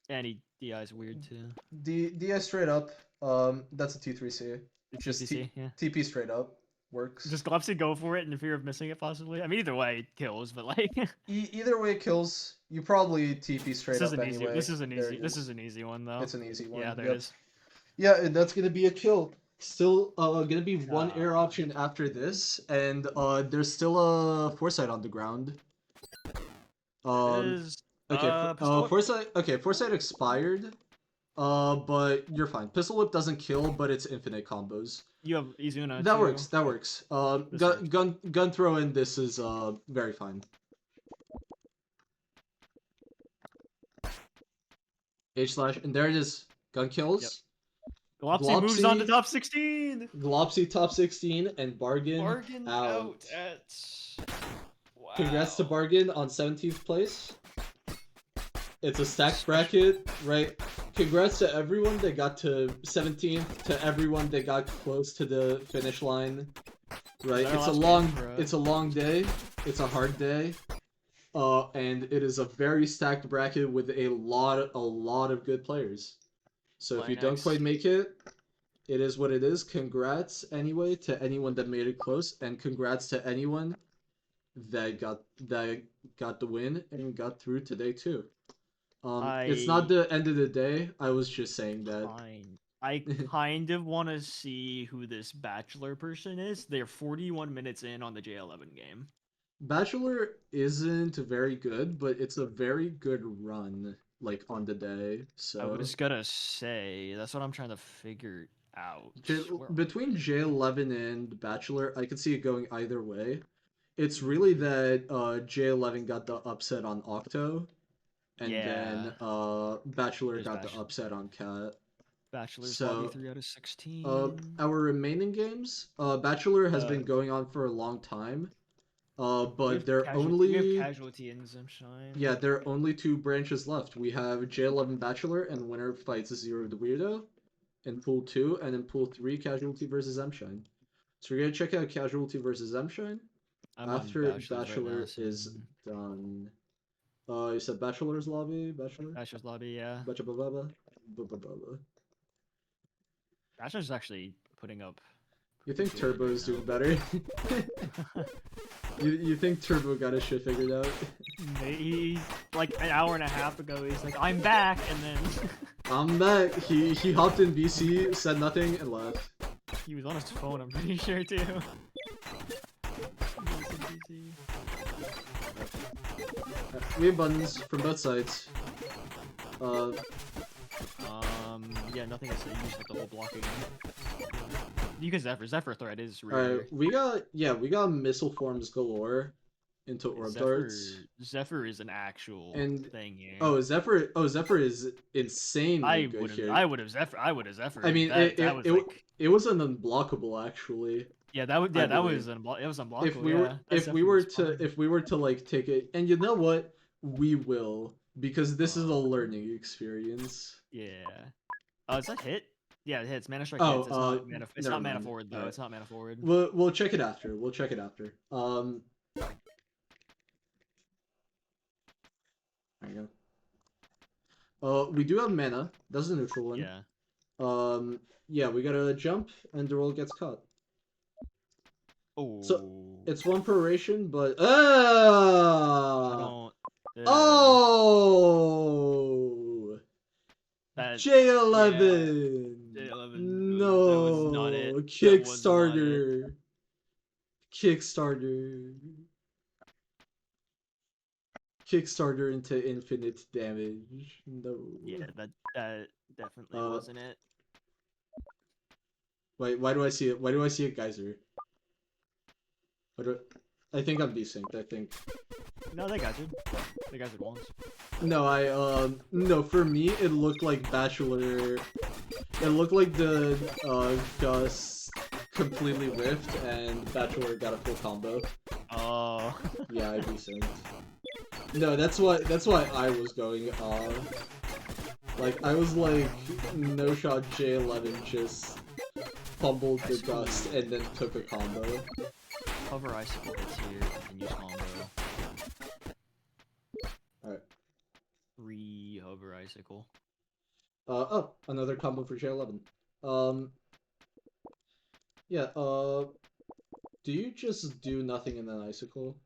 And he DI is weird too. DI straight up. That's a T3C. It's Just TPC, yeah. TP straight up works. Just Glopsy go for it in fear of missing it possibly. I mean, either way, it kills. But like, Either way it kills. You probably TP straight up anyway. This is an There easy. it This is. is an easy one though. It's an easy one. Yeah, there Yep. it is. Yeah, and that's gonna be a kill. Still, gonna be one air Ah. option after this, and there's still a foresight on the ground. It is. Okay, Pistol whip? foresight. Okay, foresight expired. But you're fine. Pistol whip doesn't kill, but it's infinite combos. You have Izuna That too. works. That works. This Gun throw in this is very fine. H slash, and there it is. Gun kills. Glopsy moves on to top 16. Glopsy top 16 and Bargain, Bargain out at. Wow. Congrats to Bargain on 17th place. It's a stacked bracket, right? Congrats to everyone that got to 17th, to everyone that got close to the finish line. Right? It's a long day. It's a hard day. And it is a very stacked bracket with a lot of good players. So if you don't quite make it, it is what it is. Congrats anyway to anyone that made it close, and congrats to anyone that got the win and got through today too. It's not the end of the day. I was just saying that. Fine. I kind of want to see who this Bachelor person is. They're 41 minutes in on the J11 game. Bachelor isn't very good, but it's a very good run, like, on the day, so... I was gonna say, that's what I'm trying to figure out. Between J11 and Bachelor, I could see it going either way. It's really that J11 got the upset on Octo, and then Bachelor got the upset on Cat. Bachelor's lobby 3 out of 16. Our remaining games, Bachelor has been going on for a long time. But there are only... We have Casualty and Zemshine. Yeah, there are only 2 branches left. We have J11 Bachelor, and winner fights Zero the Weirdo in Pool 2, and in Pool 3, Casualty versus Zemshine. So we're gonna check out Casualty versus Zemshine after Bachelor right now, is done. You said Bachelor's lobby? Bachelor's lobby, yeah. Bachelor's actually putting up... You think Turbo's doing better? You think Turbo got his shit figured out? He, like an hour and a half ago, he's like, I'm back, and then... I'm back. He hopped in BC, said nothing, and left. He was on his phone, I'm pretty sure, too. We have buttons from both sides. Yeah, nothing is used with the whole blocking. You can Zephyr threat is real. Alright, we got missile forms galore into orb darts. Zephyr is an actual thing here. Oh, Zephyr is insanely good here. I would have Zephyr. I mean, it was an unblockable actually. Yeah, that was unblockable. If we were to like take it, and you know what, we will, because this is a learning experience. Yeah. Is that hit? Yeah, it hits. Mana strike hits. It's not mana forward though. It's not mana forward. We'll check it after. There you go. We do have mana. That's the neutral one. Yeah. Yeah, we gotta jump, and the roll gets caught. Oh. So it's one per ration, but J11. J11. No. That was not it. Kickstarter. Kickstarter into infinite damage. No. Yeah, that definitely wasn't it. Wait, why do I see it? Why do I see a geyser? What do I think I'm desynced, I think. No, they got you. They got it once. No, no, for me, it looked like Bachelor. It looked like the, Gus completely whiffed and Bachelor got a full combo. Oh. Yeah, I desynced. No, that's why I was going, like, I was like, no shot J11 just fumbled the Gus and then took a combo. Hover icicle hits here and use combo. Alright. Hover icicle. Oh, another combo for J11. Yeah, do you just do nothing in an icicle?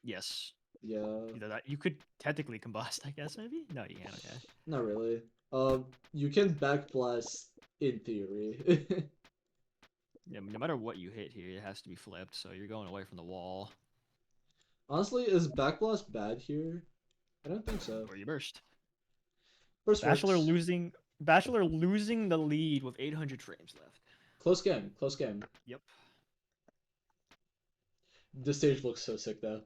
Yes. Yeah, Either that. You could technically combust, I guess, maybe? No, you can't, okay. not really. You can backblast in theory. Yeah, no matter what you hit here, it has to be flipped, so you're going away from the wall. Honestly, is backblast bad here? I don't think so. Or you burst. First Bachelor works. losing the lead with 800 frames left. Close game, close game. Yep. This stage looks so sick though.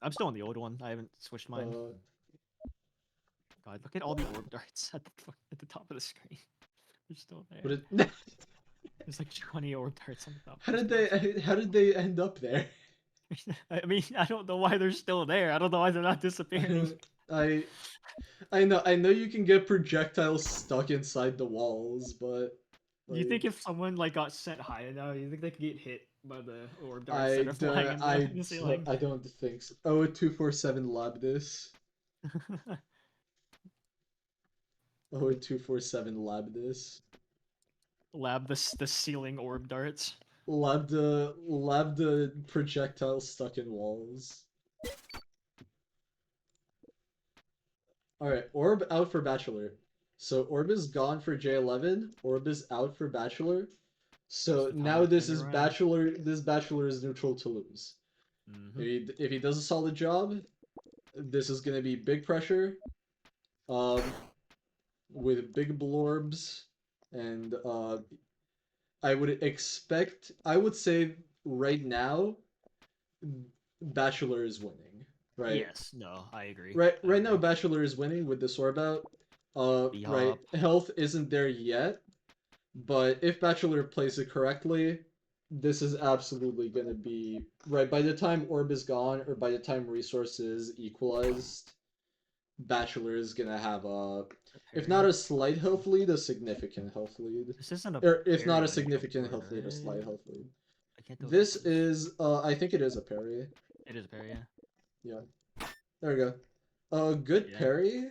I'm still on the old one. I haven't switched mine. God, look at all the orb darts at the top of the screen. They're still there. But it, There's like 20 orb darts on the top. how of did the screen. how did they end up there? I mean, I don't know why they're still there. I don't know why they're not disappearing. I I know you can get projectiles stuck inside the walls, but You like, think if someone like got sent high enough, you think they could get hit by the orb darts I that are flying in don't the ceiling? I don't think so. Oh, 247 lab this. Oh, 247 lab this. Lab the ceiling orb darts. Lab the projectiles stuck in walls. Alright, Orb out for Bachelor. So Orb is gone for J11, Orb is out for Bachelor. So Just the now time this turning is around. Bachelor is neutral to lose. Mm-hmm. If he does a solid job, this is gonna be big pressure. With big blorbs, and I would say right now, Bachelor is winning. Right? Yes. No, I agree. Right now, Bachelor is winning with this orb out. Right, B-hop. health isn't there yet, but if Bachelor plays it correctly, this is absolutely gonna be right by the time orb is gone, or by the time resources equalized. Bachelor is gonna have a, if not a slight health lead, a significant health lead. This isn't a Or if not parry a on significant jumper, health lead, a slight right? health lead. I can't tell if This this is, I think it is a parry. It is a parry, yeah. Yeah. There we go. Good Yeah. parry.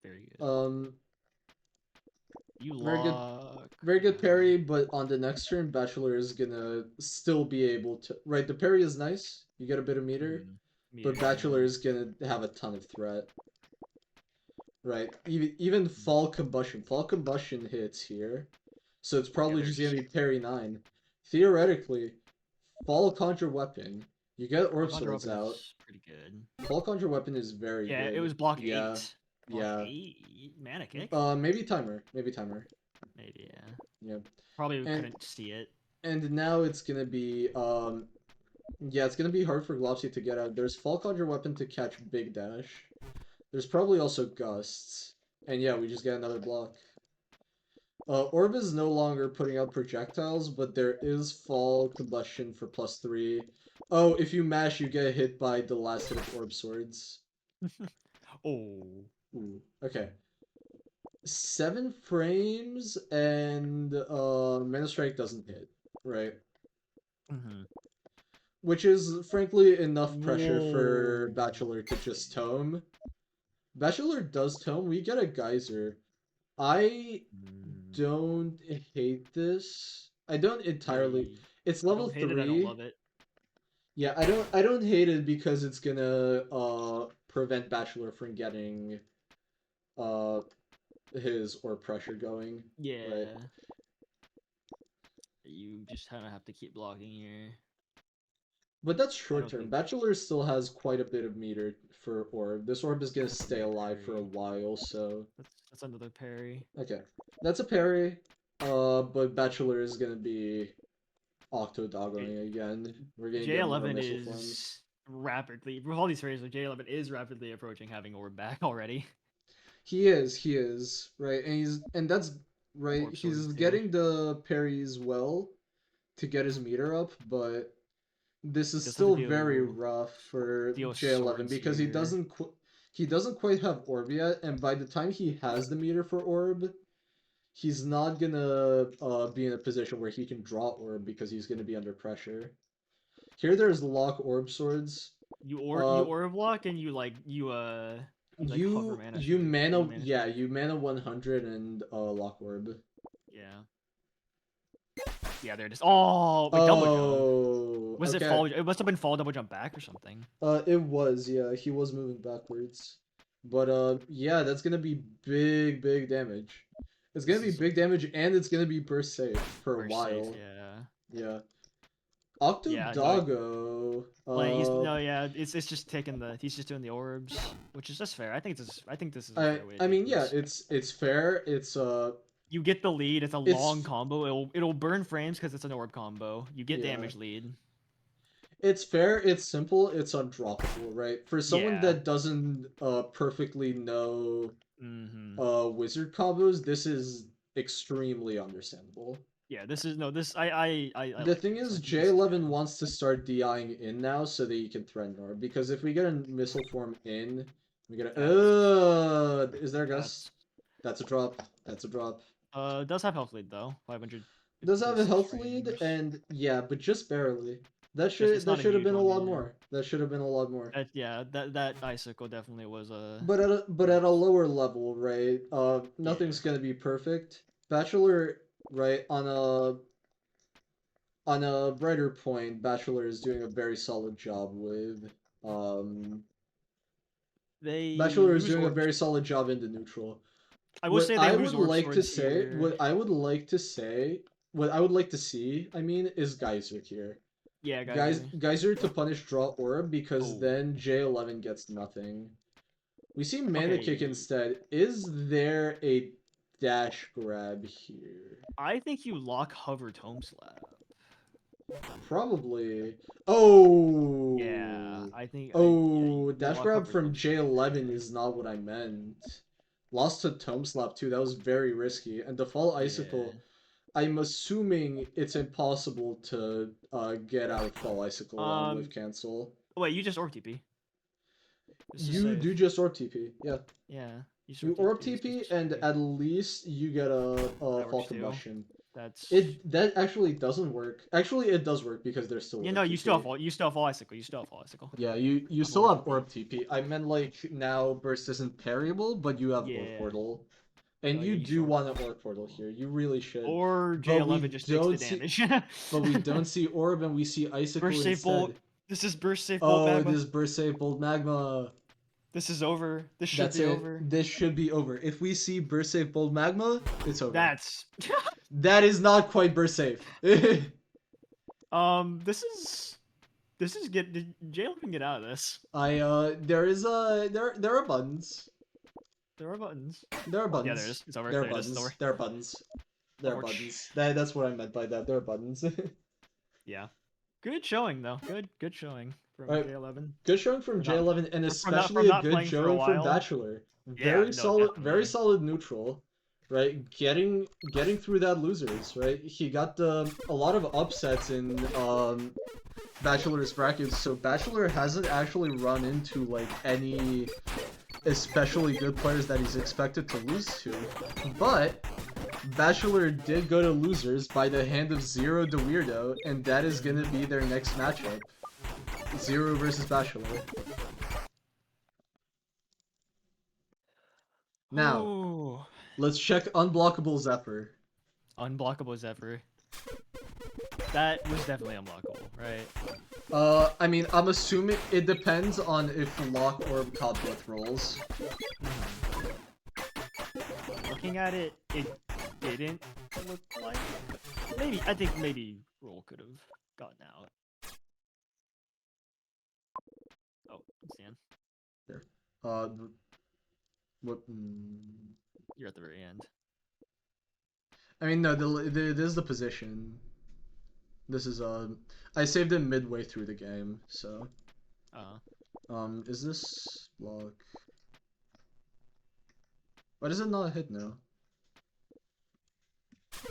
Very good. You Very good. lock. Very good parry, but on the next turn, Bachelor is gonna still be able to. Right, the parry is nice. You get a bit of meter, but Bachelor is gonna have a ton of threat. Right, even fall combustion. Fall combustion hits here, so it's probably just gonna be parry 9. Theoretically, fall conjure weapon. You get orb swords out. Pretty good. Fall conjure weapon is very Yeah, good. it was block Yeah, 8. Block 8? Mana kick? maybe timer. Maybe timer. Maybe, yeah. Yeah. Probably couldn't see it. And now it's gonna be, yeah, it's gonna be hard for Glopsy to get out. There's Fall Conjure Weapon to catch Big Dash. There's probably also Gusts. And yeah, we just get another block. Orb is no longer putting out projectiles, but there is Fall Combustion for +3. Oh, if you mash, you get hit by the last hit of Orb Swords. Oh. Ooh, okay. 7 frames, and Mana Strike doesn't hit, right? Mm-hmm. Which is, frankly, enough pressure for Bachelor to just tome. Bachelor does tome. We get a Geyser. I don't hate this. I don't entirely. It's level 3. I don't love it. Yeah, I don't hate it because it's gonna prevent Bachelor from getting his or pressure going. Yeah. Right? You just kind of have to keep blocking here. But that's short term. Bachelor still has quite a bit of meter for Orb. This Orb is gonna stay alive for a while, so... That's another parry. Okay. That's a parry. But Bachelor is gonna be octo-doggoing again. We're gonna get more J11 missile forms. is rapidly, with all these phrases, J11 is rapidly approaching having orb back already. He is, right? And that's right. Orb sword He's too. getting the parries well to get his meter up, but this He is does have to still very rough for deal J11 swords because he here. doesn't quite have orb yet, and by the time he has the meter for orb, he's not gonna be in a position where he can draw orb because he's gonna be under pressure. Here there's lock orb swords. You Uh, orb block and you like hover mana you strike. You mana mana yeah strike. you mana 100 and lock orb. Yeah. Yeah, there it is. Oh, wait, double jump. Oh, Was it okay. fall? It must have been fall double jump back or something. It was, yeah, he was moving backwards. But yeah, that's gonna be big damage. It's gonna This be is big damage and it's gonna be burst safe for a burst safe. while. Yeah. Yeah. Yeah. No. Octodoggo. Like he's no. Yeah. It's just taking the. He's just doing the orbs, which is just fair. I think this is a fair way to I take mean, yeah, this. it's fair. You get the lead. It's a long It's combo. It'll burn frames because it's an orb combo. You get yeah. damage lead. It's fair, it's simple, it's undroppable, right? For someone Yeah. that doesn't perfectly know Mm-hmm. wizard combos, this is extremely understandable. Yeah. This is no. This I The like thing this. I is, think this is J11 good. wants to start DIing in now so that he can threaten Orb. Because if we get a missile form in, we get a. That's Is there a Gus? that's That's a drop. That's a drop. does have health lead though. Does have a 556 health lead, frames. and yeah, but just barely. It's That not a should have huge been a one. lot Yeah. more. That should have been a lot more. Yeah. That icicle definitely was a. But at a lower level, right? Yeah. Nothing's gonna be perfect. Bachelor, right? On a brighter point, Bachelor is doing a very solid job with um They Bachelor is lose doing a orb. very solid job in the neutral. I will say they lose orb swords here. What I would like to see, I mean, is Geyser here. Yeah, Geyser. Geyser to punish draw orb because Oh. then J11 gets nothing. We see mana kick Okay. instead. Is there a dash grab here? I think you lock hover tome slab. Probably. Yeah, Oh. yeah, Oh, you dash lock grab hover from tome slab J11 here. is not what I meant. Lost to Tome Slap too. That was very risky. And Default Yeah. Icicle, I'm assuming it's impossible to get out of Fall Icicle on with Um. cancel. Wait, you just orb TP. This is You safe. do just Orb TP. Yeah. Yeah, you just You orb Orb TP. TP It's and safe. at least you get a That Fall works too. Combustion. That's. That actually doesn't work. Actually, it does work because there's still You Orb know, TP. you still have all icicle. You still have all icicle. Yeah, you Of still orb have TP. Orb TP. I meant like now Burst isn't parryable, but you have Orb Yeah. Portal. And Oh yeah, you you still do orb want an TP. Orb Portal here. You really should. Or But we J11 just takes the don't see damage. but we don't see Orb and we see Icicle Burst safe bolt. instead. This is burst safe bolt Oh, magma. this Burst Save Bolt Magma. This is over. This should That's be it. over. This should be over. If we see Burst Save Bolt Magma, it's over. That's That is not quite Burst Safe. this is get J11 can get out of this. There is there are buttons. There are buttons. There are Yeah, there it buttons. is. It's over. There are There it is. It's over. buttons. There are buttons. There are Ouch. buttons. That's what I meant by that. There are buttons. Yeah. Good showing though. Good showing from Alright, J11. good showing from For not J11 and from especially a not good playing for a showing from while. Bachelor. Yeah, no, Very definitely. solid neutral, right? Getting through that losers, right? He got a lot of upsets in Bachelor's brackets, so Bachelor hasn't actually run into like any especially good players that he's expected to lose to. But Bachelor did go to losers by the hand of Zero de Weirdo, and that is gonna be their next matchup. Zero versus Bachelor. Now, Ooh. let's check Unblockable Zephyr. Unblockable as ever. That was definitely unblockable, right? I mean, I'm assuming it depends on if Lock Orb Cobweb rolls. Looking at it, it didn't look like. Maybe I think maybe roll could have gotten out. Oh, Stan, There. What? you're at the very end. I mean, no, it is the position. This is I saved it midway through the game, so Uh, is this block? Why does it not hit now?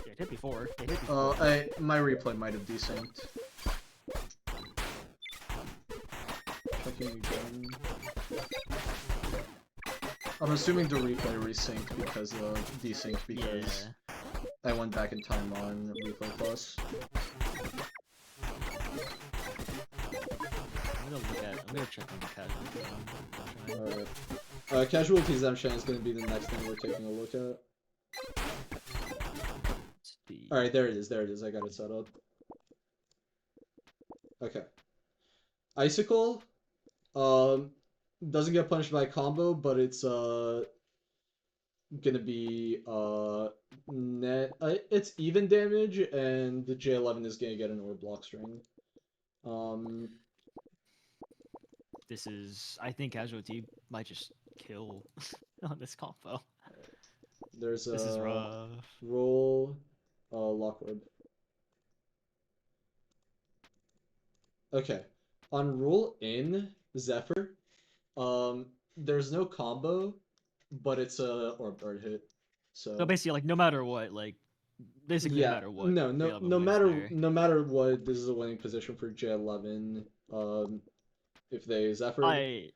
yeah, it hit before. It hit before. My replay might have desynced. Checking again. I'm assuming the replay resynced because desynced because Yeah. I went back in time on Replay Plus. I'm gonna check on the casualty. Alright. Casualty Zemshan is going to be the next thing we're taking a look at. Alright, there it is, I got it set up. Okay. Icicle, doesn't get punished by combo, but it's, gonna be, it's even damage, and the J11 is gonna get an orb block string. This is, I think casualty might just kill on this combo. There's This is rough. roll, lock orb. Okay, on roll in Zephyr, there's no combo, but it's a orb guard hit. So So basically, like, no matter what, like, basically no yeah, matter what, no, J11 wins there. no matter what, this is a winning position for J11. If they Zephyr, I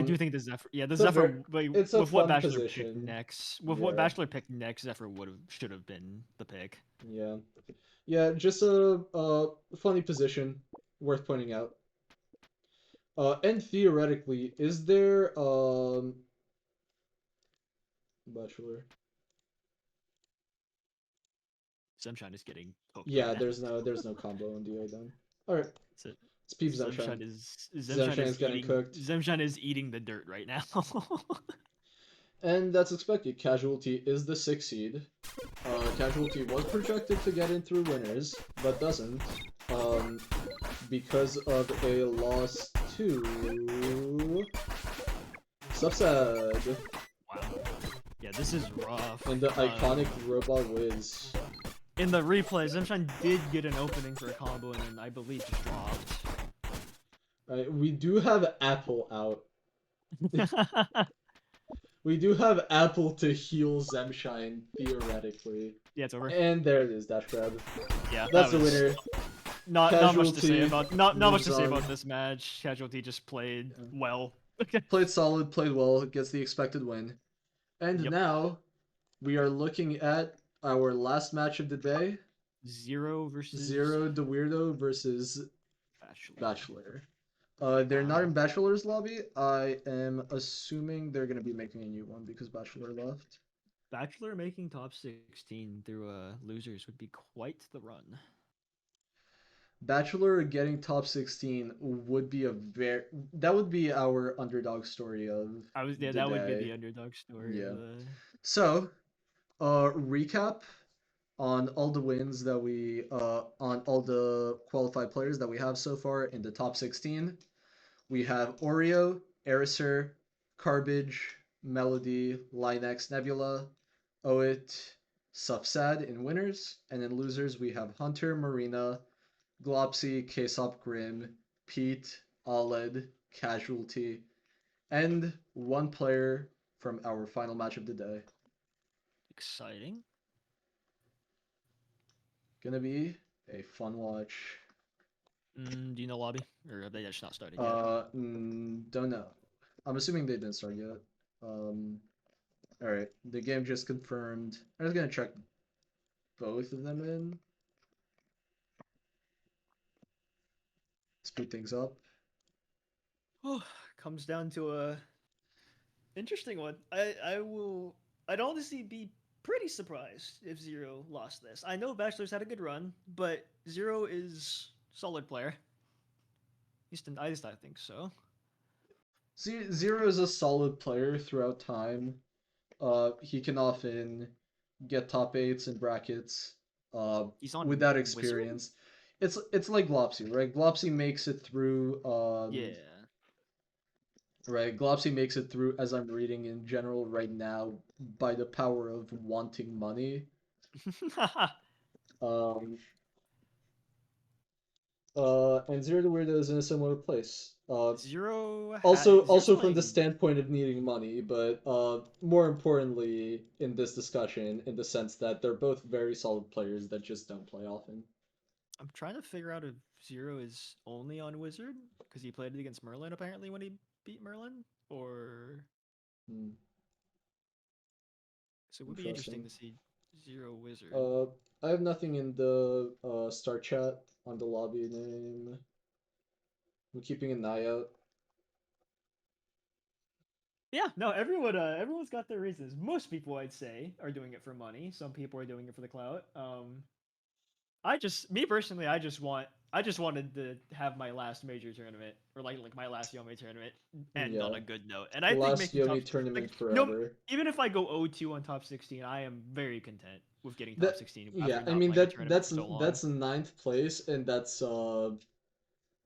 do think the Zephyr, yeah, the it's a Zephyr, it's a with what fun Bachelor picked position. next, with what Yeah, Bachelor picked next, Zephyr should have been the pick. yeah, yeah. Just a funny position, worth pointing out. And theoretically, is there Bachelor? Zemshine is getting hooked right Yeah, now. there's no combo on DA then. All right, So it's Peep Zemshan. Zemshine is getting eating cooked, Zemshine is eating the dirt right now. and that's expected. Casualty is the 6th seed. Casualty was projected to get in through winners, but doesn't, because of a loss to Subsad Wow. Yeah, this is rough. and the iconic Robot Wiz. In the replay, Zemshine did get an opening for a combo and then I believe just dropped. Right, we do have Apple out. We do have Apple to heal Zemshine, theoretically. Yeah, it's over. And there it is, dash grab. Yeah, That's that the was winner. not much to say Casualty about not much to say moves about on. this match. Casualty just played well. Played solid, played well, gets the expected win. And Yep. now we are looking at our last match of the day. Zero versus Zero the Weirdo versus Bachelor. Bachelor. They're not in Bachelor's lobby. I am assuming they're gonna be making a new one because Bachelor left. Bachelor making top 16 through losers would be quite the run. Bachelor getting top 16 would be that would be our underdog story of the that would be day. the underdog story. Yeah. So, recap on all the wins that we on all the qualified players that we have so far in the top 16. We have Oreo, Ericer, Carbage, Melody, Linex, Nebula, Oit, Subsad in winners, and in losers we have Hunter, Marina, Glopsy, Kesop Grim, Pete, Oled, Casualty, and one player from our final match of the day. Exciting. Gonna be a fun watch. Do you know lobby? Or have they just not started yet? Don't know. I'm assuming they didn't start yet. Alright, the game just confirmed. I'm just gonna check both of them in. Speed things up. Oh, comes down to a interesting one. I'd honestly be pretty surprised if Zero lost this. I know Bachelor's had a good run, but Zero is solid player. At least I think so. Zero is a solid player throughout time. He can often get top 8s in brackets. He's on Without experience. Wizard? It's like Glopsy, right? Glopsy makes it through. Yeah. Right, Glopsy makes it through, as I'm reading in general right now, by the power of wanting money. Um, and Zero the Weirdo is in a similar place. Zero's Also from the playing. standpoint of needing money, but more importantly in this discussion, in the sense that they're both very solid players that just don't play often. I'm trying to figure out if Zero is only on Wizard because he played it against Merlin apparently when he beat Merlin, or Hmm, so it would be interesting interesting. to see Zero Wizard. Uh, I have nothing in the start chat on the lobby name. I'm keeping an eye out. Yeah, no, everyone's got their reasons. Most people, I'd say, are doing it for money. Some people are doing it for the clout. Me personally, I just wanted to have my last major tournament or like my last YOMI tournament end on Yeah, a good note. And I think last making top Yomi tournament like no, forever. even if I go 0-2 on top 16, I am very content with getting top That 16 yeah, after I not mean playing a tournament for so long. that's ninth place, and that's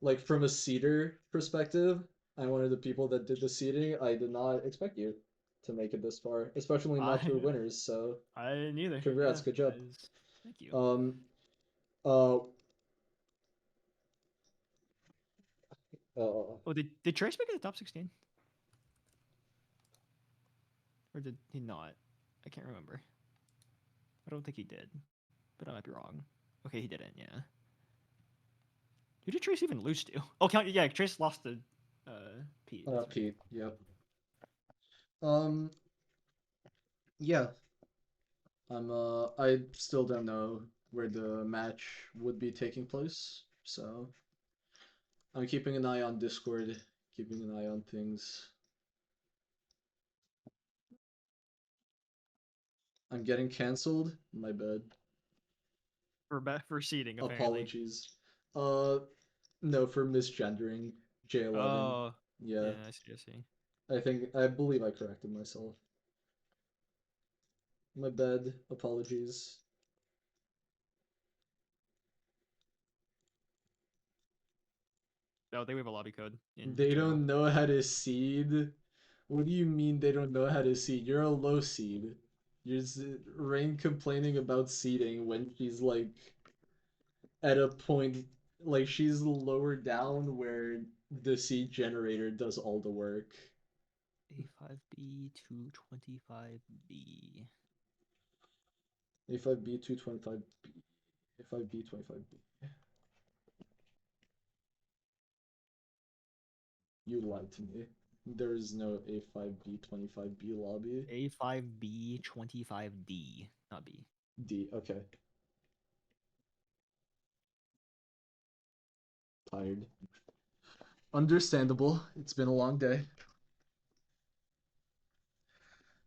like from a seeder perspective. I'm one of the people that did the seeding. I did not expect you to make it this far, especially not to I the winners. So I didn't either. congrats, Yeah, good job. thank you. Um, uh, Oh, did Trace make it to top 16? Or did he not? I can't remember. I don't think he did, but I might be wrong. Okay, he didn't. Yeah. Who did Trace even lose to? Oh, yeah, Trace lost to Pete. That's right. Pete. Yep. Um, yeah. I still don't know where the match would be taking place, so I'm keeping an eye on Discord, keeping an eye on things. I'm getting canceled. My bad. For seeding, apparently. Apologies. Uh, no, for misgendering J11. Oh, Yeah, yeah, I see. I see. I believe I corrected myself. My bad. Apologies. Oh, they have a lobby code in They general. don't know how to seed. What do you mean they don't know how to seed? You're a low seed. You're Rain complaining about seeding when she's like at a point, like she's lower down where the seed generator does all the work. A5B 225B. A5B 225B. A5B 25B. You lied to me. There is no A5B 25B lobby. A5B 25D, not B. D. Okay. Tired. Understandable. It's been a long day.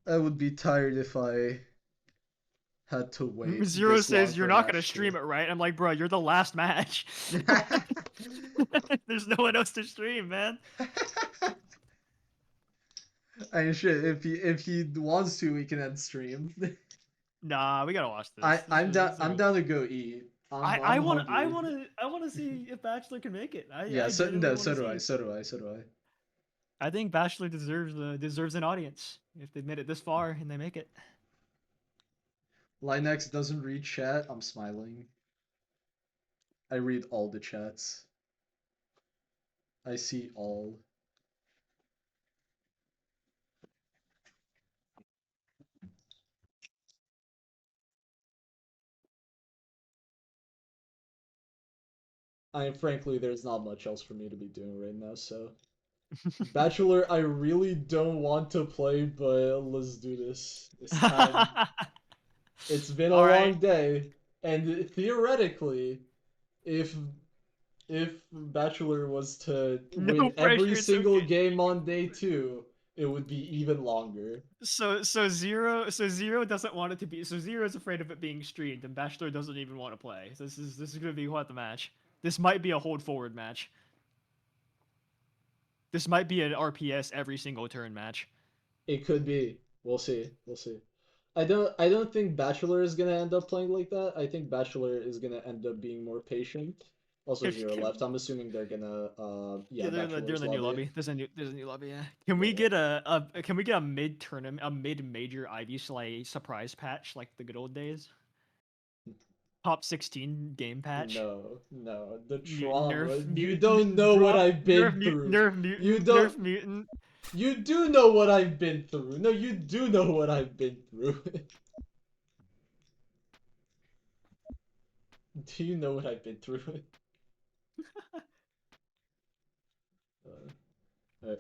I would be tired if I had to wait Zero this long says for you're a not gonna match stream it, right? I'm like, bro, you're the last match. There's no one else to stream, man. I mean, shit. If he wants to, we can end stream. Nah, we gotta watch this. I'm This is a I'm good. down to go eat. I I'm want hungry. I want to see if Bachelor can make it. Yeah. I So genuinely no. want to So do I. see. So do I. So do I. I think Bachelor deserves an audience if they've made it this far and they make it. Linex doesn't read chat. I'm smiling. I read all the chats. I see all. Frankly, there's not much else for me to be doing right now, so. Bachelor, I really don't want to play, but let's do this. It's time. It's been a All right. long day, and theoretically, if Bachelor was to No win every pressure. It's single okay. game on day two, it would be even longer. So zero doesn't want it to be. So zero is afraid of it being streamed, and Bachelor doesn't even want to play. So this is gonna be what the match. This might be a hold forward match. This might be an RPS every single turn match. It could be. We'll see. We'll see. I don't think Bachelor is gonna end up playing like that. I think Bachelor is gonna end up being more patient. Also zero left. I'm assuming they're gonna yeah, Yeah, they're in Bachelor's the new lobby. lobby. There's a new lobby. Yeah. Can we Yeah. get a mid tournament, a mid major Ivy Slay surprise patch like the good old days? top 16 game patch. No, no, the trauma. Nerf You mutant don't know what drop. I've been through. Nerf You mutant. don't. Nerf mutant. You do know what I've been through. No, you do know what I've been through. Do you know what I've been through? Alright.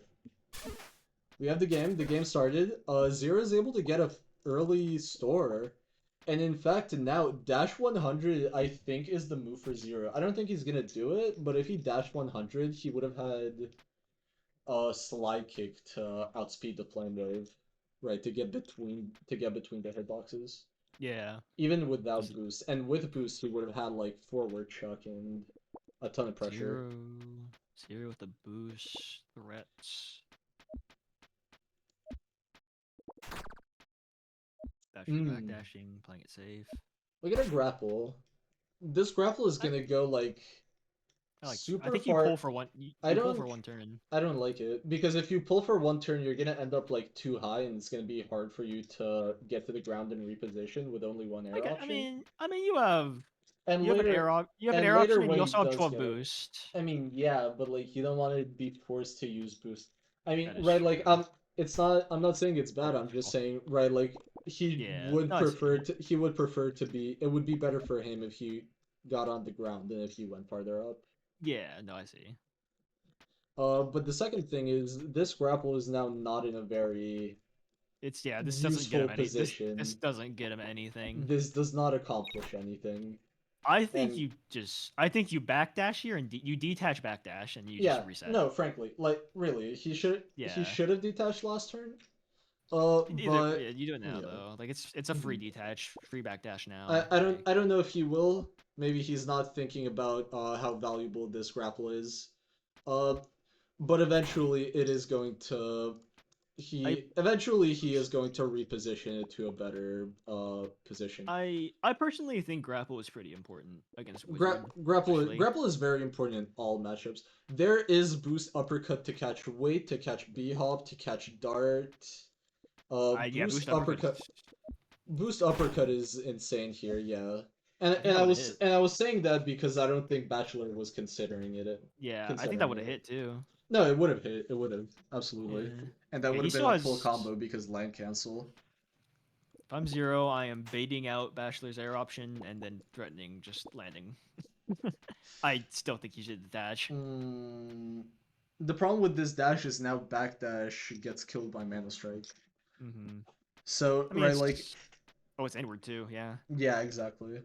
We have the game. The game started. Zero is able to get a early store. And in fact, now dash 100, I think, is the move for Zero. I don't think he's gonna do it, but if he dashed 100, he would have had a slide kick to outspeed the flame wave, right? To get between the hitboxes. Yeah. Even without boost, and with boost, he would have had like forward chuck and a ton of pressure. Zero with the boost threats. Backdashing, playing it safe. Look at a grapple. This grapple is gonna go like I super think far. You pull for one. You I pull don't. for one turn. I don't like it because if you pull for one turn, you're gonna end up like too high, and it's gonna be hard for you to get to the ground and reposition with only one air option. I mean, you have And an later, air you have an and air later option, and when you he also have does 12 get it, boost. I mean, yeah, but like you don't want to be forced to use boost. I mean, That is right? Like, true. it's not. I'm not saying it's bad. I'm just saying, right? Like, Yeah. No, I see. he would prefer to be. It would be better for him if he got on the ground than if he went farther up. Yeah. No, I see. But the second thing is this grapple is now not in a very This doesn't get useful him any. position. This doesn't get him anything. This does not accomplish anything. I think And you backdash here and you detach backdash and you yeah, just reset. no, frankly, like really, he should Yeah. have detached last turn. Either you do it now yeah. though. Like it's a free detach, free backdash now. I don't know if he will. Maybe he's not thinking about how valuable this grapple is. Uh, but eventually it is going to eventually he is going to reposition it to a better position. I personally think grapple is pretty important against Wizard. Grapple is very important in all matchups. There is boost uppercut to catch weight, to catch b hop, to catch dart. Boost uppercut is insane here. Yeah, and I was saying that because I don't think Bachelor was considering it. Yeah, I think that would have hit too. No, it would have hit. It would have absolutely, Yeah. and that would have been a full combo because land cancel. If I'm Zero, I am baiting out Bachelor's air option and then threatening just landing. I still think he should detach. The problem with this dash is now backdash gets killed by Mana Strike. So I mean, right, like, it's inward too. Yeah. Yeah, exactly.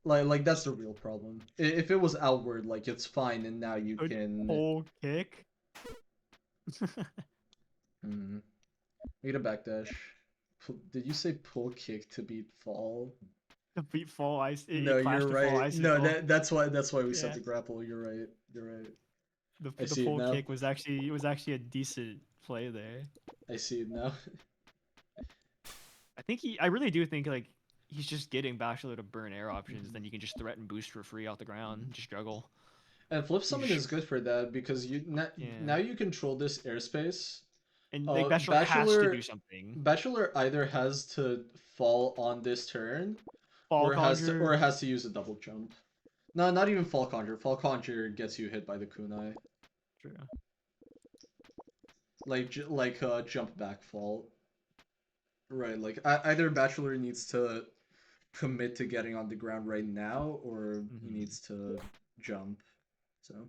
Like that's the real problem. If it was outward, like it's fine, and now you can pull kick. Need a backdash. Did you say pull kick to beat fall? To beat fall ice. No, you're right. No, that's why we Yeah. set the grapple. You're right. You're right. The pull kick was actually a decent play there. I see it now. I really do think like he's just getting Bachelor to burn air options, then you can just threaten boost for free off the ground, just juggle. And flip summon is good for that because now you control this airspace. And like Bachelor has to do something. Bachelor either has to fall on this turn, or has to use a double jump. No, not even Fall Conjure. Fall Conjure gets you hit by the kunai. True. Like jump back fall. Right, like either Bachelor needs to commit to getting on the ground right now, or he needs to jump. So.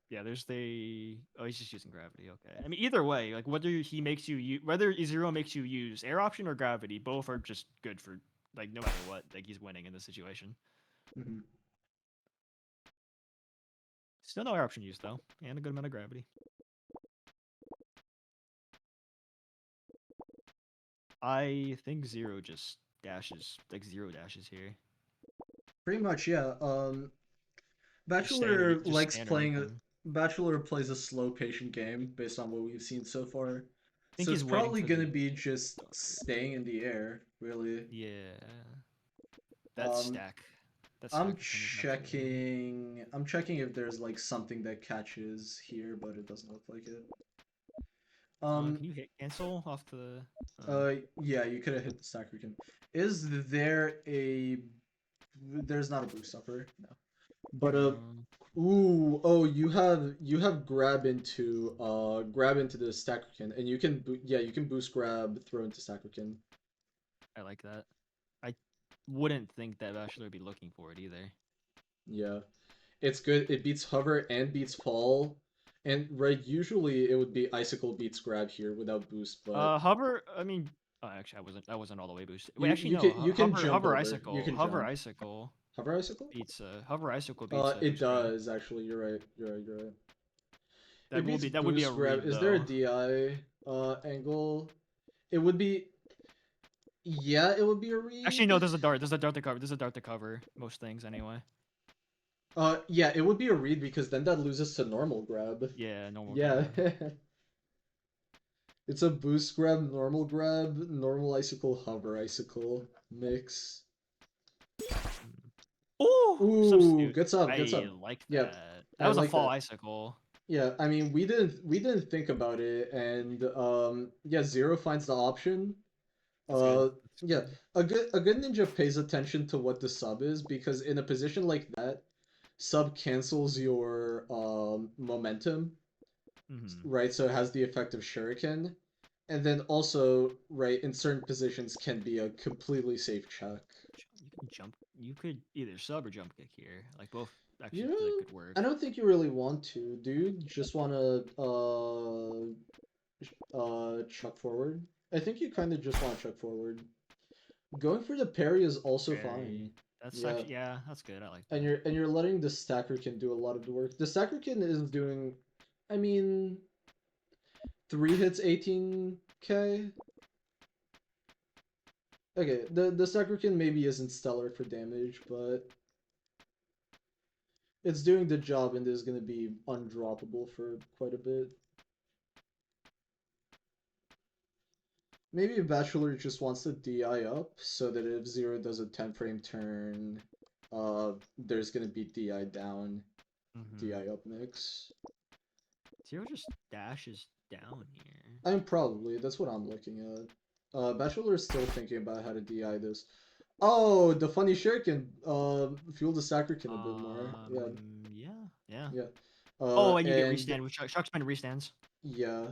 Yeah, he's just using gravity. Okay, I mean either way, like whether Zero makes you use air option or gravity, both are just good for like no matter what. Like he's winning in this situation. Still no air option use though, and a good amount of gravity. I think Zero just dashes, like Zero dashes here. Pretty much, yeah. Bachelor likes playing. Bachelor plays a slow, patient game based on what we've seen so far. So it's probably gonna be just staying in the air, really. Yeah. That stack. I'm checking if there's like something that catches here, but it doesn't look like it. Can you hit cancel off the? Yeah, you could have hit the stacker. Is there a there's not a boost upper. No. But you have grab into the stackerkin, and you can you can boost grab throw into stackerkin. I like that. I wouldn't think that Bachelor would be looking for it either. Yeah, it's good. It beats hover and beats fall, and right usually it would be icicle beats grab here without boost, but Hover. I mean, actually, I wasn't all the way boosted. Wait, actually, you no. can you can jump Hover over. You icicle. can Hover jump. icicle Hover icicle? beats. Hover icicle beats It boost grab. does actually. You're right. You're right. You're right. It That will beats be that would be a boost grab. read Is there a though. DI angle? It would be. Yeah, it would be a Actually, no. read. There's a dart. There's a dart to cover. There's a dart to cover most things anyway. Yeah, it would be a read because then that loses to normal grab. Yeah, normal Yeah. grab. It's a boost grab, normal icicle, hover icicle mix. Oh, Ooh, substitute. good sub, good I sub. like Yeah, that. That I was a like fall that. icicle. Yeah, I mean we didn't think about it, and yeah, Zero finds the option. That's good. That's Yeah, good. a good ninja pays attention to what the sub is because in a position like that, sub cancels your momentum, Mm-hmm. right? So it has the effect of shuriken, and then also right in certain positions can be a completely safe check. You can jump. You could either sub or jump kick here. Like both actually You, could I work. don't think you really want to, do you? Just want to chuck forward. I think you kind of just want to chuck forward. Going for the parry is also fine. Very. That's Yeah. actually that's good. I like And that. you're letting the stackerkin do a lot of the work. The stackerkin is doing, I mean, 3 hits 18k. Okay, the stackerkin maybe isn't stellar for damage, but it's doing the job and is going to be undroppable for quite a bit. Maybe Bachelor just wants to DI up so that if Zero does a 10 frame turn, there's gonna be DI down, Mm-hmm. DI up mix. Zero just dashes down here. I mean, probably, that's what I'm looking at. Bachelor is still thinking about how to DI this. Oh, the funny shuriken, fuel the stackerkin a bit more. Yeah, Yeah. Yeah. yeah. Oh, and you get And restand with Shark Spin restands. yeah.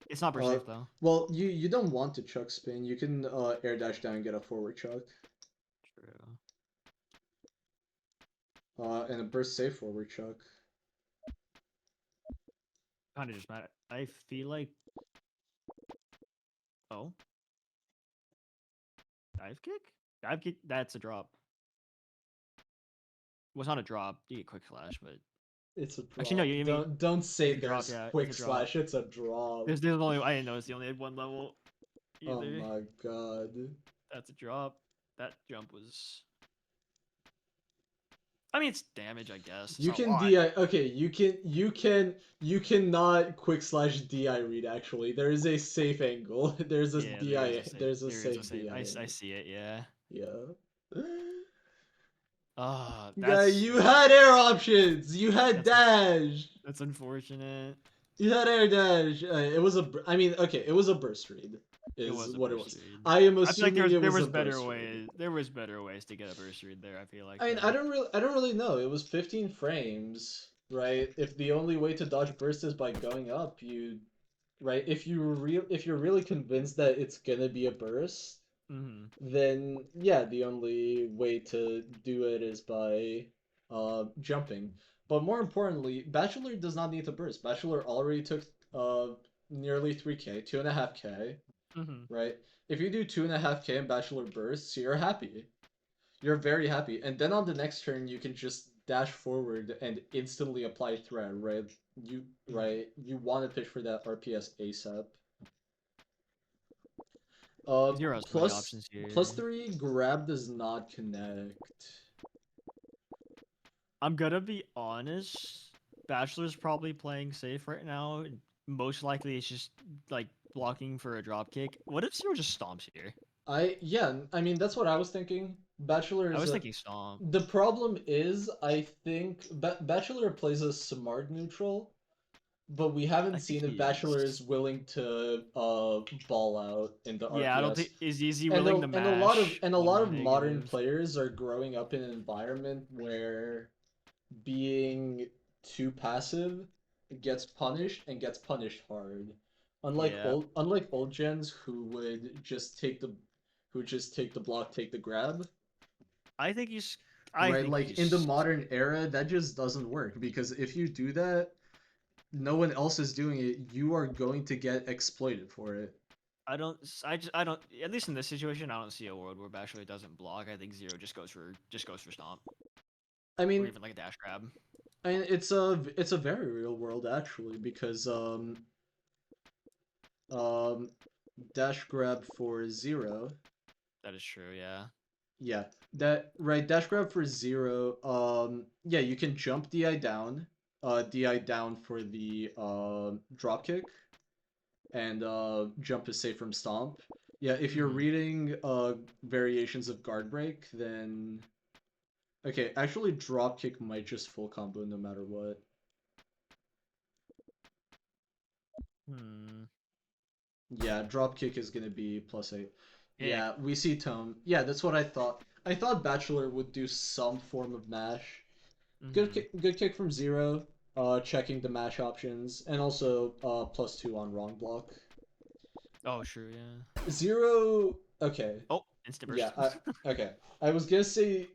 It's not burst Uh, safe though. well, you don't want to chuck spin. You can air dash down and get a forward chuck. True. And a burst safe forward chuck. Kind of just matter. I feel like. Oh. Dive kick. Dive kick. That's a drop. Well, it's not a drop. You get quick slash, but It's a drop. actually no. You mean Don't say it's a drop? there's Yeah, quick it's a drop. slash. It's a drop. There's only I didn't notice. You only had one level. Oh Either. my god. That's a drop. That jump was. I mean, it's damage, I guess. It's You not a can lot. DI. Okay, you cannot quick slash DI read. Actually, there is a safe angle. There's a Yeah, there is DI. a safe. There's a There is a safe safe. DI. I see it. Yeah. Yeah. Ah, Yeah, that's you had air options. You had that's dash. that's unfortunate. You had air dash. It was a. I mean, okay, it was a burst read. It Is was a what it burst was. read. I am I feel like assuming it there was was a better burst read. ways. There was better ways to get a burst read there. I feel like. I mean, I don't really know. It was 15 frames, right? If the only way to dodge burst is by going up, right? If you're really convinced that it's gonna be a burst, Mm-hmm. then yeah, the only way to do it is by jumping. But more importantly, Bachelor does not need to burst. Bachelor already took uh nearly 3k, 2.5k, Mm-hmm. right? If you do 2.5k in Bachelor bursts, you're happy. You're very happy. And then on the next turn, you can just dash forward and instantly apply threat, right? You want to fish for that RPS ASAP. Zero has so many Plus options here. plus 3 grab does not connect. I'm gonna be honest. Bachelor's probably playing safe right now. Most likely, it's just like blocking for a drop kick. What if Zero just stomps here? I mean that's what I was thinking. Bachelor I is was a thinking stomp. the problem is I think Bachelor plays a smart neutral, but we haven't I think seen if he Bachelor is. is willing to ball out in the Yeah, I don't RPS. think is he And willing to mash a lot on of modern negative. players are growing up in an environment where being too passive gets punished and gets punished hard. Yeah, Unlike old gens who would just take the block, take the grab, I think he's. I right? think Like in the he's. modern era, that just doesn't work because if you do that, no one else is doing it, you are going to get exploited for it. I don't. At least in this situation, I don't see a world where Bachelor doesn't block. I think Zero just goes for stomp I or mean, even like a dash grab. it's a very real world actually because um dash grab for zero. That is true. Yeah. Yeah, that right. Dash grab for zero. Yeah, you can jump DI down. DI down for the drop kick, and jump is safe from stomp. Yeah, if you're Hmm. reading variations of guard break, then okay. Actually, drop kick might just full combo no matter what. Hmm. Yeah, drop kick is gonna be +8. Yeah. Yeah, we see Tome. Yeah, that's what I thought. I thought Bachelor would do some form of mash. Hmm. Good kick from zero. Checking the mash options, and also +2 on wrong block. Oh, true. Yeah. Zero. Okay. Oh, instant Yeah. burst. Okay. I was gonna say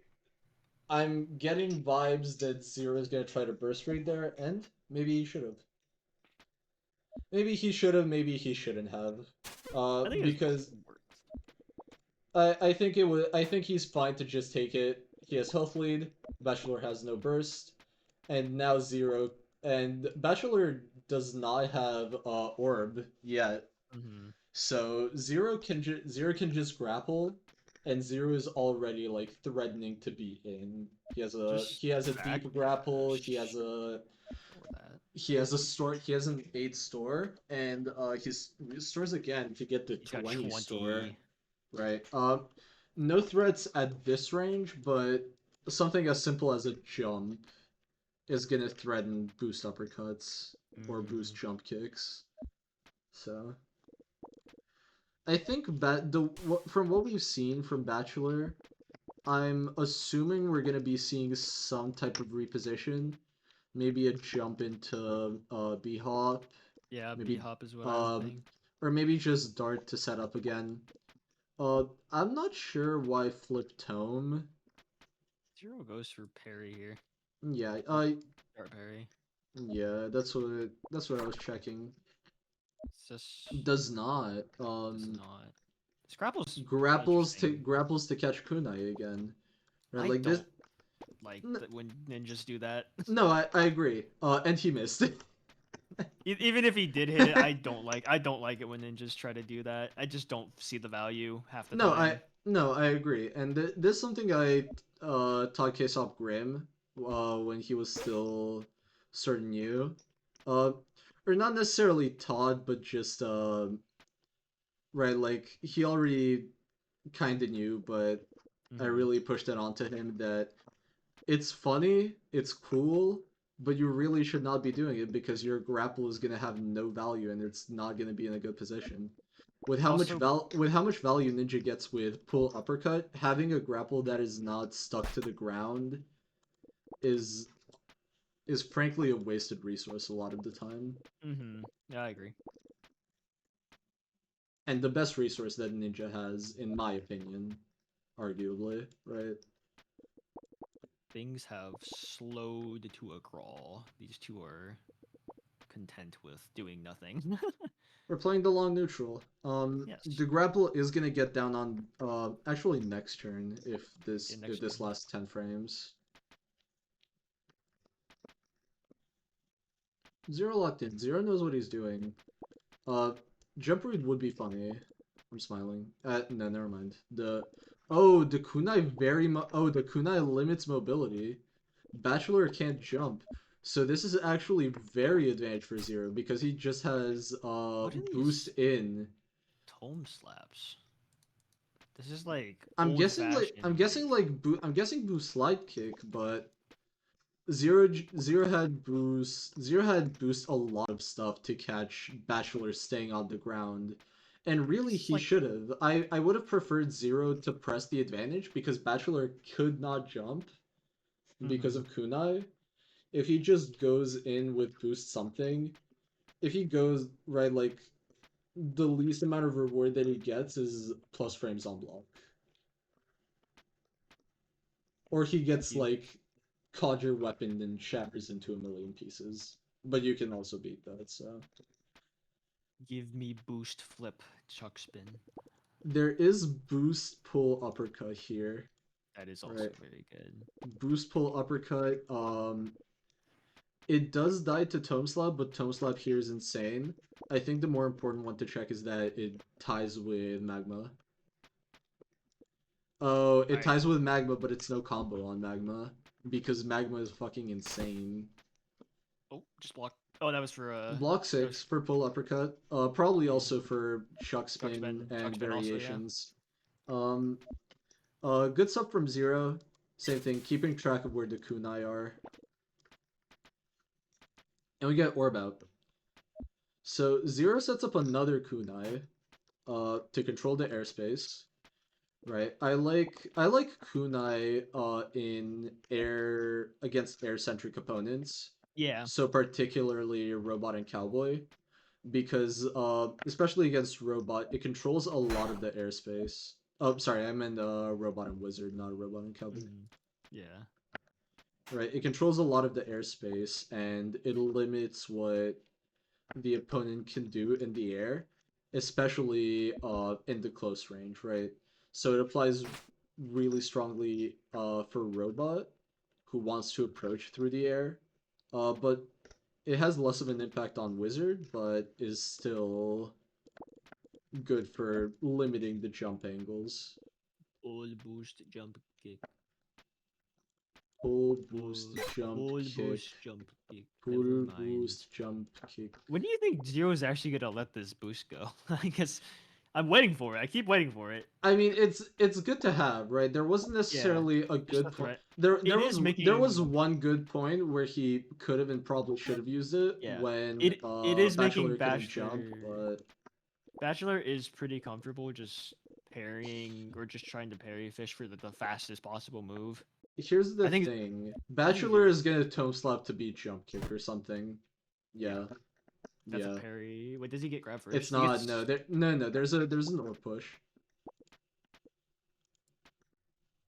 I'm getting vibes that Zero is gonna try to burst right there, and maybe he should have. Maybe he should have. Maybe he shouldn't have. I think it's Because worth. I think it would. I think he's fine to just take it. He has health lead. Bachelor has no burst, and now Zero. And Bachelor does not have orb yet, Hmm. so Zero can just grapple, and Zero is already like threatening to be in. Just He has a back deep grapple. dash for that. He has a store. He has an 8 store, and his stores again to get the He's got 20 store. 20. Right. No threats at this range, but something as simple as a jump is gonna threaten boost uppercuts or Hmm. boost jump kicks. So I think from what we've seen from Bachelor, I'm assuming we're gonna be seeing some type of reposition, maybe a jump into B hop, Yeah, B maybe hop is what I would um, think. or maybe just dart to set up again. I'm not sure why flip tome. Zero goes for parry here. Yeah, Or dart parry. yeah, that's what I was checking. It's just Does not does not. Scrapple's interesting. grapples to catch kunai again. Right, I like this. don't like N- that when ninjas do that. no, I agree. And he missed. Even if he did hit it, I don't like it when ninjas try to do that. I just don't see the value half the no, time. I agree. And this is something I taught Kesop Grim when he was still sort of new. Uh, or not necessarily taught, but just right, like he already kind of knew, but I Hmm. really pushed it onto him that it's funny, it's cool, but you really should not be doing it because your grapple is gonna have no value and it's not gonna be in a good position. Also, With how much value Ninja gets with pull uppercut, having a grapple that is not stuck to the ground is is frankly a wasted resource a lot of the time. yeah, I agree. And the best resource that Ninja has, in my opinion, arguably, right? Things have slowed to a crawl. These two are content with doing nothing. We're playing the long neutral. Yes. The grapple is gonna get down on actually next turn Okay, if next this turn. lasts 10 frames. Zero locked in. Zero knows what he's doing. Uh, jump read would be funny. I'm smiling. No, never mind. The kunai the kunai limits mobility. Bachelor can't jump. So this is actually very advantage for Zero because he just has What are boost these in. tome slaps? This is like I'm old guessing fashioned. Like I'm guessing boost slide kick, but Zero had boost a lot of stuff to catch Bachelor staying on the ground. And really It's he like should have. I would have preferred Zero to press the advantage because Bachelor could not jump because mhm. of kunai. If he just goes in with boost something, if he goes right like the least amount of reward that he gets is plus frames on block. Or he gets Give, like conjure weapon and shatters into a million pieces. But you can also beat that, so give me boost flip chuck spin. there is boost pull uppercut here. That is also Right. very good. Boost pull uppercut. It does die to Tome Slab, but Tome Slab here is insane. I think the more important one to check is that it ties with Magma. Oh, it I ties with Magma, but it's no combo on Magma because Magma is fucking insane. oh just block. Oh, that was for Block that was 6 for pull uppercut. Probably mhm. also for chuck spin Chuck and spin also, yeah. variations. Um, good stuff from Zero. Same thing, keeping track of where the kunai are. And we get Orb out. So Zero sets up another kunai to control the airspace. Right. I like kunai in air against air centric opponents. Yeah. So particularly Robot and Cowboy. Because especially against Robot, it controls a lot of the airspace. Oh, sorry, I meant Robot and Wizard, not a Robot and Cowboy. Mhm. Yeah. Right, it controls a lot of the airspace, and it limits what the opponent can do in the air, especially in the close range, right? So it applies really strongly for Robot, who wants to approach through the air, but it has less of an impact on Wizard, but is still good for limiting the jump angles. All boost jump kick. Pull, boost, jump, All kick. boost jump kick. Never Pull, mind. boost, jump, kick. When do you think Zero is actually gonna let this boost go? I guess I'm waiting for it. I keep waiting for it. I mean, it's good to have, right? There wasn't Yeah. necessarily a Just good the point. threat. There It there is was there was making one good point where he could have and probably should have used it yeah. when It is making Bachelor couldn't jump, but Bachelor is pretty comfortable just parrying or just trying to parry fish for the fastest possible move. here's the I think thing. I think Bachelor Zero is gonna toe slap to beat jump kick or something. yeah. Yeah. That's a Yeah. parry. Wait, does he get grab It's first? He not no, gets no, there's an or push.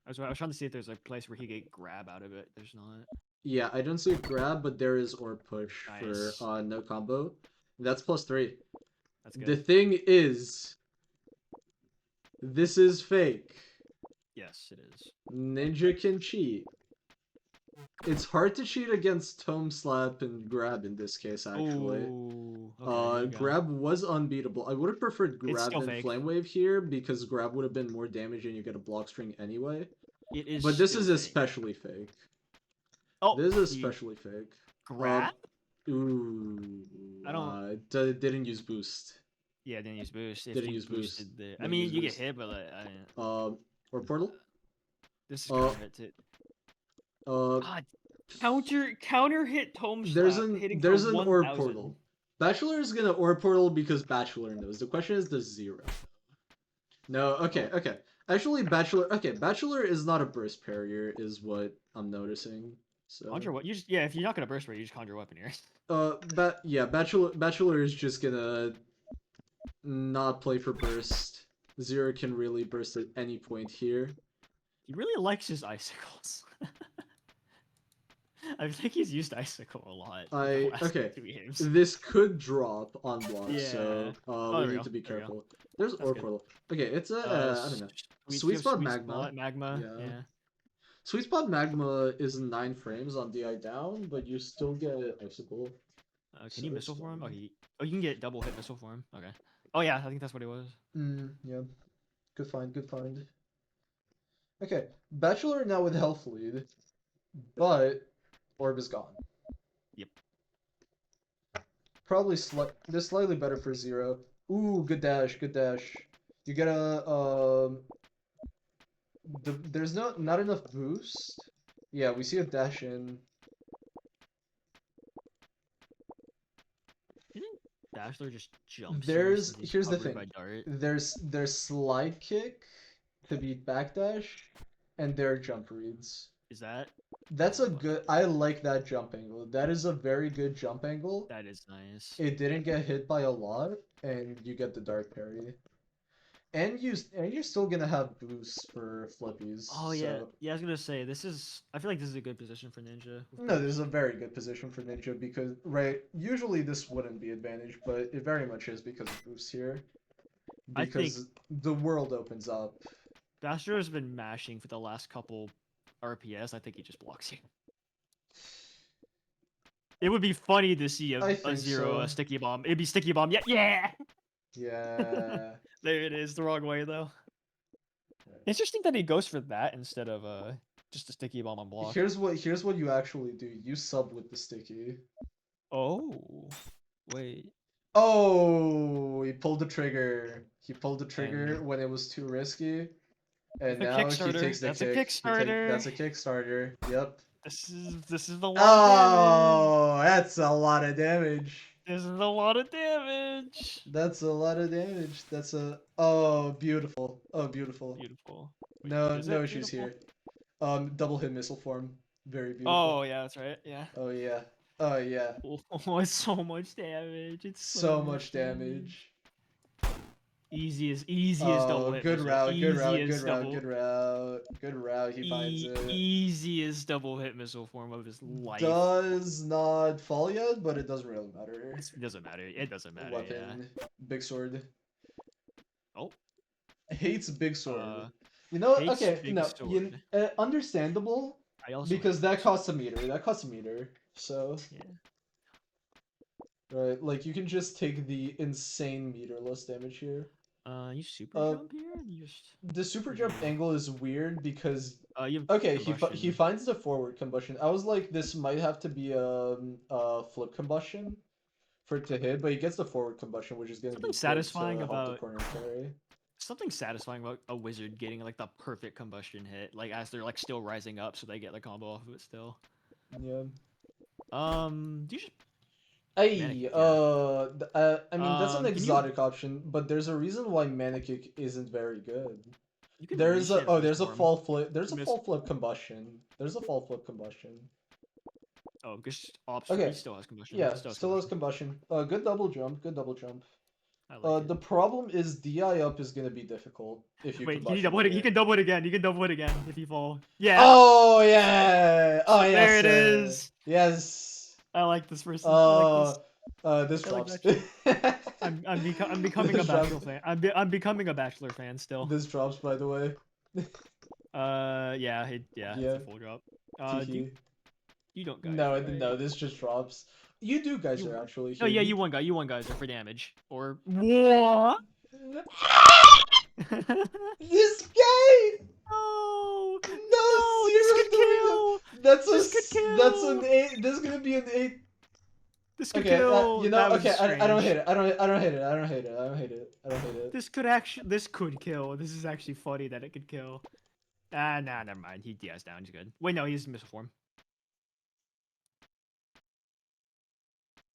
I was trying to see if there's a place where he get grab out of it. There's not. Yeah, I don't see a grab, but there is or push for Nice. no combo. That's +3. That's The good. thing is, this is fake. Yes, it is. Ninja can cheat. It's hard to cheat against Tome Slap and Grab in this case, actually. Oh, okay, here we go. Grab was unbeatable. I would have preferred It's Grab still than fake. Flame Wave here because Grab would have been more damage and you get a block string anyway. It is But this still is fake. especially fake. Oh, This is he especially fake. grab? Ooh. I don't. Didn't use boost. Yeah, didn't use boost. If Didn't he use boost. boosted the, I Didn't mean, use you get boost. hit, but like, Or portal. this is Uh, counter hit too. uh, God, counter hit Tome there's slap an hitting for there's an orb 1,000. portal. Bachelor is gonna orb portal because Bachelor knows. The question is, does Zero? No. Okay. Oh. Okay. Actually, Bachelor. Okay, Bachelor is not a burst parrier, is what I'm noticing. So. Conjure what? You just yeah. If you're not gonna burst rate, you just conjure weapon here. Yeah. Bachelor is just gonna not play for burst. Zero can really burst at any point here. He really likes his icicles. I think he's used icicle a lot. The last Okay. 2 games. This could drop on block, Yeah. so Oh, we there we need go. to be There we go. careful. There's That's orb good. portal. Okay, it's a I don't know. Sweet You have spot magma. spot, magma. Yeah. Yeah. Sweet spot magma is 9 frames on DI down, but you still get icicle. Can So you it's missile for him? Oh, fine. you can get double hit missile for him. Okay. Oh yeah, I think that's what it was. Yeah. Good find. Good find. Okay, Bachelor now with health lead, but orb is gone. Yep. Probably this slightly better for Zero. Ooh, good dash. Good dash. You get a there's not enough boost. Yeah, we see a dash in. Bachelor just jumps here There's since he's here's the covered thing. by Dart. There's slide kick to beat backdash, and there are jump reads. Is that? That's a Oh, good. I like that jump angle. That is a very good jump angle. that is nice. It didn't get hit by a lot, and you get the dart parry. And you're still gonna have boosts for flippies. Oh yeah, So yeah. I was gonna say this is. I feel like this is a good position for Ninja. With no, this is boost. a very good position for Ninja because usually this wouldn't be advantage, but it very much is because of boosts here. I think Because the world opens up. Bachelor has been mashing for the last couple RPS. I think he just blocks you. It would be funny to see I a think zero, so. a sticky bomb. It'd be sticky bomb. Yeah, yeah. Yeah. There it is. The wrong way though. Interesting that he goes for that instead of just a sticky bomb on block. Here's what you actually do. You sub with the sticky. Oh, wait. Oh, he pulled the trigger. He pulled the trigger And when it was too risky. And the now he Kickstarter. takes the That's a kick. Kickstarter. That's a Kickstarter. Yep. This is a lot of damage. Oh, that's a lot of damage. This is a lot of damage. That's a lot of damage. That's a oh beautiful. Oh beautiful. Beautiful. Wait, No is no it issues beautiful? here. Double hit missile form. Very beautiful. Oh yeah, that's right. Yeah. Oh yeah. Oh yeah. Oh, it's so much damage. It's So much damage. damage. Easiest double Oh, hit good missile. route, good route, good Easiest route, double. good route, good route. He finds it. Easiest double hit missile form of his life. Does not fall yet, but it doesn't really matter. It doesn't matter. It doesn't matter. Yeah. Weapon, big sword. Oh. Hates big sword. You know, Hates okay, big no, sword. understandable I also because hate that big sword. costs a meter. That costs a meter. So, Yeah. right, like you can just take the insane meterless damage here. You super Uh, jump here? You just the super or do jump you- angle is weird because you have okay, he combustion. finds the forward combustion. I was like, this might have to be a flip combustion for it to hit, but he gets the forward combustion, which is gonna Something be good satisfying to help the about corner carry. something satisfying about a wizard getting like the perfect combustion hit, like as they're like still rising up, so they get the combo off of it still. Yeah. Do you just Hey, Manic, yeah. I mean that's an Can you exotic option, but there's a reason why Manic isn't very good. you can reshift this form? There's a Miss fall flip combustion. There's a fall flip combustion. Oh, because ops he Okay, still has combustion. yeah, Still has still has combustion. combustion. Good double jump, good double jump. I like it. The problem is DI up is gonna be difficult if you Wait, can you combustion double hit it? on You it. can double it again. You can double it again if you fall. Yeah. Oh yeah! Oh yes, There it sir. is. Yes. I like this person. I like Uh, this. this I like drops. Bachelor. I'm becoming a This drops. Bachelor fan. I'm becoming a Bachelor fan still. This drops, by the way. Yeah, it's Yeah. a full drop. Teehee. You don't guys, No, right? no, this just drops. You do guys are You actually Oh here. yeah, you one guys are for damage or what? This guy! No, No, no, this zero could doing that. kill. This could That's an kill. 8. This is gonna be an 8. This could Okay, kill. you know, That was okay, I don't hate strange. it. I don't hate it. I don't hate it. I don't hate it. I don't hate it. This could kill. This is actually funny that it could kill. Ah, nah, never mind. He DS down. He's good. Wait, no, he's missile form.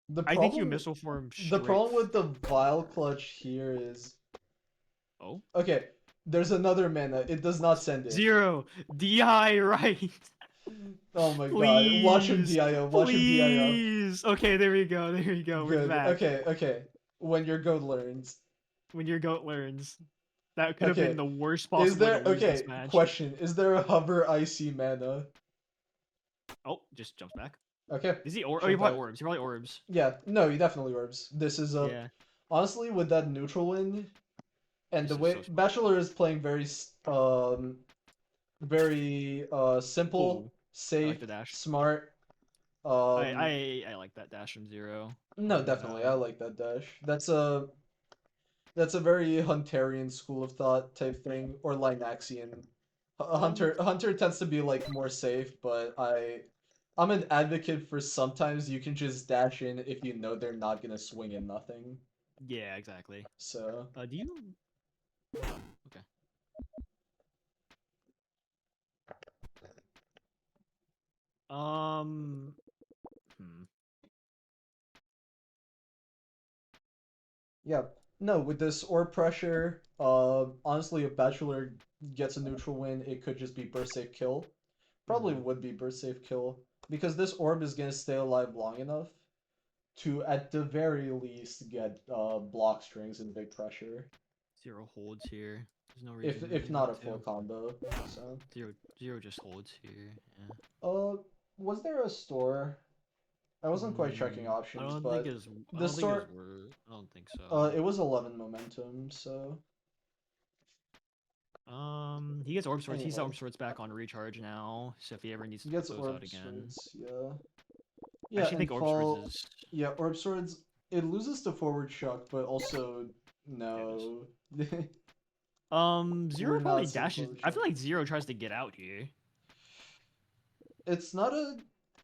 The I think you problem missile form the straight. problem with the Vile Clutch here is Oh, okay, there's another mana. It does not send it. zero. DI right. Oh my god. Watch him Please, DIO. Watch him DIO. please. Okay, there we go. There we go. We're Good. back. Okay, okay. When your goat learns. When your goat learns, that could have been Okay. the worst Is possible way to there lose this okay, match. question. Is there a hover icy mana? Oh, just jumps back. Okay. Is he or? Oh, Jump he probably back. orbs. He probably orbs. Yeah, no, he definitely orbs. This is a Yeah. honestly with that neutral win and This the is way so smart. Bachelor is playing very simple, Ooh, I safe, like the dash. smart. I like that dash from zero. No, On, definitely. I like that dash. That's a very Hunterian school of thought type thing, or Lynaxian. Hunter tends to be like more safe, but I'm an advocate for sometimes you can just dash in if you know they're not gonna swing in nothing. Yeah, exactly. So Do you? Oh, okay. Um. Hmm. Yeah. No, with this orb pressure, honestly, if Bachelor gets a neutral win, it could just be burst safe kill. Probably would be burst safe kill because this orb is gonna stay alive long enough to, at the very least, get block strings and big pressure. Zero holds here. There's no If reason really not a not full to. combo. So. Zero just holds here. Yeah. Was there a store? I wasn't quite checking I options, don't think but it's. I the don't think it's store. worth. I don't think so. It was 11 momentum, so. He gets orb swords. He's Anyway. orb swords back on recharge now. So if he ever needs He to gets put those out orb again, swords, yeah. I Yeah, actually and think orb swords fall. is. Yeah, orb swords. It loses to forward chuck, but also no. Zero We're probably not seeing dashes. forward I feel chuck. like Zero tries to get out here. It's not a.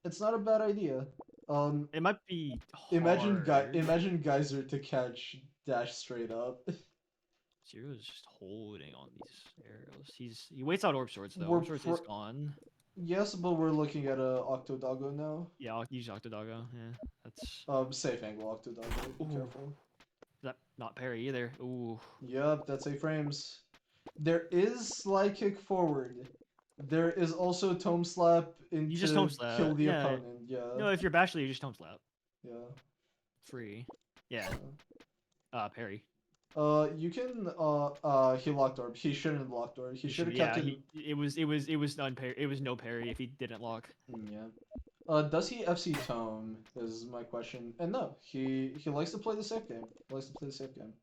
It's not a bad idea. It might be Imagine hard. Imagine Geyser to catch dash straight up. Zero is just holding on these arrows. He waits out orb swords though. We're Orb swords is gone. Yes, but we're looking at a Octodoggo now. Yeah, I'll use Octodoggo. Yeah, that's. Safe angle Octodoggo. Be Ooh. careful. That not parry either. Ooh. Yup, that's 8 frames. There is slide kick forward. There is also tome slap into You just tome slap. kill the Yeah. opponent. Yeah. No, if you're Bachelor, you just tome slap. Yeah. Free. Yeah. Parry. You can he locked orb. He shouldn't have locked orb. He should have kept it. It was unparry. It was no parry if he didn't lock. Yeah. Does he FC tome? Is my question. And no, he likes to play the safe game. He likes to play the safe game.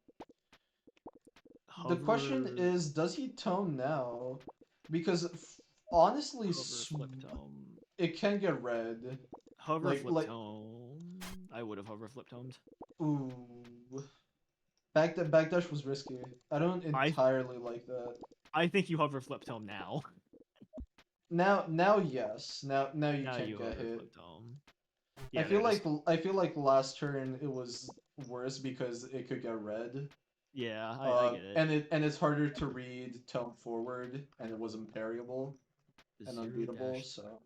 The question is, does he tome now? Because honestly, flip tome. it can get red. Hover flip tome. I would have hover flip tomed. Ooh. Backdash was risky. I don't entirely like that. I think you hover flip tome now. Now yes. Now you Now can't you get hover hit. flip tome. Yeah, I feel like last turn it was worse because it could get red. Yeah, I get it. And it's harder to read tome forward, and it was unparryable and unbeatable. So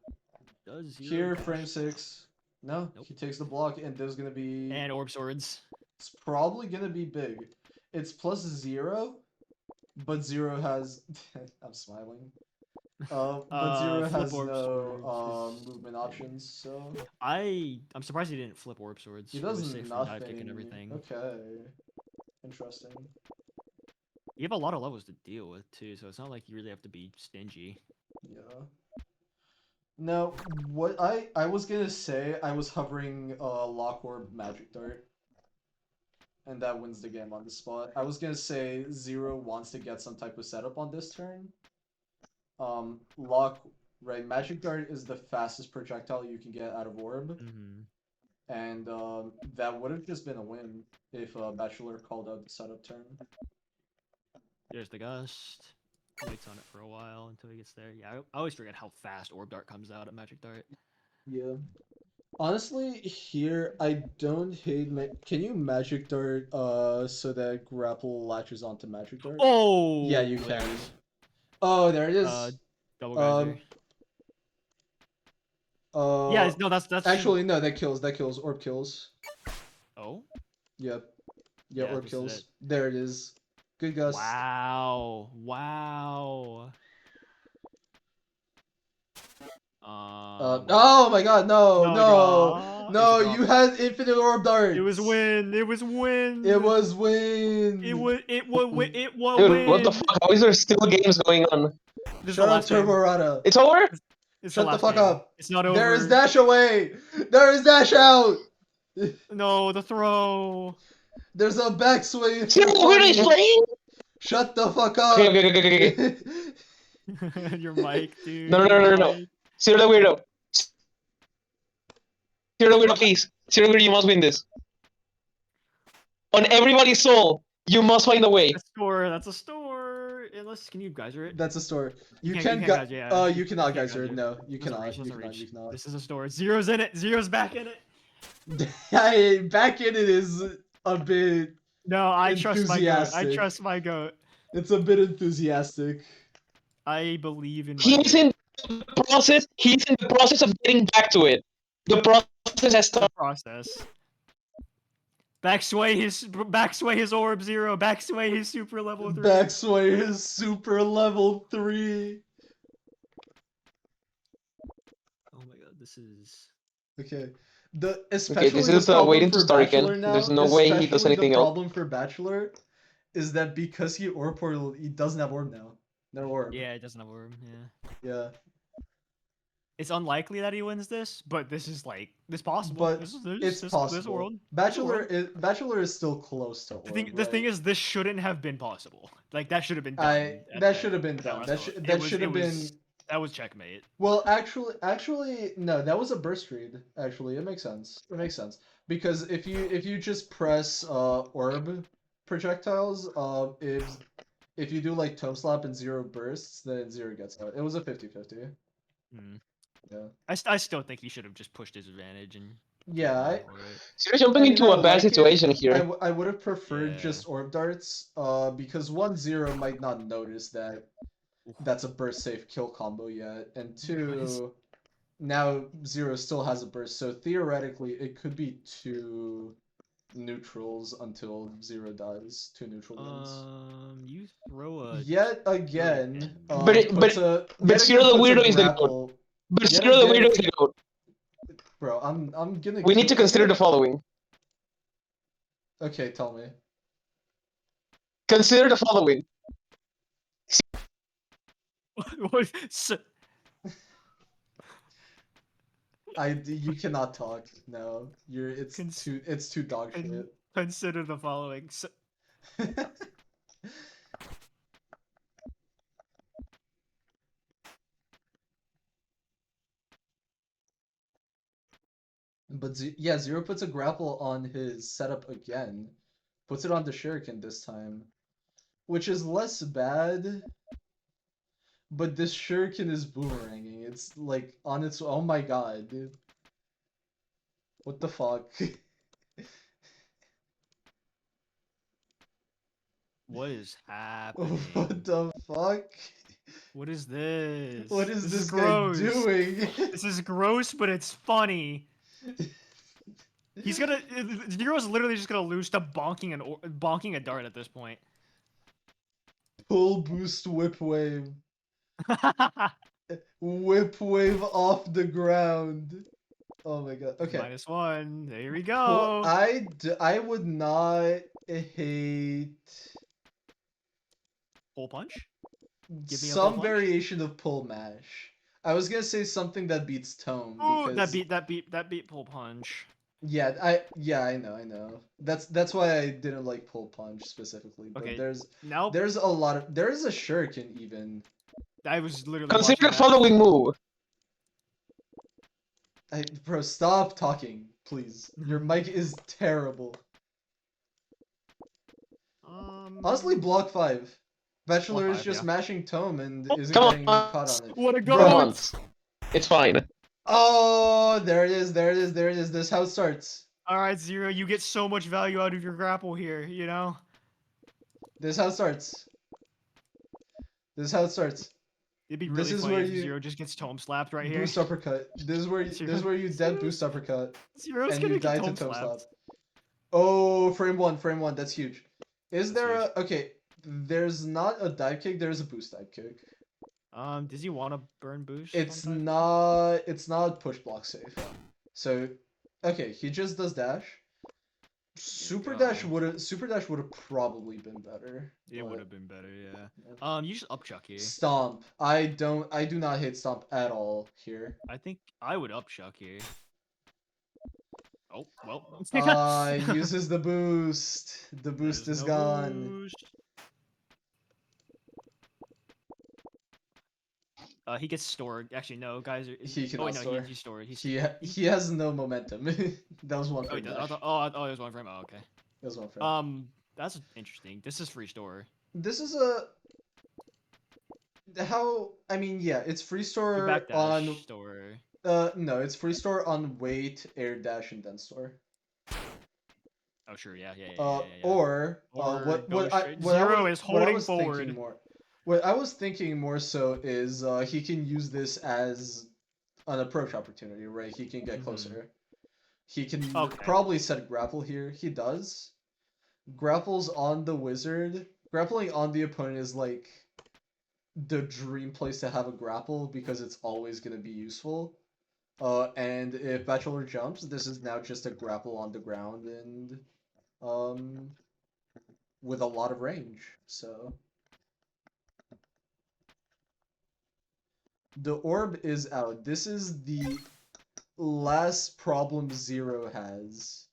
here frame 6. No, nope. He takes the block, and there's gonna be orb swords. It's probably gonna be big. It's +0, but 0 has. I'm smiling. But 0 has no movement options, so. I'm surprised he didn't flip orb swords. He does nothing. Dive kick and everything. Okay. Interesting. You have a lot of levels to deal with too, so it's not like you really have to be stingy. Yeah. Now, what I was gonna say, I was hovering Lock Orb Magic Dart. And that wins the game on the spot. I was gonna say 0 wants to get some type of setup on this turn. Right, Magic Dart is the fastest projectile you can get out of Orb. And that would have just been a win if Bachelor called out the setup turn. There's the Gust. He waits on it for a while until he gets there. Yeah, I always forget how fast Orb Dart comes out at Magic Dart. Yeah. Honestly, here I don't hate. Can you Magic Dart so that grapple latches onto Magic Dart? Oh. Yeah, you can. Oh, there it is. Double geyser. Yeah, no, that's actually no. That kills. That kills. Orb kills. Oh. Yep. Yeah, orb kills. There it is. Good Gust. Wow. Wow. Oh my god, no, you had infinite orb dart. It was win. It was win. Dude, what the fuck? How is there still games going on? Shut up, Turborata. It's over? Shut the fuck up. It's not over. There is dash away. There is dash out. No, the throw. There's a backswing. Shut the fuck up. Okay. Your mic, dude. No. Zero the weirdo. Zero the weirdo, please. Zero the weirdo, you must win this. On everybody's soul, you must find a way. That's a store. Unless, can you geyser it? That's a store. You cannot geyser it. No, you cannot. This is a store. Zero's in it. Zero's back in it. Back in it is a bit. No, I trust my goat. I trust my goat. It's a bit enthusiastic. I believe in. He's in the process. He's in the process of getting back to it. The process has started. Backsway his orb 0. Backsway his super level 3. Backsway is super level 3. Oh my god, this is. Okay. Okay, this Especially the is problem waiting to for start again. Bachelor now, There's no way he does especially the anything else. problem for Bachelor is that because he orb portal, he doesn't have orb now. No orb. Yeah, it doesn't have orb. Yeah. Yeah. It's unlikely that he wins this, but this is like this possible. But it's There's a possible. world. Bachelor is still close to orb. The thing right? is, this shouldn't have been possible. Like that should have been done. That should have been at done. last That vote. that should have been. That was checkmate. Well, actually, no. That was a burst read. Actually, it makes sense. It makes sense because if you just press orb projectiles, if you do like tome slap and 0 bursts, then 0 gets out. It was a 50-50. Hmm. Yeah. I still think he should have just pushed his advantage and. Yeah. So you're jumping into a bad situation here. I would have preferred Yeah. just orb darts. Because 1-0 might not notice that that's a burst safe kill combo yet, and 2, now 0 still has a burst, so theoretically it could be 2 neutrals until 0 dies. 2 neutral wins. You throw a. Yet again, But puts a Zero the Weirdo is the goat. grapple. But Yet Zero the again- Weirdo is the goat. Bro, I'm gonna. We need to consider the following. Okay, tell me. Consider the following. So, You cannot talk. No, it's too dog con- shit. consider the following. So, But yeah, 0 puts a grapple on his setup again. Puts it on the shuriken this time. Which is less bad. But this shuriken is boomeranging. It's like on its. Oh my god, dude. What the fuck? what is happening? What the fuck? What is this? What is this guy gross. doing? This is gross, but it's funny. He's gonna. Zero's literally just gonna lose to bonking a dart at this point. Pull boost whip wave. Whip wave off the ground. Oh my god. Okay. -1. There we Well, go. I would not hate Pull punch. Give me a some pull punch? variation of pull mash. I was gonna say something that beats tone Ooh, because that beat pull punch. yeah, I know. That's why I didn't like pull punch specifically. But Okay, there's now a lot of there is a shuriken even. I was literally Consider watching the following move. Bro, stop talking, please. Your mic is terrible. Honestly, block 5. Bachelor Block is 5, just yeah. mashing tome and isn't Come getting on. caught on it. What a Bro. goal! Once. It's fine. Oh, there it is. This is how it starts. All right, Zero, you get so much value out of your grapple here. You know. This is how it starts. This is how it starts. It'd be This really is funny where if you- Zero just gets tome slapped right here. Boost uppercut. This is where you dead boost uppercut Zero's and gonna you die get to tome tome slap. slapped. Oh, frame one. That's huge. Is That's there huge. a okay? There's not a dive kick. There's a boost dive kick. Does he want to burn boost? It's on dive? not. It's not push block safe. So, okay, he just does dash. Super dash would have probably been better. It but- would have been better, yeah. Yeah. You just upchuck here. Stomp. I do not hit stomp at all here. I think I would upchuck here. Oh well. Uses the boost. The boost There's is no gone. boost. He gets stored. Actually, no, guys. He cannot wait, no, store. he's stored. He's He has no momentum. That was one Oh, he frame. does. dash. Oh, there's one frame. Oh, okay. That was one frame. That's interesting. This is free store. This is a how I mean yeah, it's free Your store backdash on store. no, it's free store on wait, air dash, and then store. Oh sure, yeah. Or Or what go I straight- what I Zero was- is what I holding was thinking forward. more. What I was thinking more so is he can use this as an approach opportunity, right? He can get Mhm. closer. He can Okay. probably set grapple here. He does. Grapples on the wizard. Grappling on the opponent is like the dream place to have a grapple because it's always going to be useful. And if Bachelor jumps, this is now just a grapple on the ground and with a lot of range. So the orb is out. This is the last problem Zero has.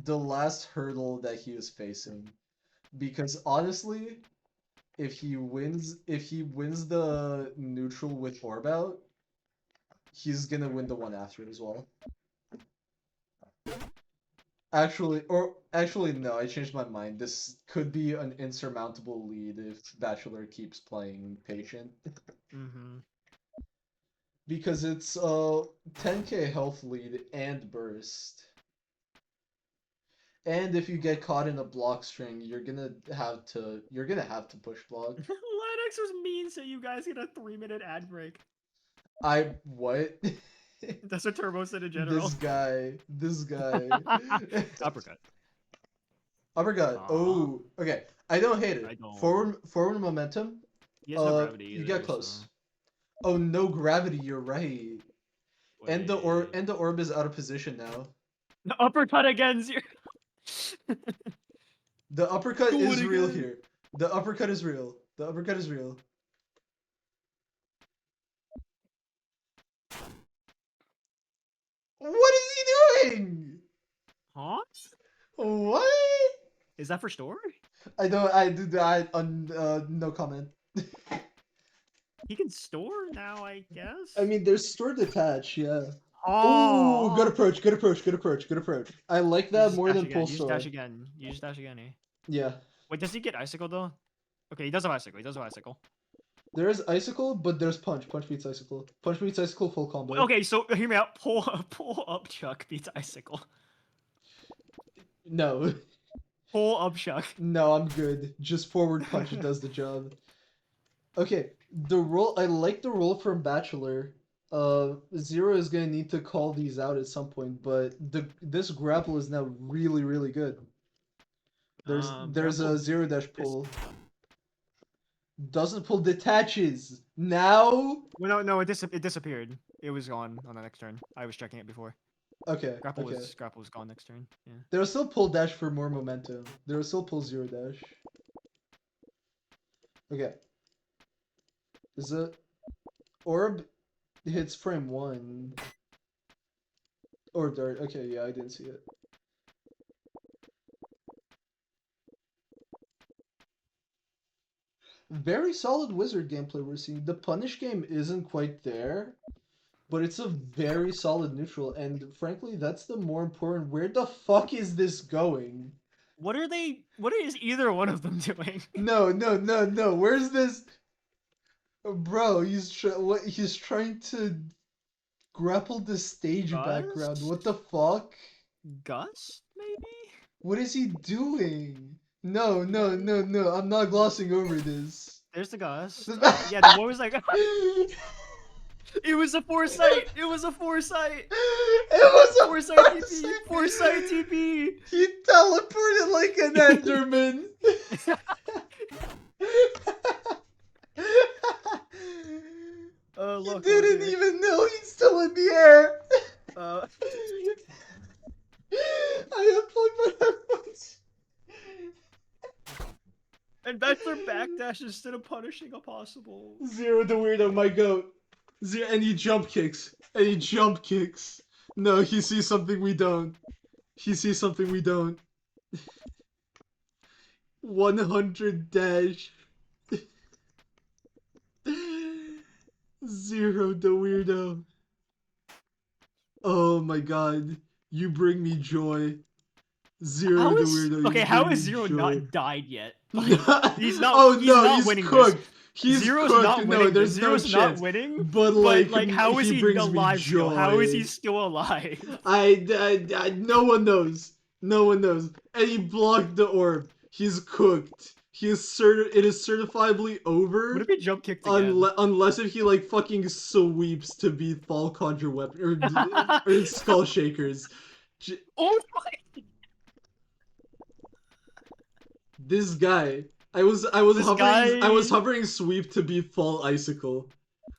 The last hurdle that he is facing. Because honestly, if he wins the neutral with orb out, he's gonna win the one after as well. Actually no, I changed my mind. This could be an insurmountable lead if Bachelor keeps playing patient. Mm-hmm. Because it's 10k health lead and burst. And if you get caught in a block string, you're gonna have to push block. Lennox was mean, so you guys get a 3-minute ad break. What? That's what Turbo said in general. This guy. Uppercut. Uppercut. Oh, okay. I don't hate it. I don't. Forward momentum. He has no gravity You either, get close. so- Oh, no gravity. You're right. And the Wait. orb is out of position now. The uppercut again, Zero. The uppercut Do is it real again. here. The uppercut is real. The uppercut is real. What is he doing? Huh? What? Is that for store? No comment. He can store now, I guess. I mean, there's stored attached, yeah. Oh, Ooh, good approach, good approach, good approach, good approach. I like that more than pull You just store. dash again. You just dash again, eh? Yeah. Wait, does he get icicle though? Okay, he does have icicle. He does have icicle. There is icicle, but there's punch. Punch beats icicle. Punch beats icicle full combo. Okay, so hear me out. Pull up Chuck beats icicle. No. Pull up Chuck. No, I'm good. Just forward punch does the job. Okay, I like the roll from Bachelor. Zero is gonna need to call these out at some point, but this grapple is now really, really good. There's grapple a zero dash pull. Doesn't pull, detaches. Now? Well, no, it disappeared. It was gone on the next turn. I was checking it before. Okay. Grapple okay. was gone next turn. Yeah. There was still pull dash for more momentum. There was still pull zero dash. Okay. Is it orb hits frame 1. Orb dart. Okay, yeah, I didn't see it. Very solid wizard gameplay we're seeing. The punish game isn't quite there, but it's a very solid neutral, and frankly, that's the more important. Where the fuck is this going? What is either one of them doing? No. Where's this? Bro, he's trying to grapple the stage background. What the fuck? Gus, maybe? What is he doing? No. I'm not glossing over this. There's the Gus. Yeah, what was that? It was a foresight. It was a foresight. It was a Foresight TP. Foresight TP. He teleported like an Enderman. Look, he didn't even know he's still in the air. I unplugged my headphones. And Bachelor backdash instead of punishing a possible. Zero the weirdo, my goat. Zero, and he jump kicks. No, he sees something we don't. 100 dash. Zero the weirdo. Oh my god. You bring me joy. Zero the weirdo. Okay, how is Zero not died yet? Like, he's not. Oh he's no, not he's winning cooked. This. He's Zero's cooked. not winning. No, there's Zero's no chance. not winning. But like, how is he brings alive me still? joy. How is he still alive? I no one knows. No one knows. And he blocked the orb. He's cooked. It is certifiably over. What if he jump kicked again? Unless if he like fucking sweeps to beat Fall Conjure Weapon or Skull Shakers. Oh my! This guy. I was This guy, hovering sweep to be fall icicle.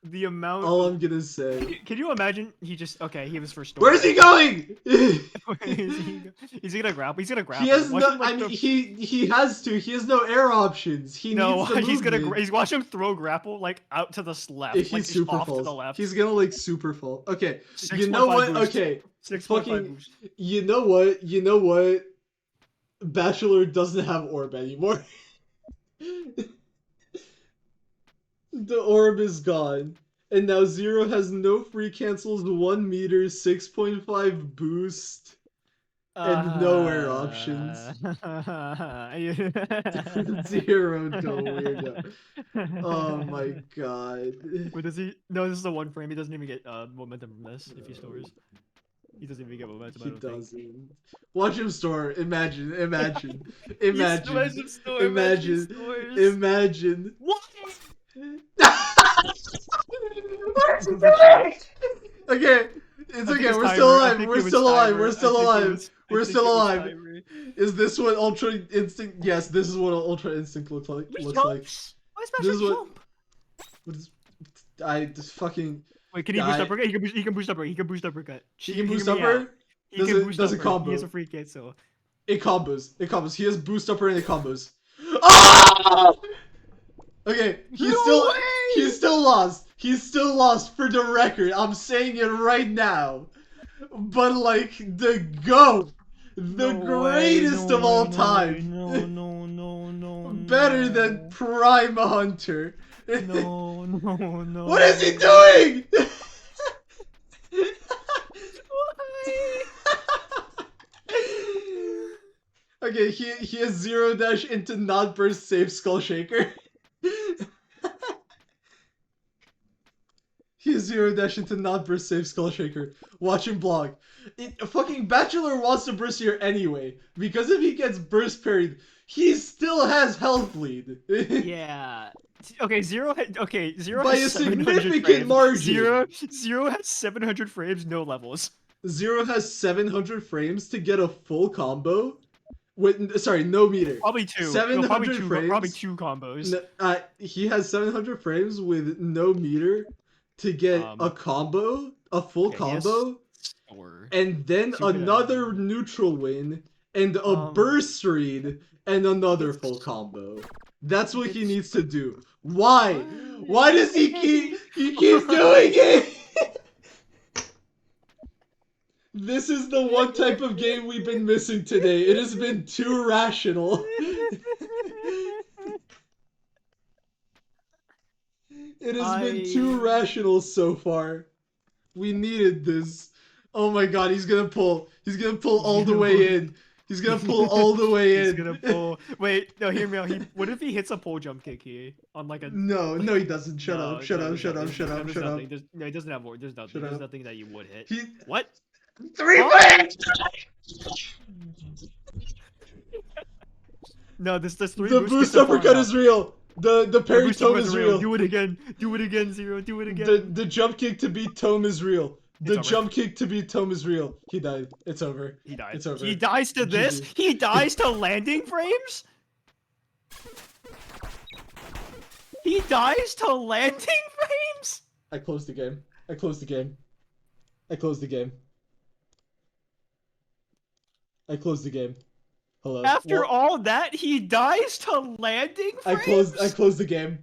the amount All of. I'm gonna say. Can you imagine? He just he was first Where's he going? Is he gonna grapple? He's gonna He grapple. has Watch no. him I like mean, throw. he has to. He has no air options. He No, needs the he's movement. he's watch him throw grapple like out to the left, If he like super off to the falls, left. he's gonna like super fall. Okay, you know 6.5 what? boost. Okay, 6.5 fucking. boost. You know what? You know what? Bachelor doesn't have orb anymore. The orb is gone. And now Zero has no free cancels, 1 meter, 6.5 boost, and no air options. Zero, go weirdo. Oh my god. Wait, does he? No, this is the one frame. He doesn't even get momentum from this if he stores. He doesn't even get momentum. I He don't think. doesn't. Watch him store. Imagine. He's Imagine. store. Imagine he Imagine. stores. Imagine. What? What is he doing? Okay, it's I think okay. it's We're timer. still I alive. think We're it was still alive. timer. We're I still think it alive. was- I We're think still it was alive. timer. Is this what Ultra Instinct? Yes, this is what Ultra Instinct looks like. He Looks like. jumps. Why is This Basher is what. jump? What is? I just fucking. Wait, can he boost uppercut? He can boost uppercut. He can boost uppercut. He can Hear boost me upper. out. He can boost Does a upper. combo. He has a free kit, so. It combos. It combos. He has boost upper and it combos. Ah! Okay, No way! he's still lost. He's still lost for the record. I'm saying it right now. But like the GOAT, the greatest of all time. No. Better than Prime Hunter. No. What is he doing? Why? Okay, he has zero dash into not burst safe Skull Shaker. He has zero dash into not burst safe Skull Shaker. Watch him block. Fucking Bachelor wants to burst here anyway. Because if he gets burst parried, he still has health lead. Yeah. Okay, Zero. Zero By has a 700 significant frames. margin. Zero has 700 frames, no levels. Zero has 700 frames to get a full combo. With sorry, no meter. Probably two. 700 frames. Probably two combos. He has 700 frames with no meter to get a combo, a full combo, and then another neutral win, and a burst read, and another full combo. That's what he needs to do. Why? Why does he keep doing it? This is the one type of game we've been missing today. It has been too rational. It has been too rational so far. We needed this. Oh my god, he's gonna pull. He's gonna pull all the way in. He's gonna pull all the way in. He's gonna pull. Wait, no, hear me out. What if he hits a pole jump kick here on like a? No, he doesn't. Shut up. No, he doesn't have more. There's nothing that you would hit. What? 3 frames. No, this 3 The boost uppercut is real. The parry tome is real. Do it again, Zero. Do it again. The jump kick to beat tome is real. The jump kick to beat tome is real. He died. It's over. He died. It's over. He dies to this? GG. He dies to landing frames? He dies to landing frames? I closed the game. I closed the game. I closed the game. I closed the game. Hello. After all that, he dies to landing frames? I closed the game.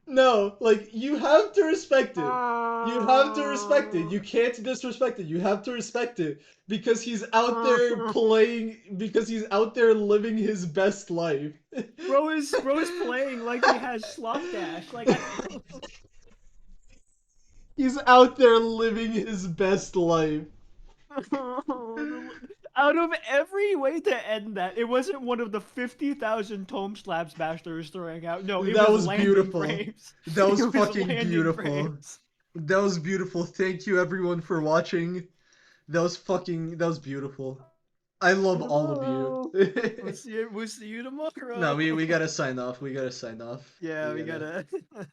No, like, you have to respect it. You have to respect it. You can't disrespect it. You have to respect it. Because he's out there playing, because he's out there living his best life. Bro is playing like he has slot dash. Like, he's out there living his best life. out of every way to end that, it wasn't one of the 50,000 tome slabs Bachelor is throwing out. No, that was beautiful. Frames. That was fucking landing beautiful. frames. That was beautiful. Thank you everyone for watching. That was beautiful. I love all of you. Tomorrow. We'll see you tomorrow. No, we gotta sign off. We gotta sign off. Yeah, we gotta. gotta.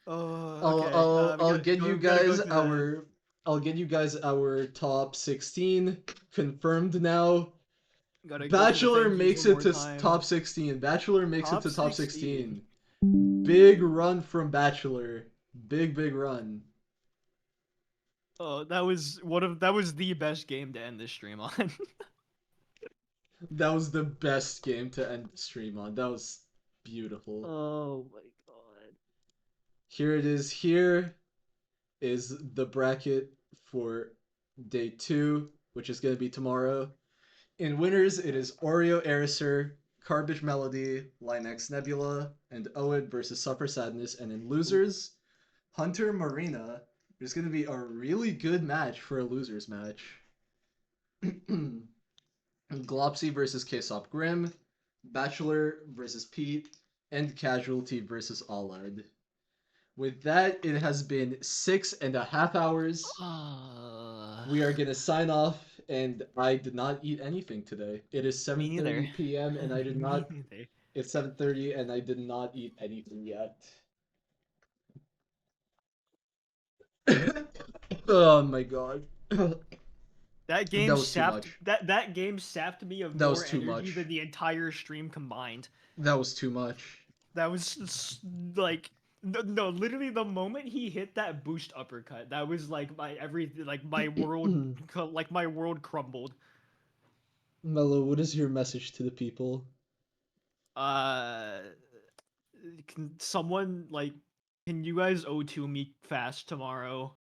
Oh, okay. We I'll gotta get you we gotta go guys to the. our I'll get you guys our top 16 confirmed now. Gotta go to the Bachelor thank yous makes one it more to time. top 16. Bachelor makes it Top to top 16. 16. Big run from Bachelor. Big run. Oh, that was the best game to end this stream on. That was the best game to end the stream on. That was beautiful. Oh my god. Here it is. Here is the bracket for day 2, which is going to be tomorrow. In winners, it is Oreo Ericer, Carbage Melody, Linex Nebula, and Oed versus Suffer Sadness. And in losers, Hunter Marina. There's going to be a really good match for a losers match. Glopsy versus Kesop Grim, Bachelor versus Pete, and Casualty versus Alad. With that, it has been 6.5 hours. We are gonna sign off, and I did not eat anything today. It is Me 7:30 neither. p.m. and I did Me not. neither. It's 7:30 and I did not eat anything yet. Oh my god. That That game was too sapped much. that game sapped me of That was more too energy much. than the entire stream combined. That was too much. That was like no, literally the moment he hit that boost uppercut, that was like my everything, like my world crumbled. Mello, what is your message to the people? Uh, can someone like, can you guys O2 me fast tomorrow?